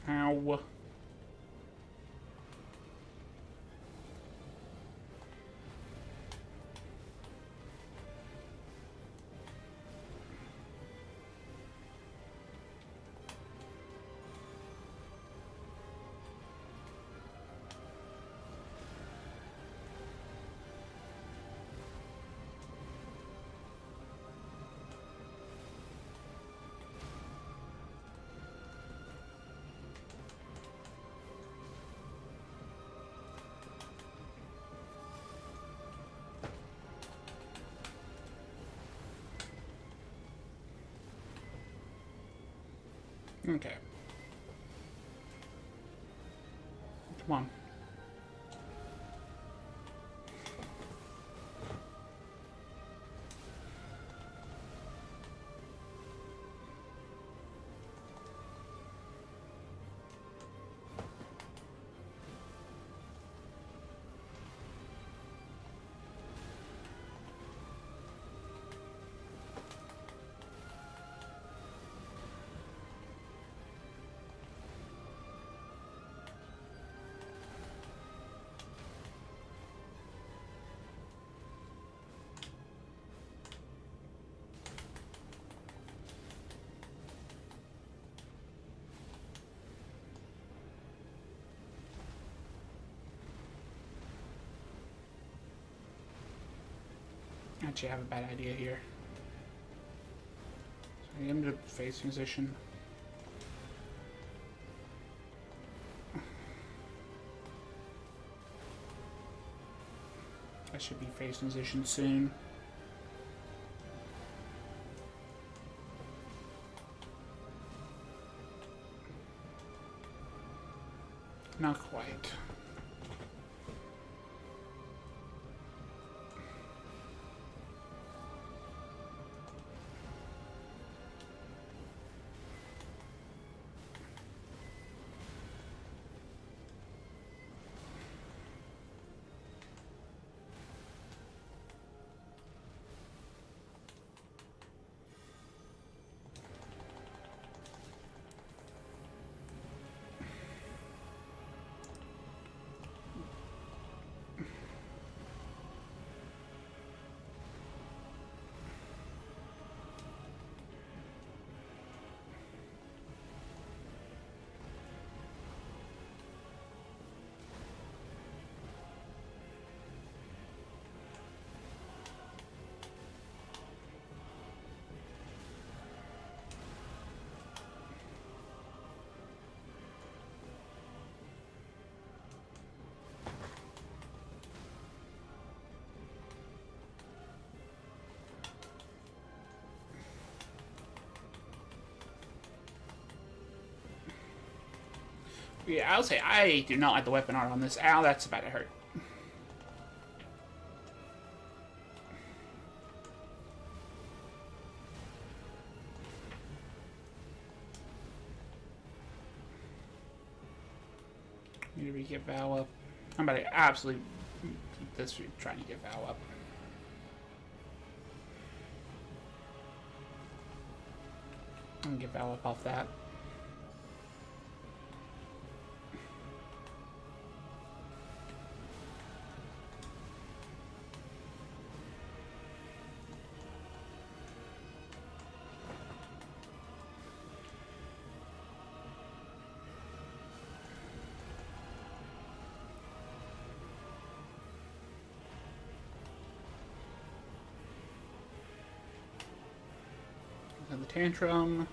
Ow. Okay. Come on. Actually, I have a bad idea here. So I am the face musician. I should be face musician soon. Not quite. Yeah, I'll say I do not like the weapon art on this. Ow, that's about to hurt. Need to re-get Val up. I'm about to absolutely keep this trying to get Val up. I'm gonna get Val up off that. And the tantrum.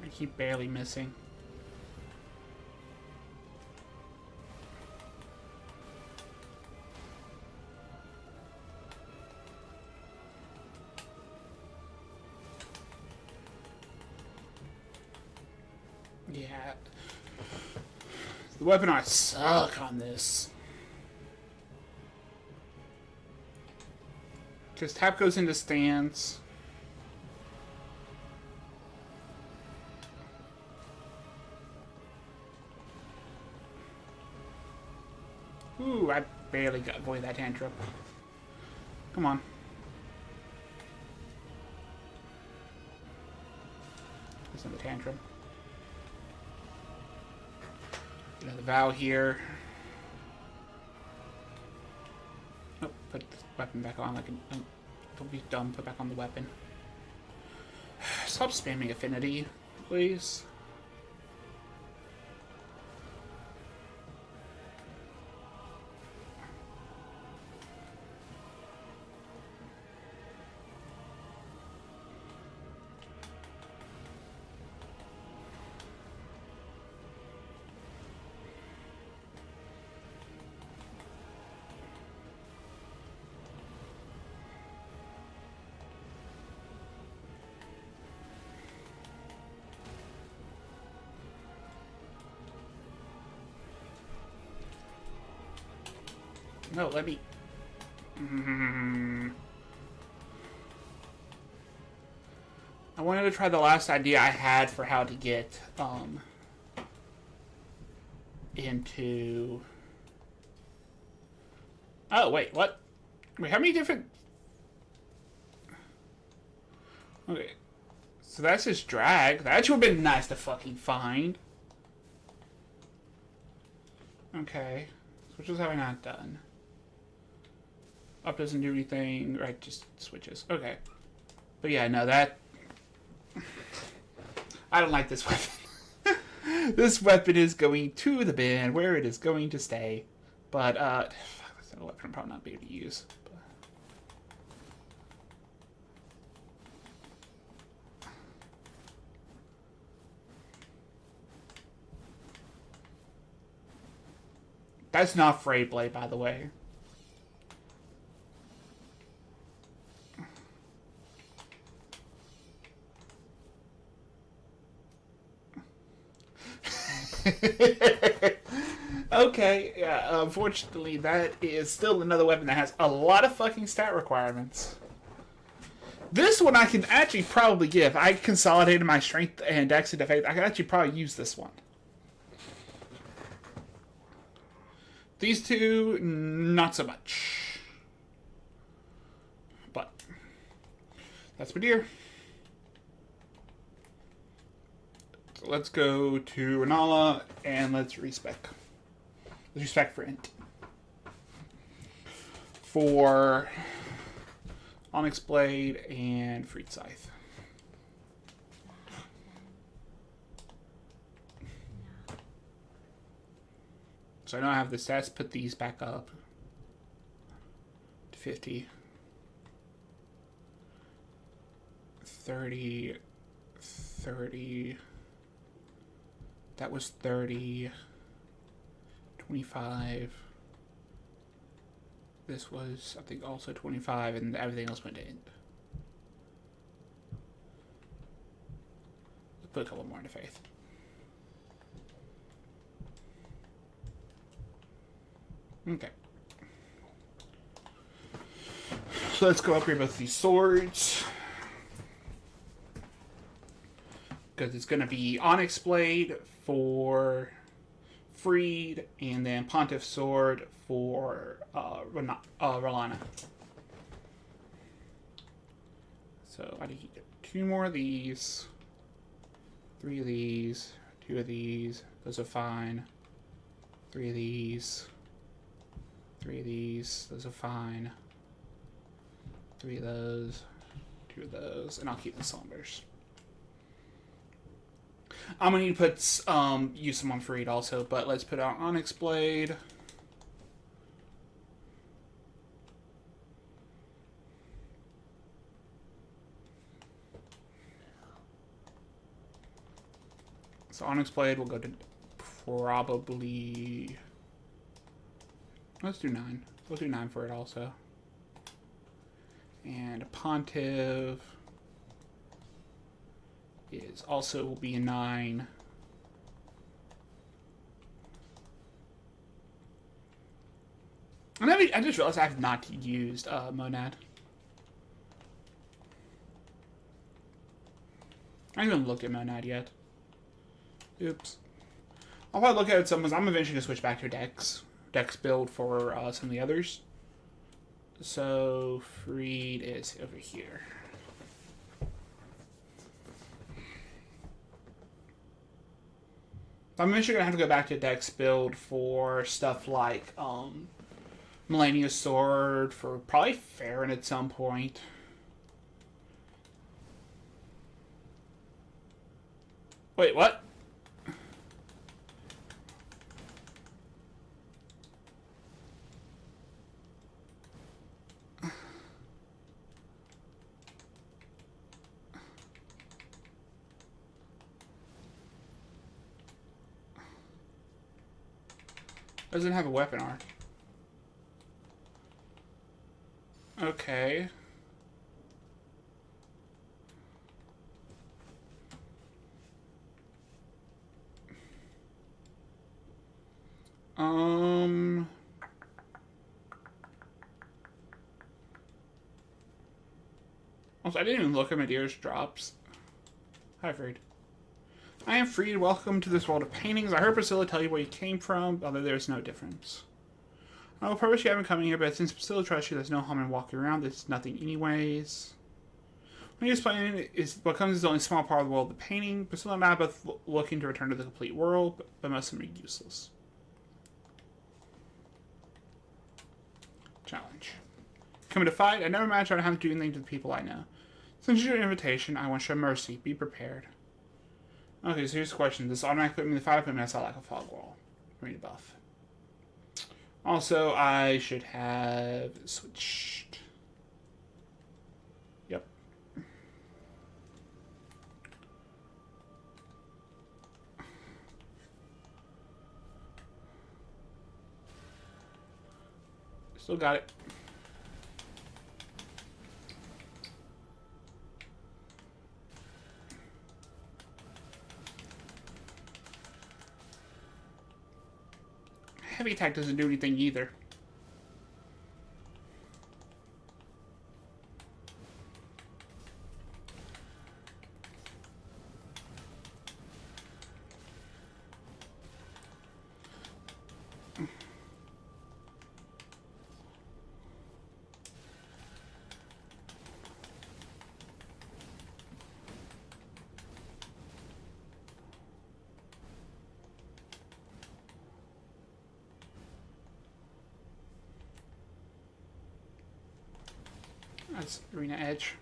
I keep barely missing. Yeah. The weapon arts suck on this. Because tap goes into stance. Ooh, I barely got avoid that tantrum. Come on. There's another tantrum. Another vow here. Oh, put the weapon back on. Don't be dumb. Put back on the weapon. Stop spamming affinity, please. No, let me... I wanted to try the last idea I had for how to get, into... Oh, wait, what? Wait, how many different... Okay. So that's just drag. That actually would have been nice to fucking find. Okay. Switches have I not done? Up doesn't do anything. Right, just switches. Okay. But yeah, no, that... I don't like this weapon. This weapon is going to the bin, where it is going to stay. But, fuck, that's a weapon I'm probably not be able to use. But... That's not Frayed Blade, by the way. Okay, yeah, unfortunately, that is still another weapon that has a lot of fucking stat requirements. This one I can actually probably give. I consolidated my strength and dex into faith. I can actually probably use this one. These two, not so much. But, that's my dear. So let's go to Renala and let's respec. Let's respec for int. For Onyx Blade and Freed Scythe. So I know I have the stats, put these back up to 50. 30, 30. That was 30, 25. This was, I think, also 25, and everything else went to end. Let's put a couple more into faith. Okay. So let's go upgrade both these swords. Because it's going to be Onyx Blade for Freed, and then Pontiff Sword for Rolana. So I need 2 more of these, 3 of these, 2 of these. Those are fine. 3 of these, 3 of these. Those are fine. 3 of those, 2 of those, and I'll keep the cylinders. I'm gonna need to put use some on Freed also, but let's put out Onyx Blade. So Onyx Blade will go to probably. Let's do 9. We'll do 9 for it also. And Pontiff is also will be a 9. And I just realized I have not used Monad. I haven't even looked at Monad yet. Oops. I'll probably look at it some, because I'm eventually going to switch back to Dex build for some of the others. So, Freed is over here. I'm eventually going to have to go back to Dex build for stuff like Melania's Sword, for probably Farron at some point. Wait, what? Doesn't have a weapon arc. Okay. Also, I didn't even look at Medeiros drops. Hi, Freed. I am Freed. Welcome to this world of paintings. I heard Priscilla tell you where you came from, although there's no difference. I will purpose you haven't come here, but since Priscilla trusts you, there's no harm in walking around. There's nothing anyways. When you explain is what comes is only a small part of the world of the painting. Priscilla and I are both looking to return to the complete world, but most of them are useless. Challenge. Coming to fight? I never imagined I'd have to do anything to the people I know. Since your invitation, I want to show mercy. Be prepared. Okay, so here's the question. Does automatically put me in the fight, put me outside like a fog wall? For me to buff. Also, I should have switched. Yep. Still got it. Heavy attack doesn't do anything either. That's Arena Edge.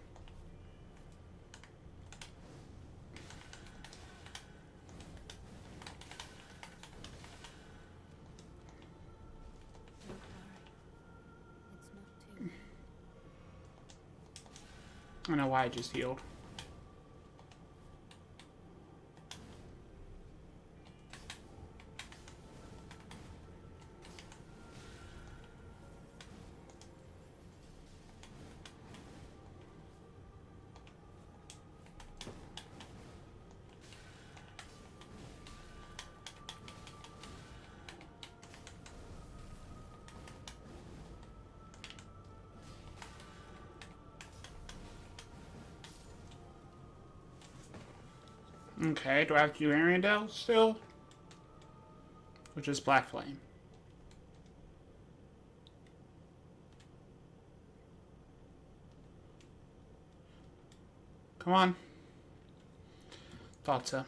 I don't know why I just healed. Okay, do I have to do Arendelle still? Which is Black Flame. Come on. Thought so.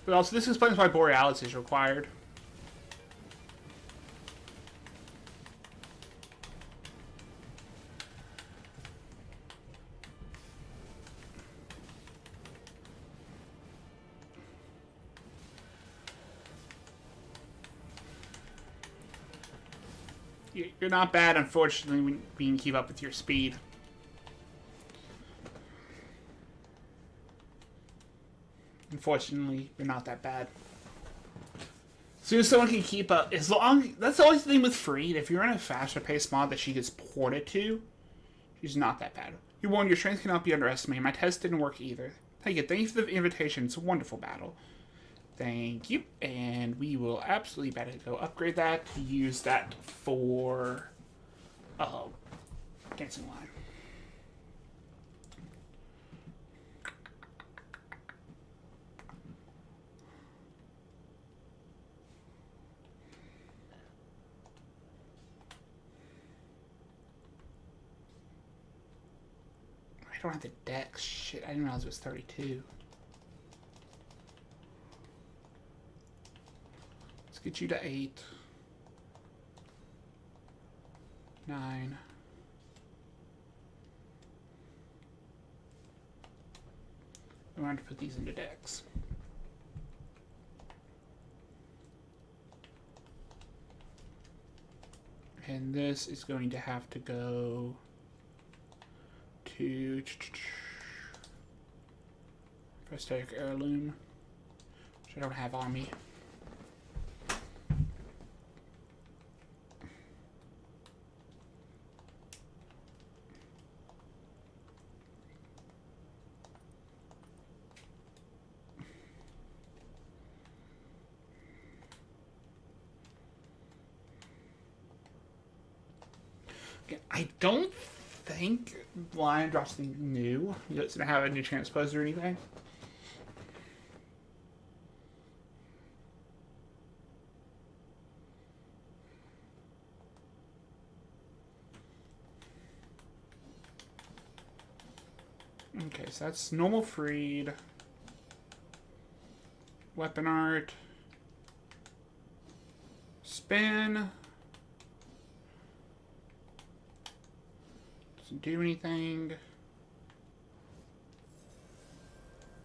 But also, this explains why Borealis is required. You're not bad, unfortunately, when you can keep up with your speed. Unfortunately, you're not that bad. As soon as someone can keep up, as long that's always the thing with Freed. If you're in a faster paced mod that she gets ported to, she's not that bad. You warned your strength cannot be underestimated. My test didn't work either. Thank you. Thank you for the invitation. It's a wonderful battle. Thank you. And we will absolutely better go upgrade that to use that for dancing line. I don't have the dex. Shit, I didn't realize it was 32. Let's get you to 8. 9. I'm going to put these into dex. And this is going to have to go to prosthetic heirloom, which I don't have on me. I don't think Lion drops anything new. He doesn't have a new transpose or anything. Okay, so that's normal Freed. Weapon art. Spin. Doesn't do anything.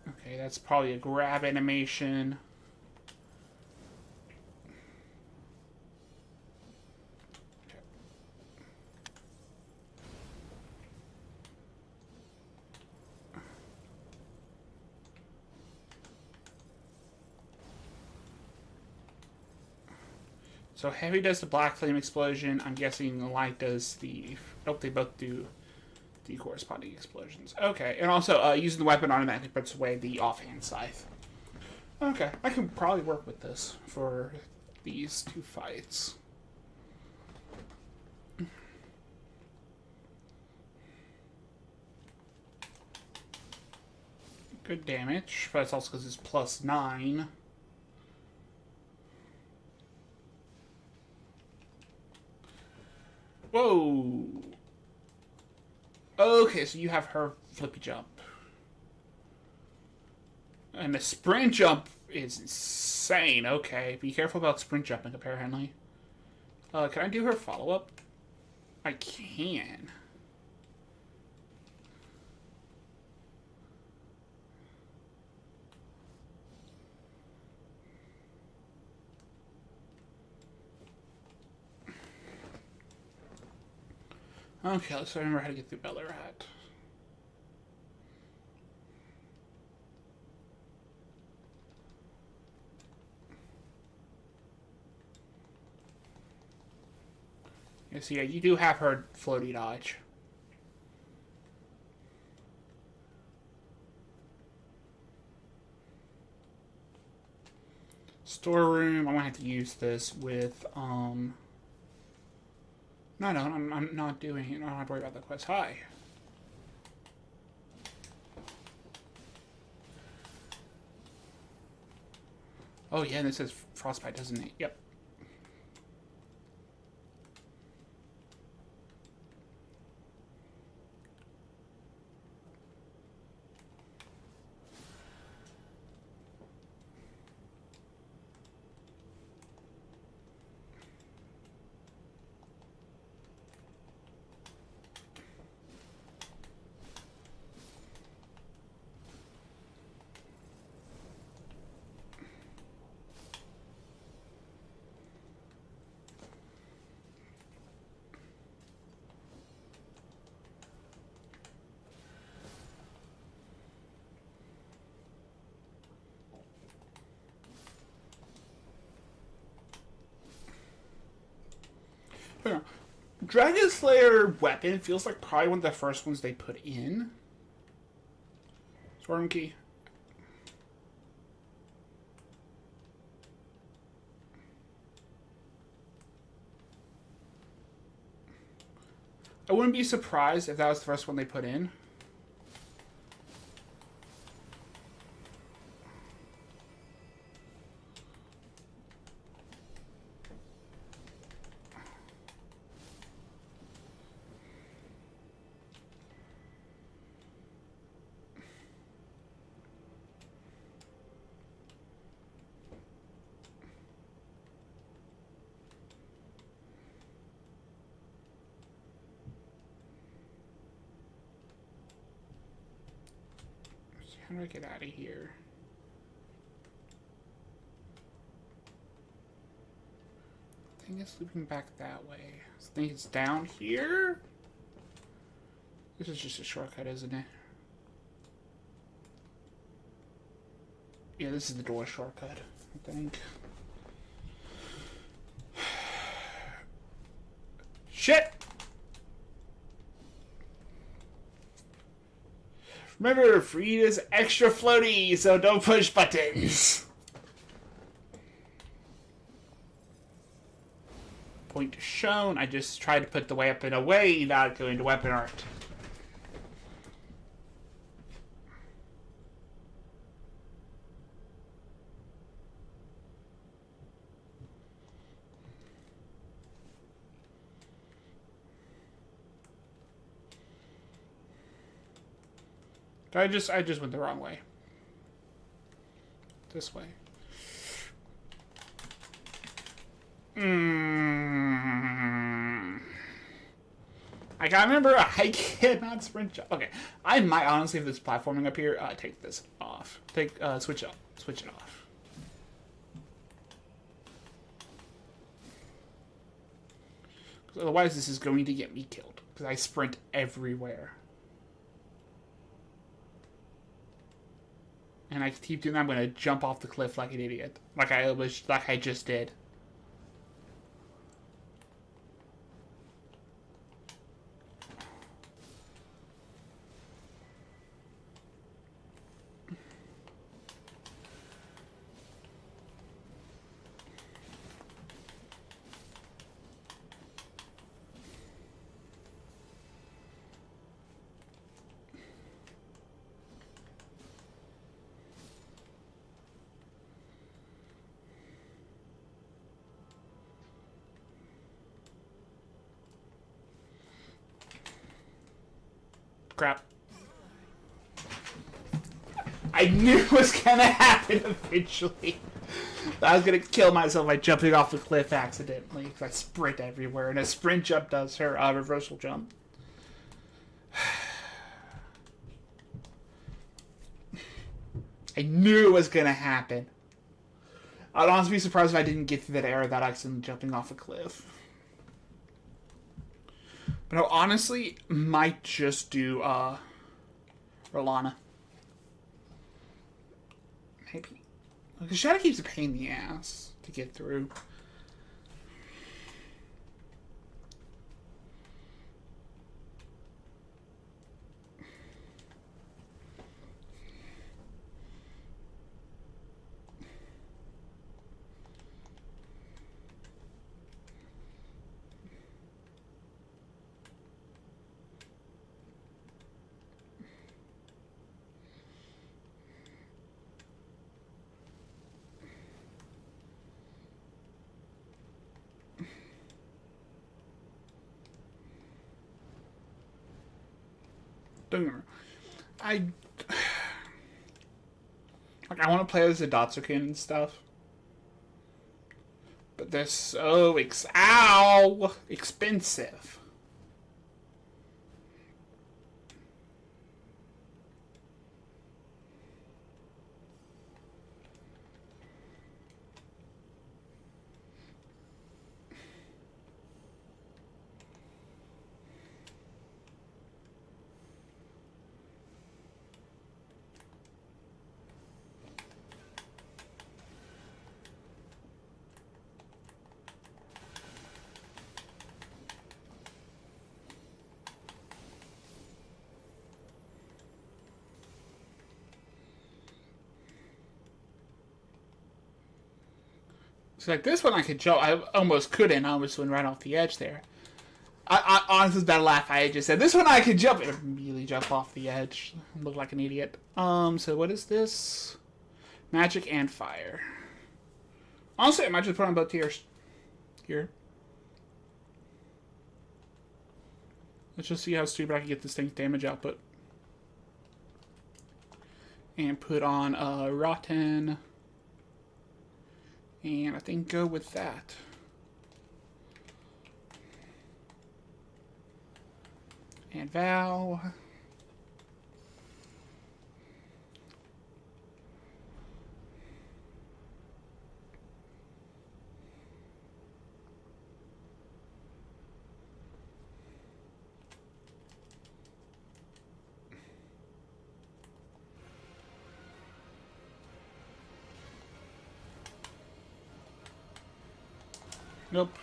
Okay, that's probably a grab animation. So Heavy does the Black Flame Explosion. I'm guessing Light does the... Oh, they both do the corresponding explosions. Okay, and also using the weapon automatically puts away the offhand scythe. Okay, I can probably work with this for these two fights. Good damage, but it's also because it's +9. Whoa! Okay, so you have her flippy jump. And the sprint jump is insane. Okay, be careful about sprint jumping, apparently. Can I do her follow-up? I can. Okay, let's remember how to get through Ballarat. Yeah, so yeah, you do have her floaty dodge. Storeroom, I'm gonna have to use this with, No, I'm not doing it. I don't have to worry about the quest. Hi. Oh yeah, and it says Frostbite, doesn't it? Yep. Yeah. Dragon Slayer weapon feels like probably one of the first ones they put in. Storm key. I wouldn't be surprised if that was the first one they put in. How do I get out of here? I think it's looping back that way. I think it's down here? This is just a shortcut, isn't it? Yeah, this is the door shortcut, I think. Shit! Remember, Freed is extra floaty, so don't push buttons. Point shown. I just tried to put the weapon away, not go into weapon art. I just went the wrong way. This way. I gotta remember, I cannot sprint jump. Okay, I might honestly, if this platforming up here, take this off. Switch it off. Because otherwise, this is going to get me killed. Because I sprint everywhere. And I keep doing that, I'm gonna jump off the cliff like an idiot. Like I just did. Crap. I knew it was gonna happen eventually. I was gonna kill myself by jumping off the cliff accidentally because I sprint everywhere, and a sprint jump does her reversal jump. I knew it was gonna happen. I'd honestly be surprised if I didn't get through that area without accidentally jumping off a cliff. But I honestly might just do Rolana. Maybe. Because Shadow keeps a pain in the ass to get through. Don't get me wrong. I want to play as a Dotsukin and stuff. But they're so expensive. So like this one I could jump. I almost couldn't. I almost went right off the edge there. I honestly, that laugh I just said. This one I could jump. It immediately jump off the edge. I look like an idiot. So what is this? Magic and fire. Honestly, I might just put on both tiers. Here. Let's just see how stupid I can get this thing's damage output. And put on Rotten. And I think go with that. And Val. Nope.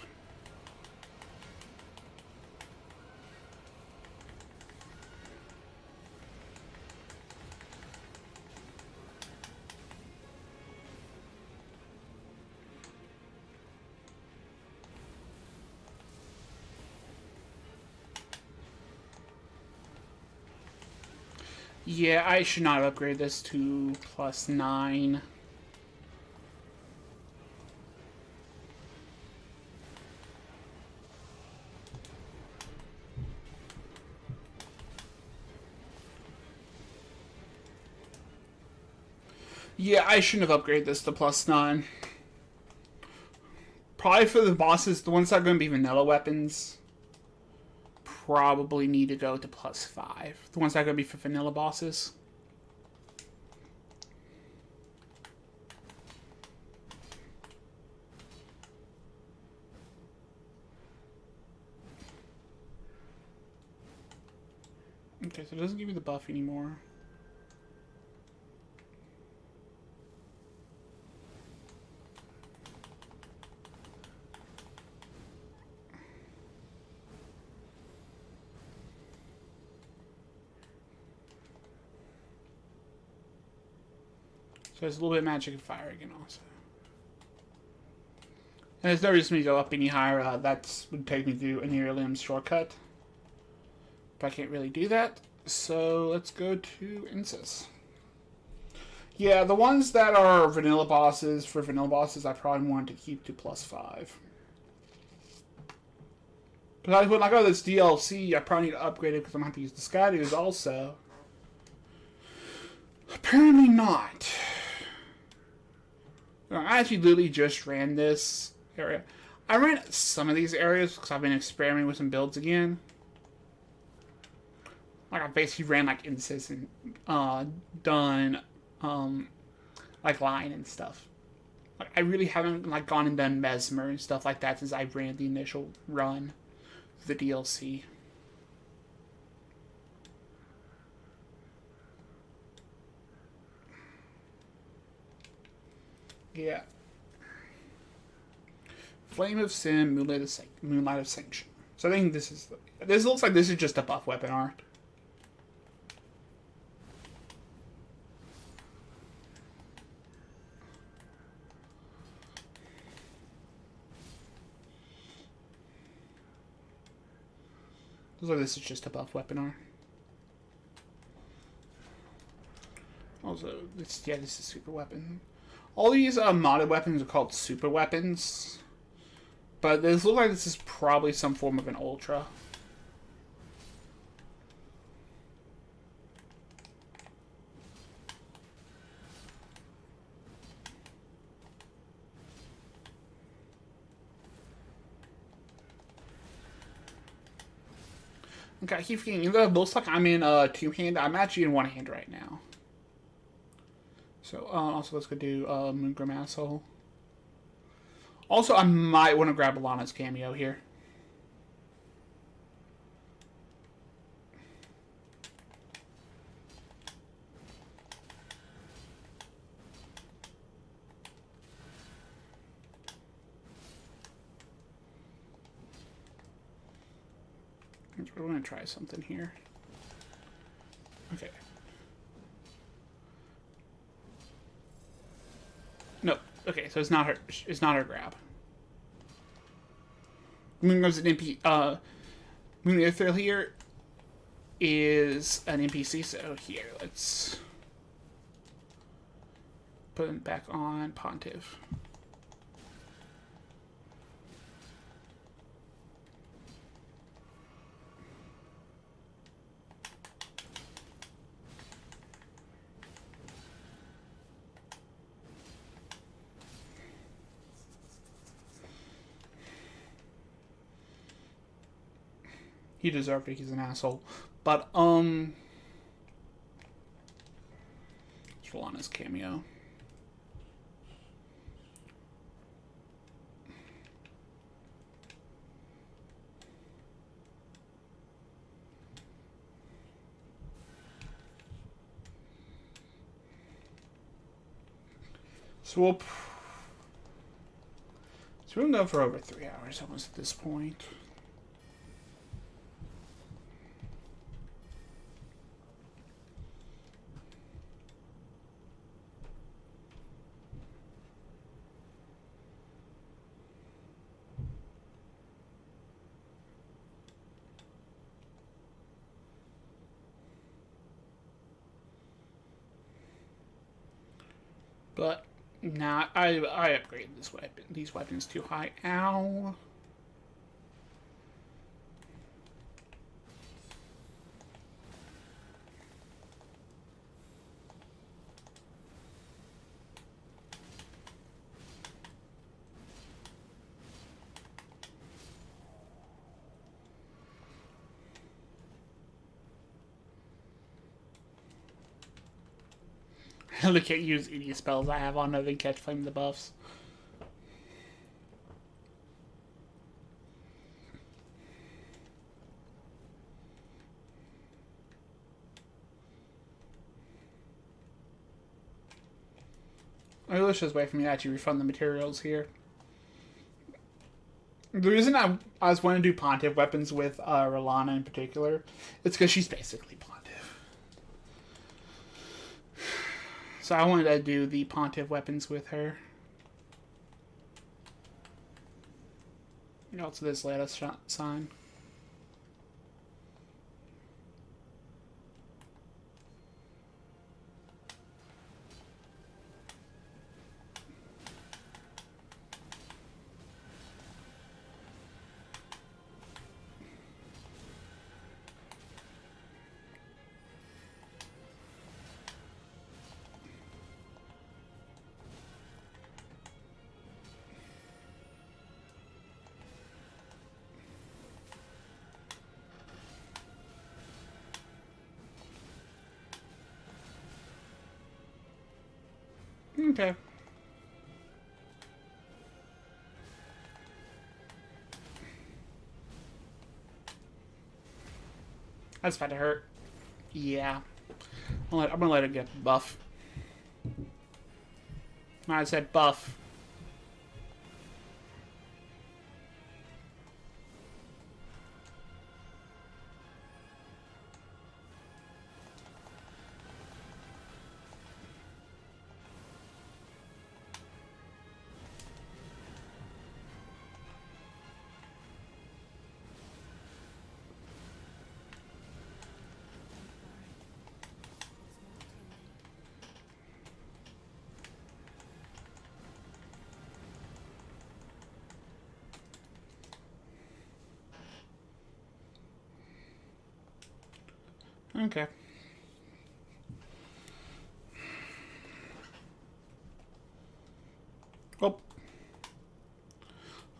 Yeah, I should not upgrade this to +9. Yeah, I shouldn't have upgraded this to +9. Probably for the bosses, the ones that are going to be vanilla weapons, probably need to go to +5. The ones that are going to be for vanilla bosses. Okay, so it doesn't give you the buff anymore. So there's a little bit of magic and fire again also. And there's no reason to go up any higher. That would take me to an Irelium's shortcut. But I can't really do that. So let's go to Incis. Yeah, the ones that are vanilla bosses, for vanilla bosses, I probably want to keep to +5. But I would like, oh, this DLC, I probably need to upgrade it because I'm going to have to use the Skydoos also. Apparently not. I actually literally just ran this area. I ran some of these areas because I've been experimenting with some builds again. Like, I basically ran, like, Incis and done, like, Lion and stuff. Like, I really haven't, like, gone and done Mesmer and stuff like that since I ran the initial run of the DLC. Yeah. Flame of Sin, Moonlight of Sanction. So I think this is... This looks like this is just a buff weapon art. Looks like this is just a buff weapon art. Also, this is super weapon. All these modded weapons are called super weapons. But this looks like this is probably some form of an ultra. Okay, I keep forgetting. Even though it looks like I'm in two-hand, I'm actually in one hand right now. So, also let's go do Moongrim Asshole. Also, I might want to grab Alana's cameo here. We're going to try something here. Okay. No. Okay, so it's not her. It's not her grab. Moongrim's an NPC. Moon here is an NPC. So here, let's put it back on Pontiff. He deserved it. He's an asshole. But, let's roll on his cameo. So we'll... So we're going to go for over 3 hours almost at this point. But nah, I upgraded this weapon. These weapons too high. Ow. I can't use any spells I have on other than catch flame the buffs. Let's just wait for me to actually refund the materials here. The reason I was wanting to do Pontiff weapons with Rolana in particular, it's because she's basically Pontiff. So I wanted to do the Pontiff weapons with her. Also this lattice sign. Okay. That's about to hurt. Yeah. I'm gonna let it get buff. I said buff. Okay. Well,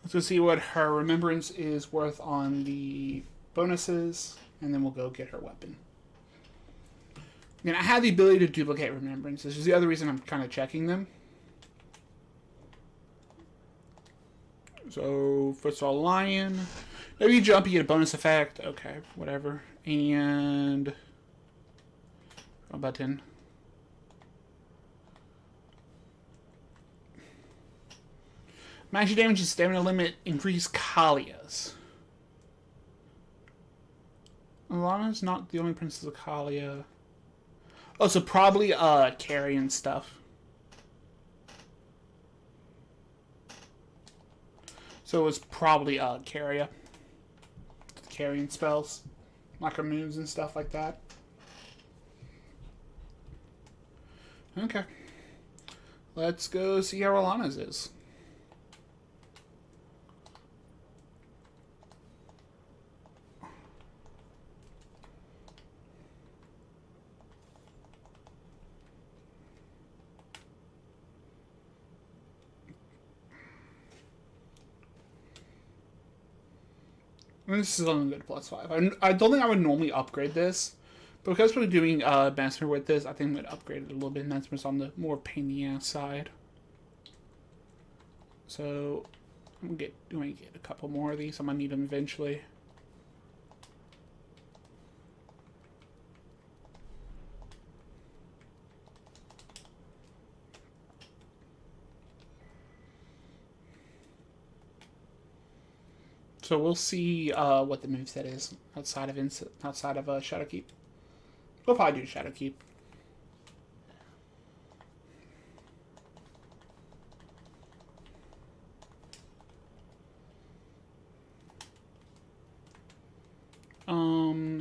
let's go see what her remembrance is worth on the bonuses, and then we'll go get her weapon. Again, I have the ability to duplicate remembrances. This is the other reason I'm kind of checking them. So, Footstool Lion. Maybe you jump, you get a bonus effect. Okay, whatever. And a button. Magic damage and stamina limit increase Kalia's. Alana's not the only Princess of Kalia. Oh, so probably carrying stuff. So it was probably Carria. Carrying spells. Like her moves and stuff like that. Okay. Let's go see how Alana's is. This is only good +5. I don't think I would normally upgrade this, but because we're doing Master with this, I think I'm going to upgrade it a little bit. Master's on the more pain in the ass side. So I'm going to get a couple more of these. I'm going to need them eventually. So we'll see what the moveset is outside of Shadowkeep. We'll probably do Shadowkeep.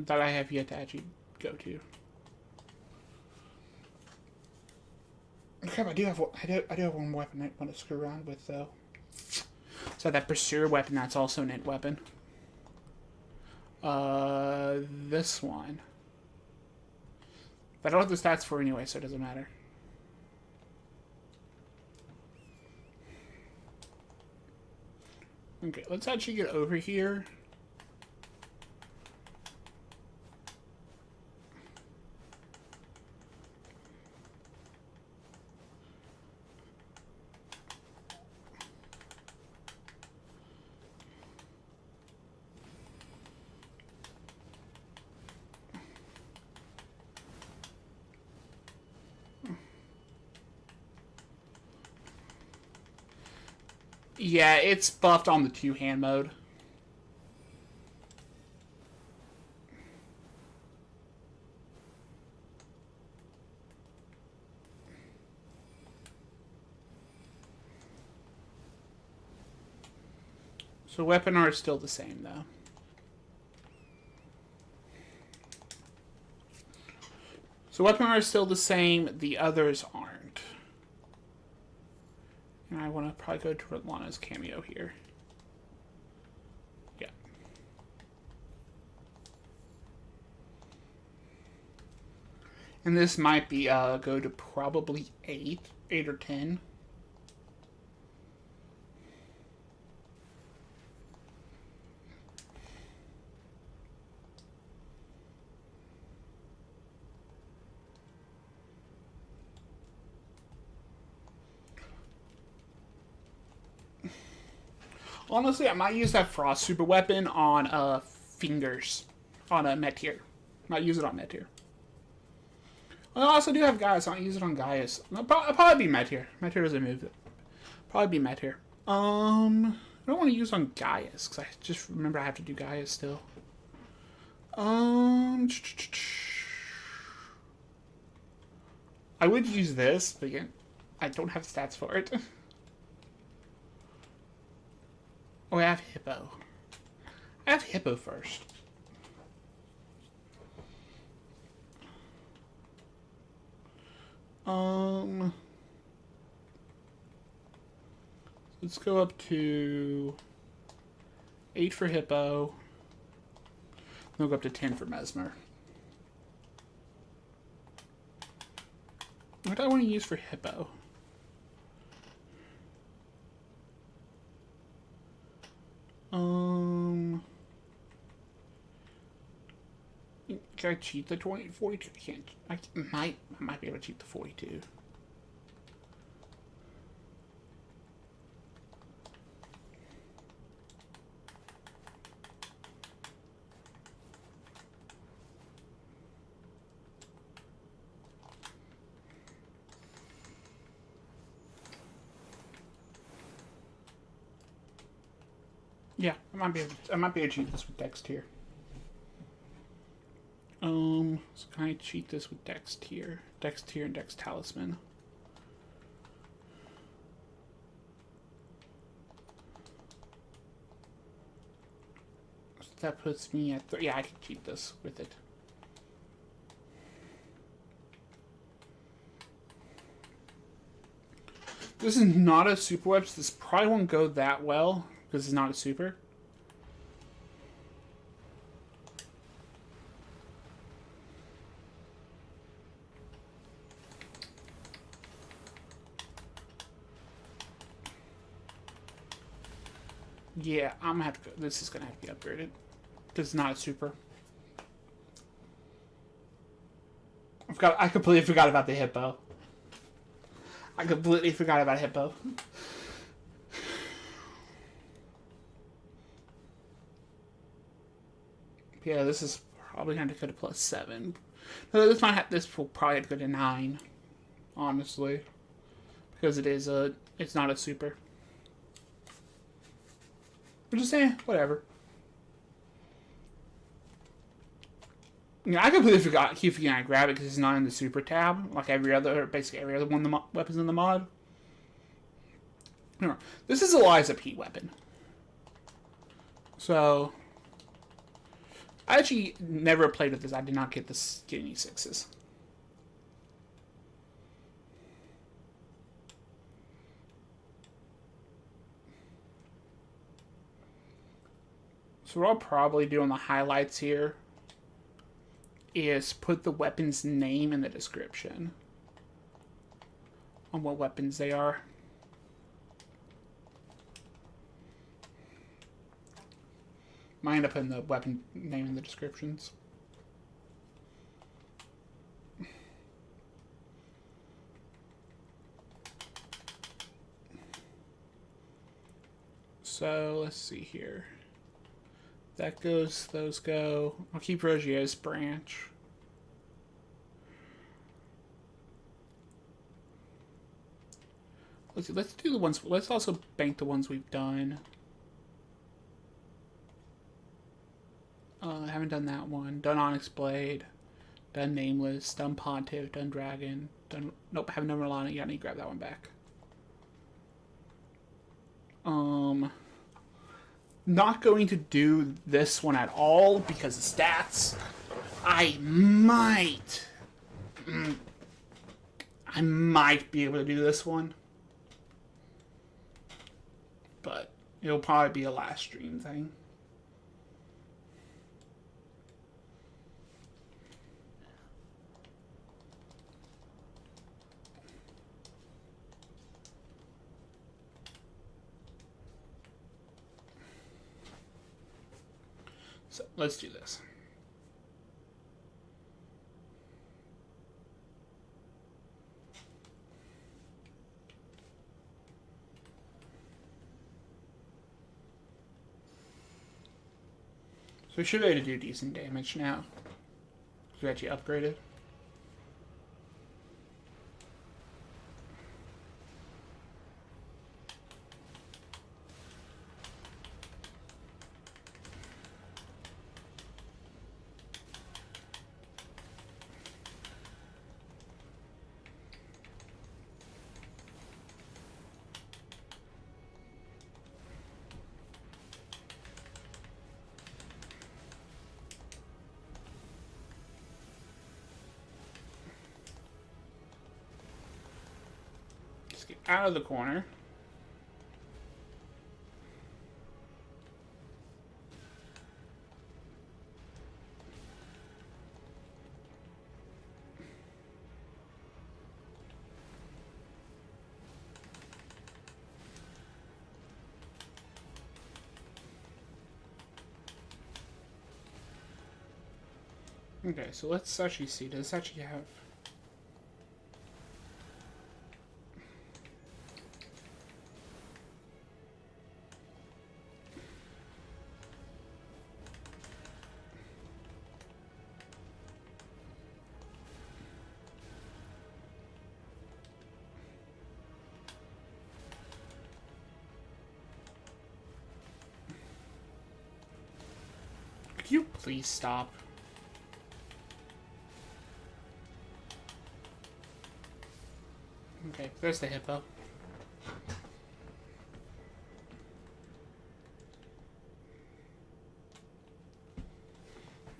That I have yet to actually go to. Okay, I do have one weapon I want to screw around with though. So that Pursuer weapon, that's also an int weapon. This one. But I don't have the stats for anyway, so it doesn't matter. Okay, let's actually get over here. Yeah, it's buffed on the two-hand mode. So weapon art is still the same, though. So weapon art is still the same, the others aren't. And I want to probably go to Lana's cameo here. Yeah. And this might be, go to probably 8 or 10. Honestly, I might use that Frost super weapon on Fingers. On a Met tier. Might use it on Met tier. Well, I also do have Gaius. I'll use it on Gaius. I'll probably be met here. Met here doesn't move it. Probably be met here. I don't want to use on Gaius because I just remember I have to do Gaius still. I would use this, but again, I don't have stats for it. Oh, I have Hippo. I have Hippo first. Let's go up to 8 for Hippo. We'll go up to 10 for Mesmer. What do I want to use for Hippo? Can I cheat the 42? I can't. I might be able to cheat the 42. Yeah, I might be able to cheat this with Dex tier. So can I cheat this with Dex tier? Dex tier and Dex Talisman. So that puts me at yeah, I can cheat this with it. This is not a super web, so this probably won't go that well because it's not a super. Yeah, I'm gonna have to go. This is gonna have to be upgraded because it's not a super. I completely forgot about the Hippo. I completely forgot about Hippo. Yeah, this is probably going to go to +7. No, this will probably have to go to 9, honestly, because it's not a super. But just saying, whatever. Yeah, I completely keep forgetting I grab it because it's not in the super tab, like basically every other one of the weapons in the mod. No, this is Eliza P weapon. So, I actually never played with this. I did not get any 6s. So what I'll probably do on the highlights here is put the weapon's name in the description on what weapons they are. Might end up putting the weapon name in the descriptions. So let's see here. That goes, those go. I'll keep Rogier's branch. Let's do the ones. Let's also bank the ones we've done. I haven't done that one. Done Onyx Blade. Done Nameless. Done Pontiff. Done Dragon. Done. Nope, haven't done Rolana yet. I need to grab that one back. Not going to do this one at all because of stats. I might be able to do this one. But it'll probably be a last stream thing. So let's do this. So we should be able to do decent damage now. We actually upgraded. Let's get out of the corner. Okay, so let's actually see. Does this actually have... Could you please stop? Okay, there's the hippo.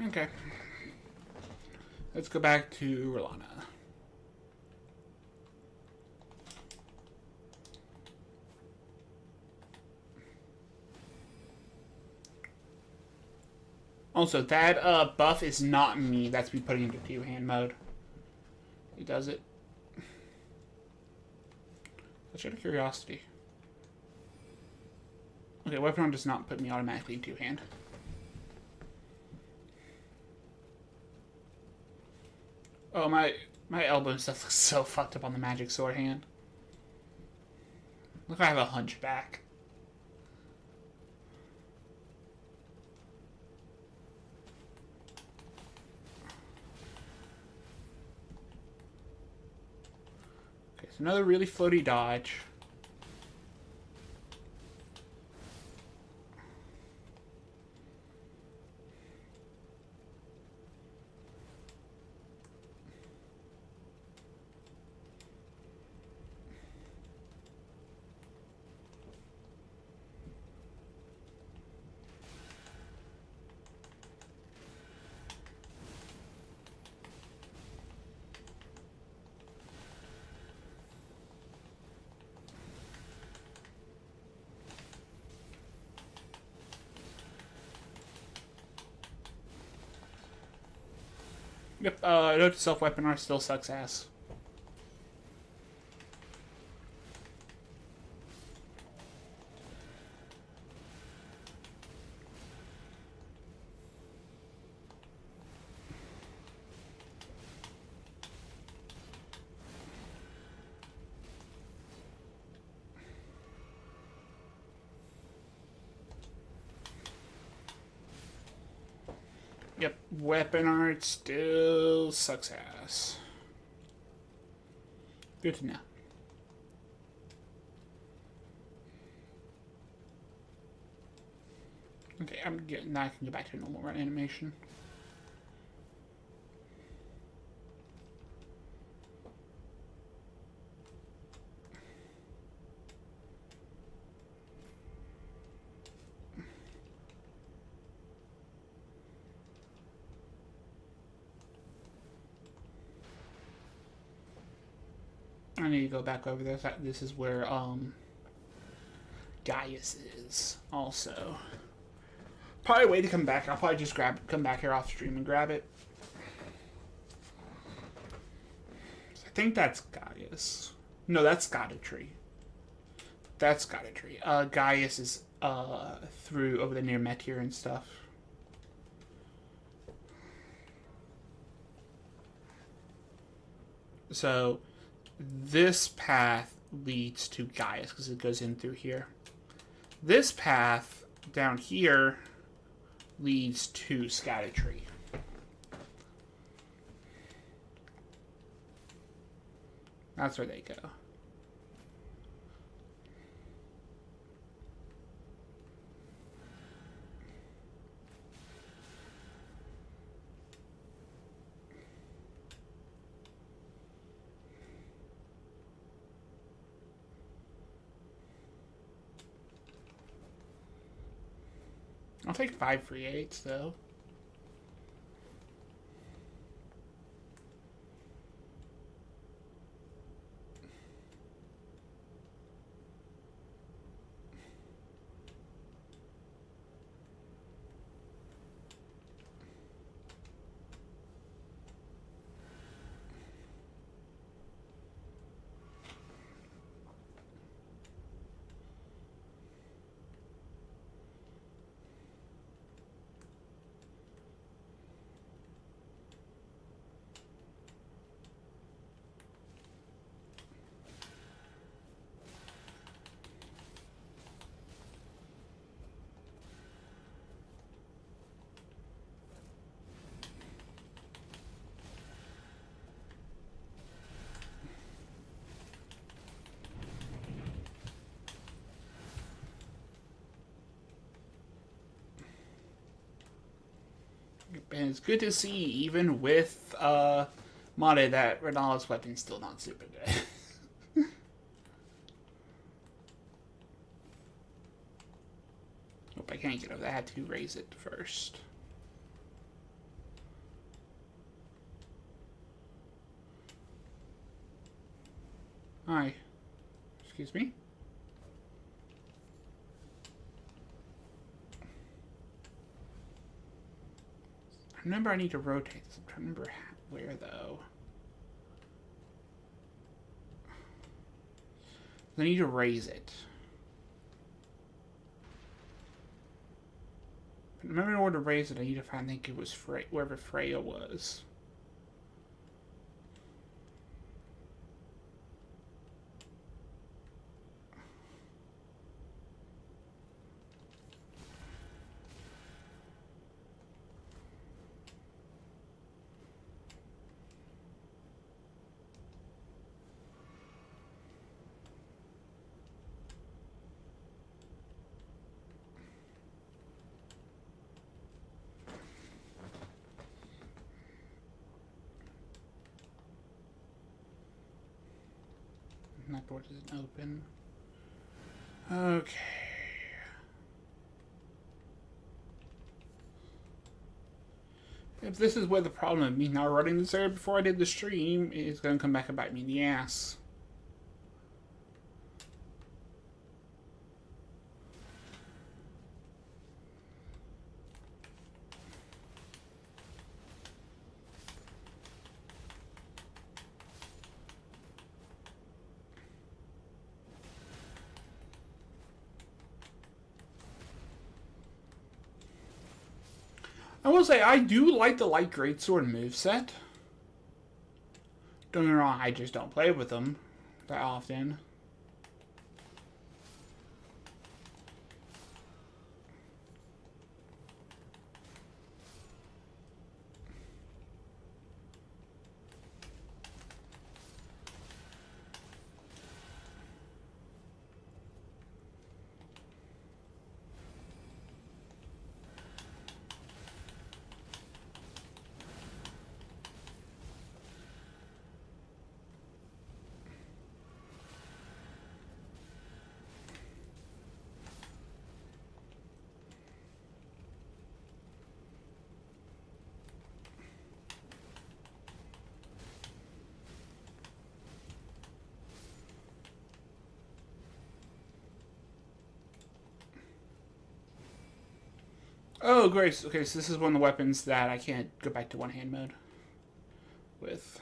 Okay. Let's go back to Rolana. Also, that buff is not me. That's me putting into two-hand mode. He does it. Just out of curiosity. Okay, weapon does not put me automatically in two-hand. Oh, my elbow and stuff looks so fucked up on the magic sword hand. Look, I have a hunchback. Okay, so another really floaty dodge. Yep, note to self, weapon art still sucks ass. Yep, weapon art still sucks ass. Good to know. Okay, now I can go back to normal run animation. I need to go back over there. This is where Gaius is also. Probably a way to come back. I'll probably just come back here off stream and grab it. I think that's Gaius. No, that's Scottry. That's Scottry. Gaius is through over there near Meteor and stuff. So this path leads to Gaius because it goes in through here. This path down here leads to Scottry. That's where they go. I'll take 5 free 8s, though. And it's good to see, even with modded, that Renala's weapon's still not super good. Nope, I can't get over that. I had to raise it first. Hi. Excuse me? I remember I need to rotate this. I'm trying to remember where, though. I need to raise it. But remember, in order to raise it, I need to find, I think it was wherever Freya was. And that door doesn't open. Okay. If this is where the problem of me not running this area before I did the stream is going to come back and bite me in the ass. I will say, I do like the light greatsword moveset. Don't get me wrong, I just don't play with them that often. Oh, great. Okay, so this is one of the weapons that I can't go back to one-hand mode with.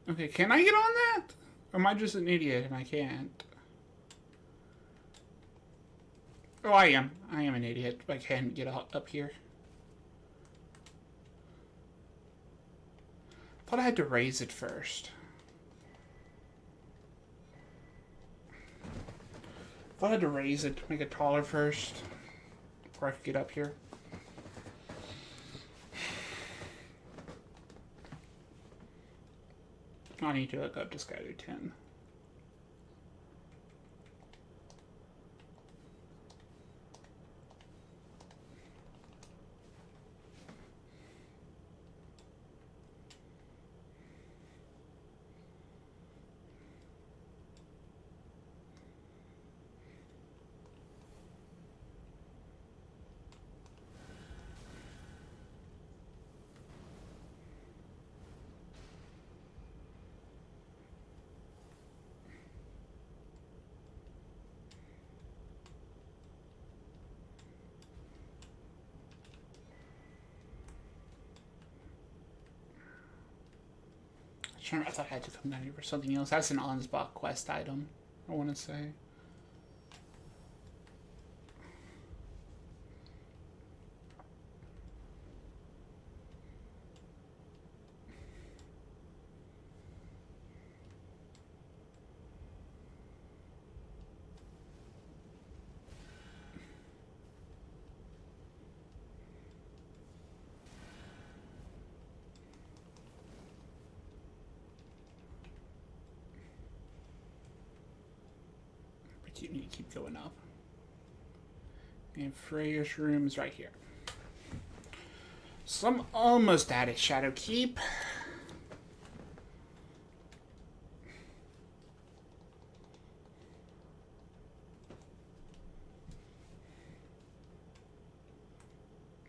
Okay, can I get on that? Or am I just an idiot and I can't? Oh, I am. I am an idiot. I can't get up here. I thought I had to raise it first. I thought I had to raise it to make it taller first before I could get up here. I need to look up to Skyler 10. I thought I had to come down here for something else. That's an on-spot quest item, I want to say. You need to keep going up. And Freya's room is right here. So I'm almost at it, Shadow Keep.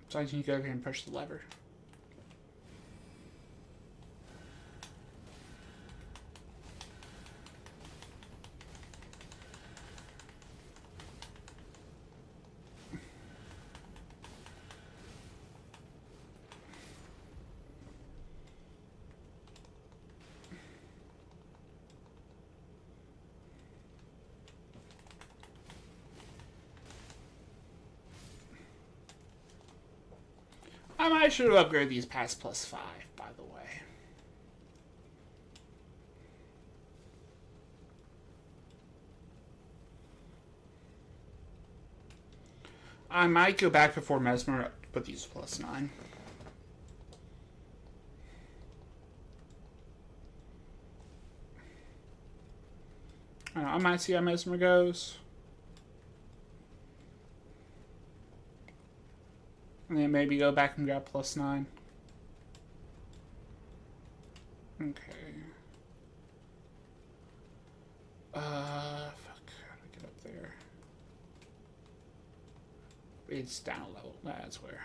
So I need to go over here and push the lever. I might should upgrade these past +5, by the way. I might go back before Mesmer, but these +9. I might see how Mesmer goes. And then maybe go back and grab +9. Okay. Fuck. How do I get up there? It's down a level. That's where.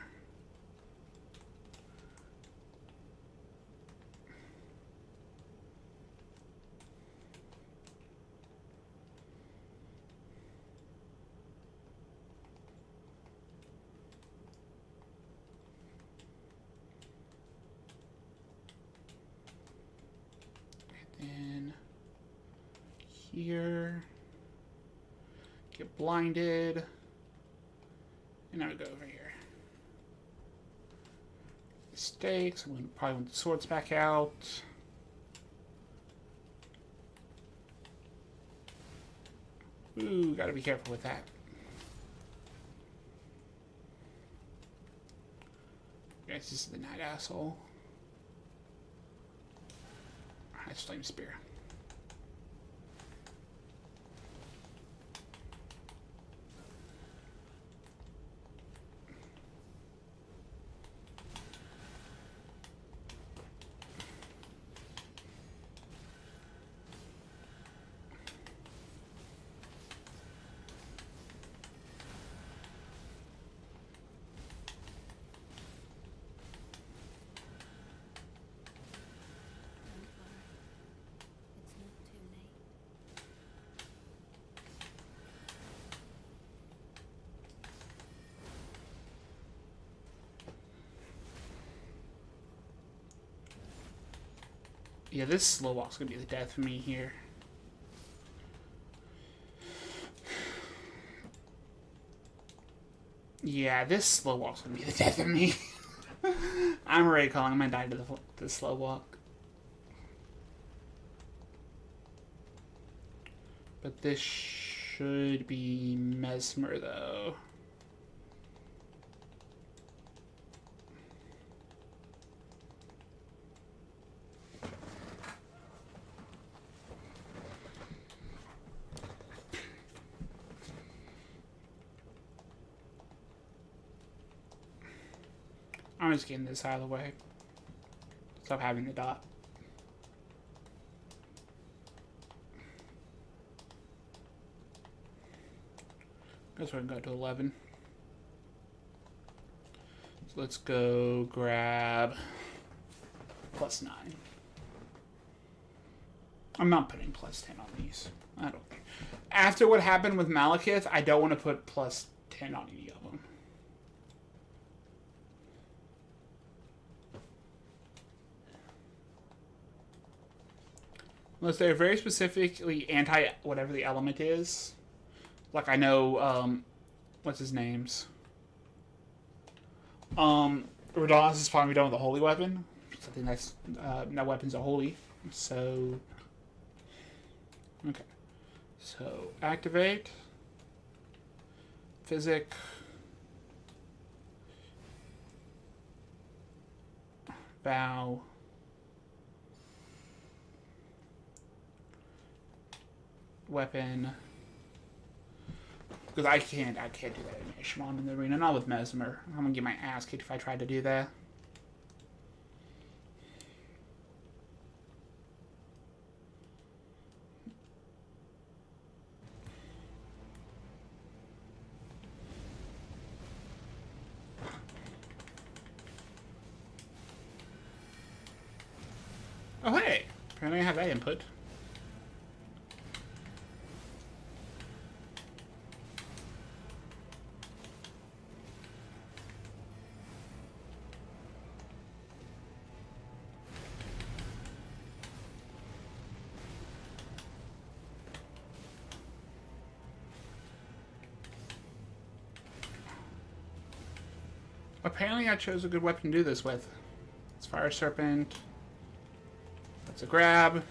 And here. Get blinded. And now we go over here. Stakes. I'm going to probably want the swords back out. Ooh, gotta be careful with that. Guys, this is the night asshole. Nice flame spear. Yeah, this slow walk's gonna be the death for me here. Yeah, this slow walk's gonna be the death of me. I'm already calling. I'm gonna die to the slow walk. But this should be Mesmer, though. I'm just getting this out of the way. Stop having the dot. Guess we can go to 11. So let's go grab +9. I'm not putting +10 on these. I don't think. After what happened with Malekith, I don't want to put +10 on any of them. Unless they're very specifically anti whatever the element is. Like I know, what's his name's? Radon's is probably done with a holy weapon. Something that's, no weapons are holy. So, okay. So, activate. Physic. Bow. Weapon. Because I can't do that in Ishmael in the arena. Not with Mesmer. I'm gonna get my ass kicked if I try to do that. Oh, hey! Apparently I have that input. Apparently I chose a good weapon to do this with. It's Fire Serpent. That's a grab.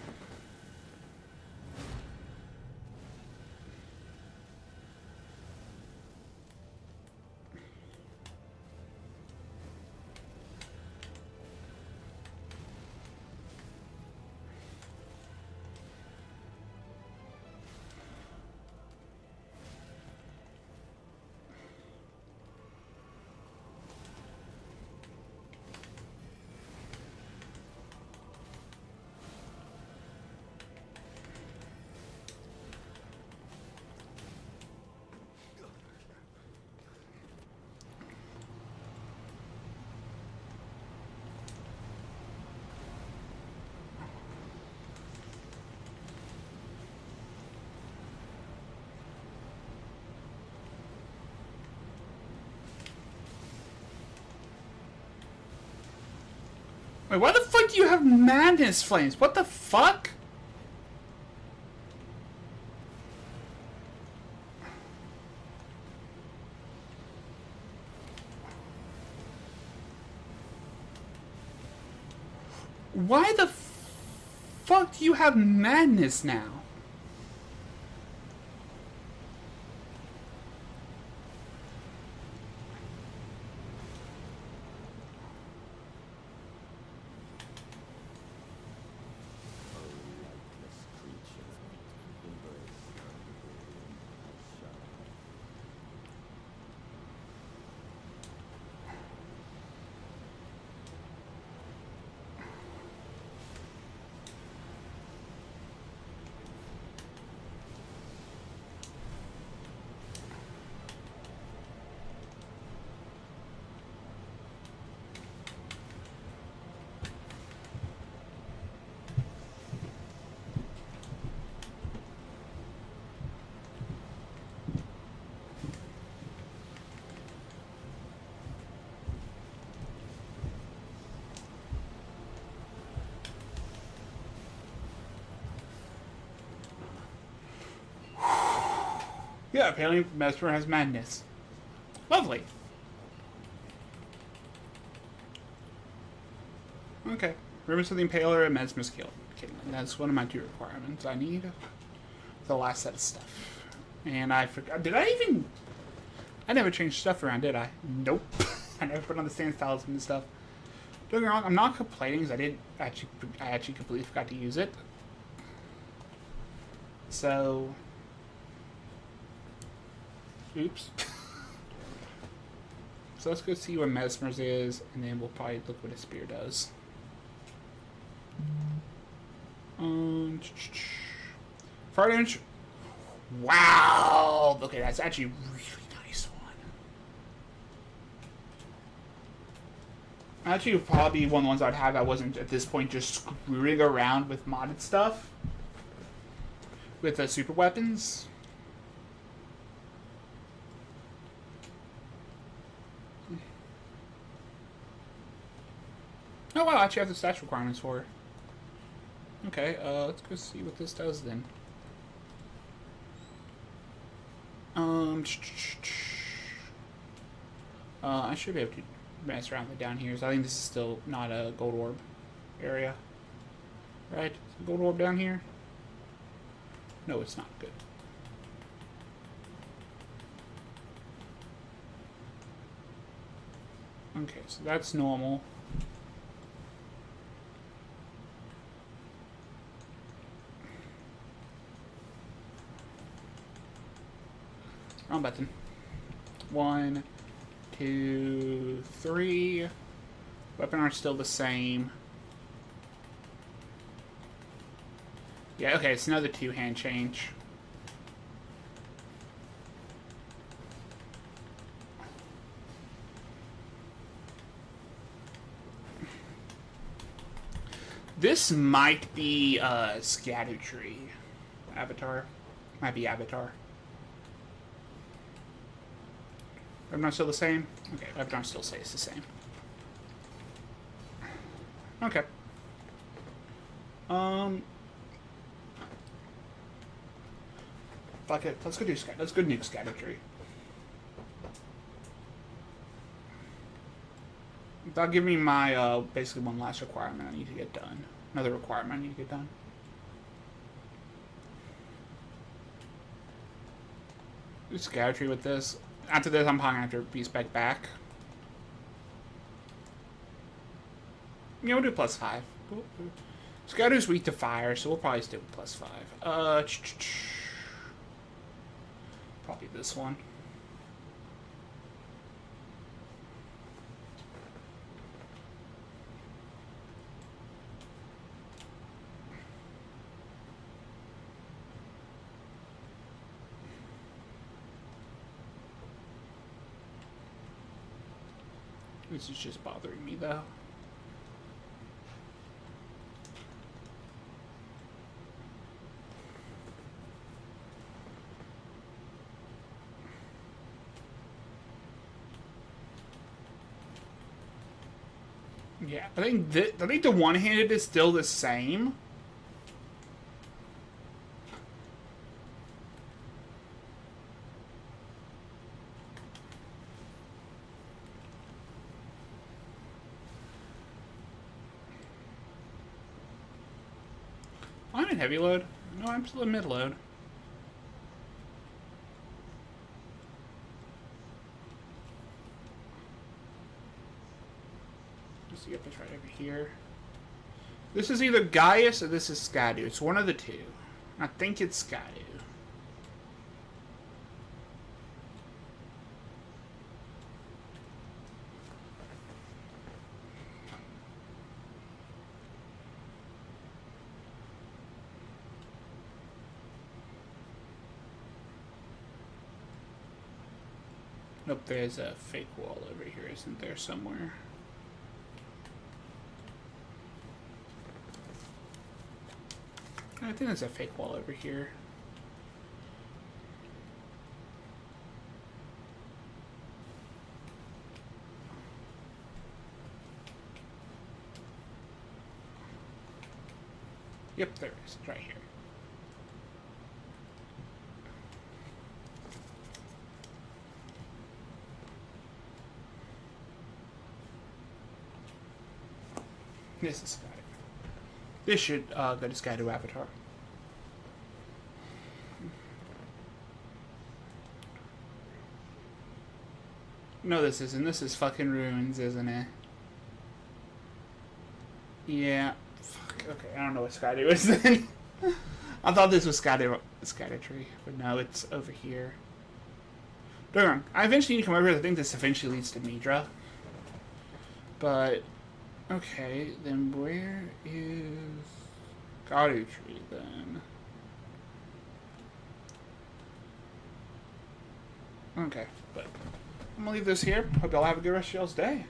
Wait, why the fuck do you have madness flames? What the fuck? Why the fuck do you have madness now? Yeah, apparently Mesmer has madness. Lovely. Okay. Rumors of the Impaler and Mesmer's Kill. That's one of my 2 requirements. I need the last set of stuff. And I forgot. Did I even... I never changed stuff around, did I? Nope. I never put on the sand styles and stuff. Don't get me wrong, I'm not complaining because I actually completely forgot to use it. So... Oops. So let's go see what Mesmer's is, and then we'll probably look what a spear does. Fire damage. Wow! Okay, that's actually a really nice one. Actually, would probably be one of the ones I'd have. I wasn't at this point just screwing around with modded stuff. With the super weapons. Oh wow, I actually have the stats requirements for it. Okay, let's go see what this does then. I should be able to mess around with down here. So I think this is still not a gold orb area. Right? Is a gold orb down here? No, it's not. Good. Okay, so that's normal. Wrong button. 1, 2, 3. Weapon are still the same. Yeah, okay, it's another 2-hand change. This might be Scatter Tree Avatar. Might be Avatar. Everyone still the same? Okay, everyone still stays the same. Okay. Fuck it. Let's go do Scatter. Let's go nuke Scatter Tree. That'll give me my, basically one last requirement I need to get done. Another requirement I need to get done. Do Scatter Tree with this. After this, I'm probably going to have to respec back. Yeah, we'll do +5. Scatter's weak to fire, so we'll probably stick with +5. Probably this one. This is just bothering me, though. Yeah, I think the one-handed is still the same. I'm in heavy load. No, I'm still in mid load. Just get this right over here. This is either Gaius or this is Skadu. It's one of the two. I think it's Skadu. Nope, there's a fake wall over here, isn't there, somewhere? I think there's a fake wall over here. Yep, there is. It's right here. This is Skadu. This should go to Skadu Avatar. No, this isn't. This is fucking Ruins, isn't it? Yeah. Fuck. Okay, I don't know what Skadu is then. I thought this was Skadu Tree, but no, it's over here. Don't get me wrong. I eventually need to come over here. I think this eventually leads to Midra. But okay, then where is Skadu Tree then? Okay, but I'm gonna leave this here. Hope y'all have a good rest of y'all's day.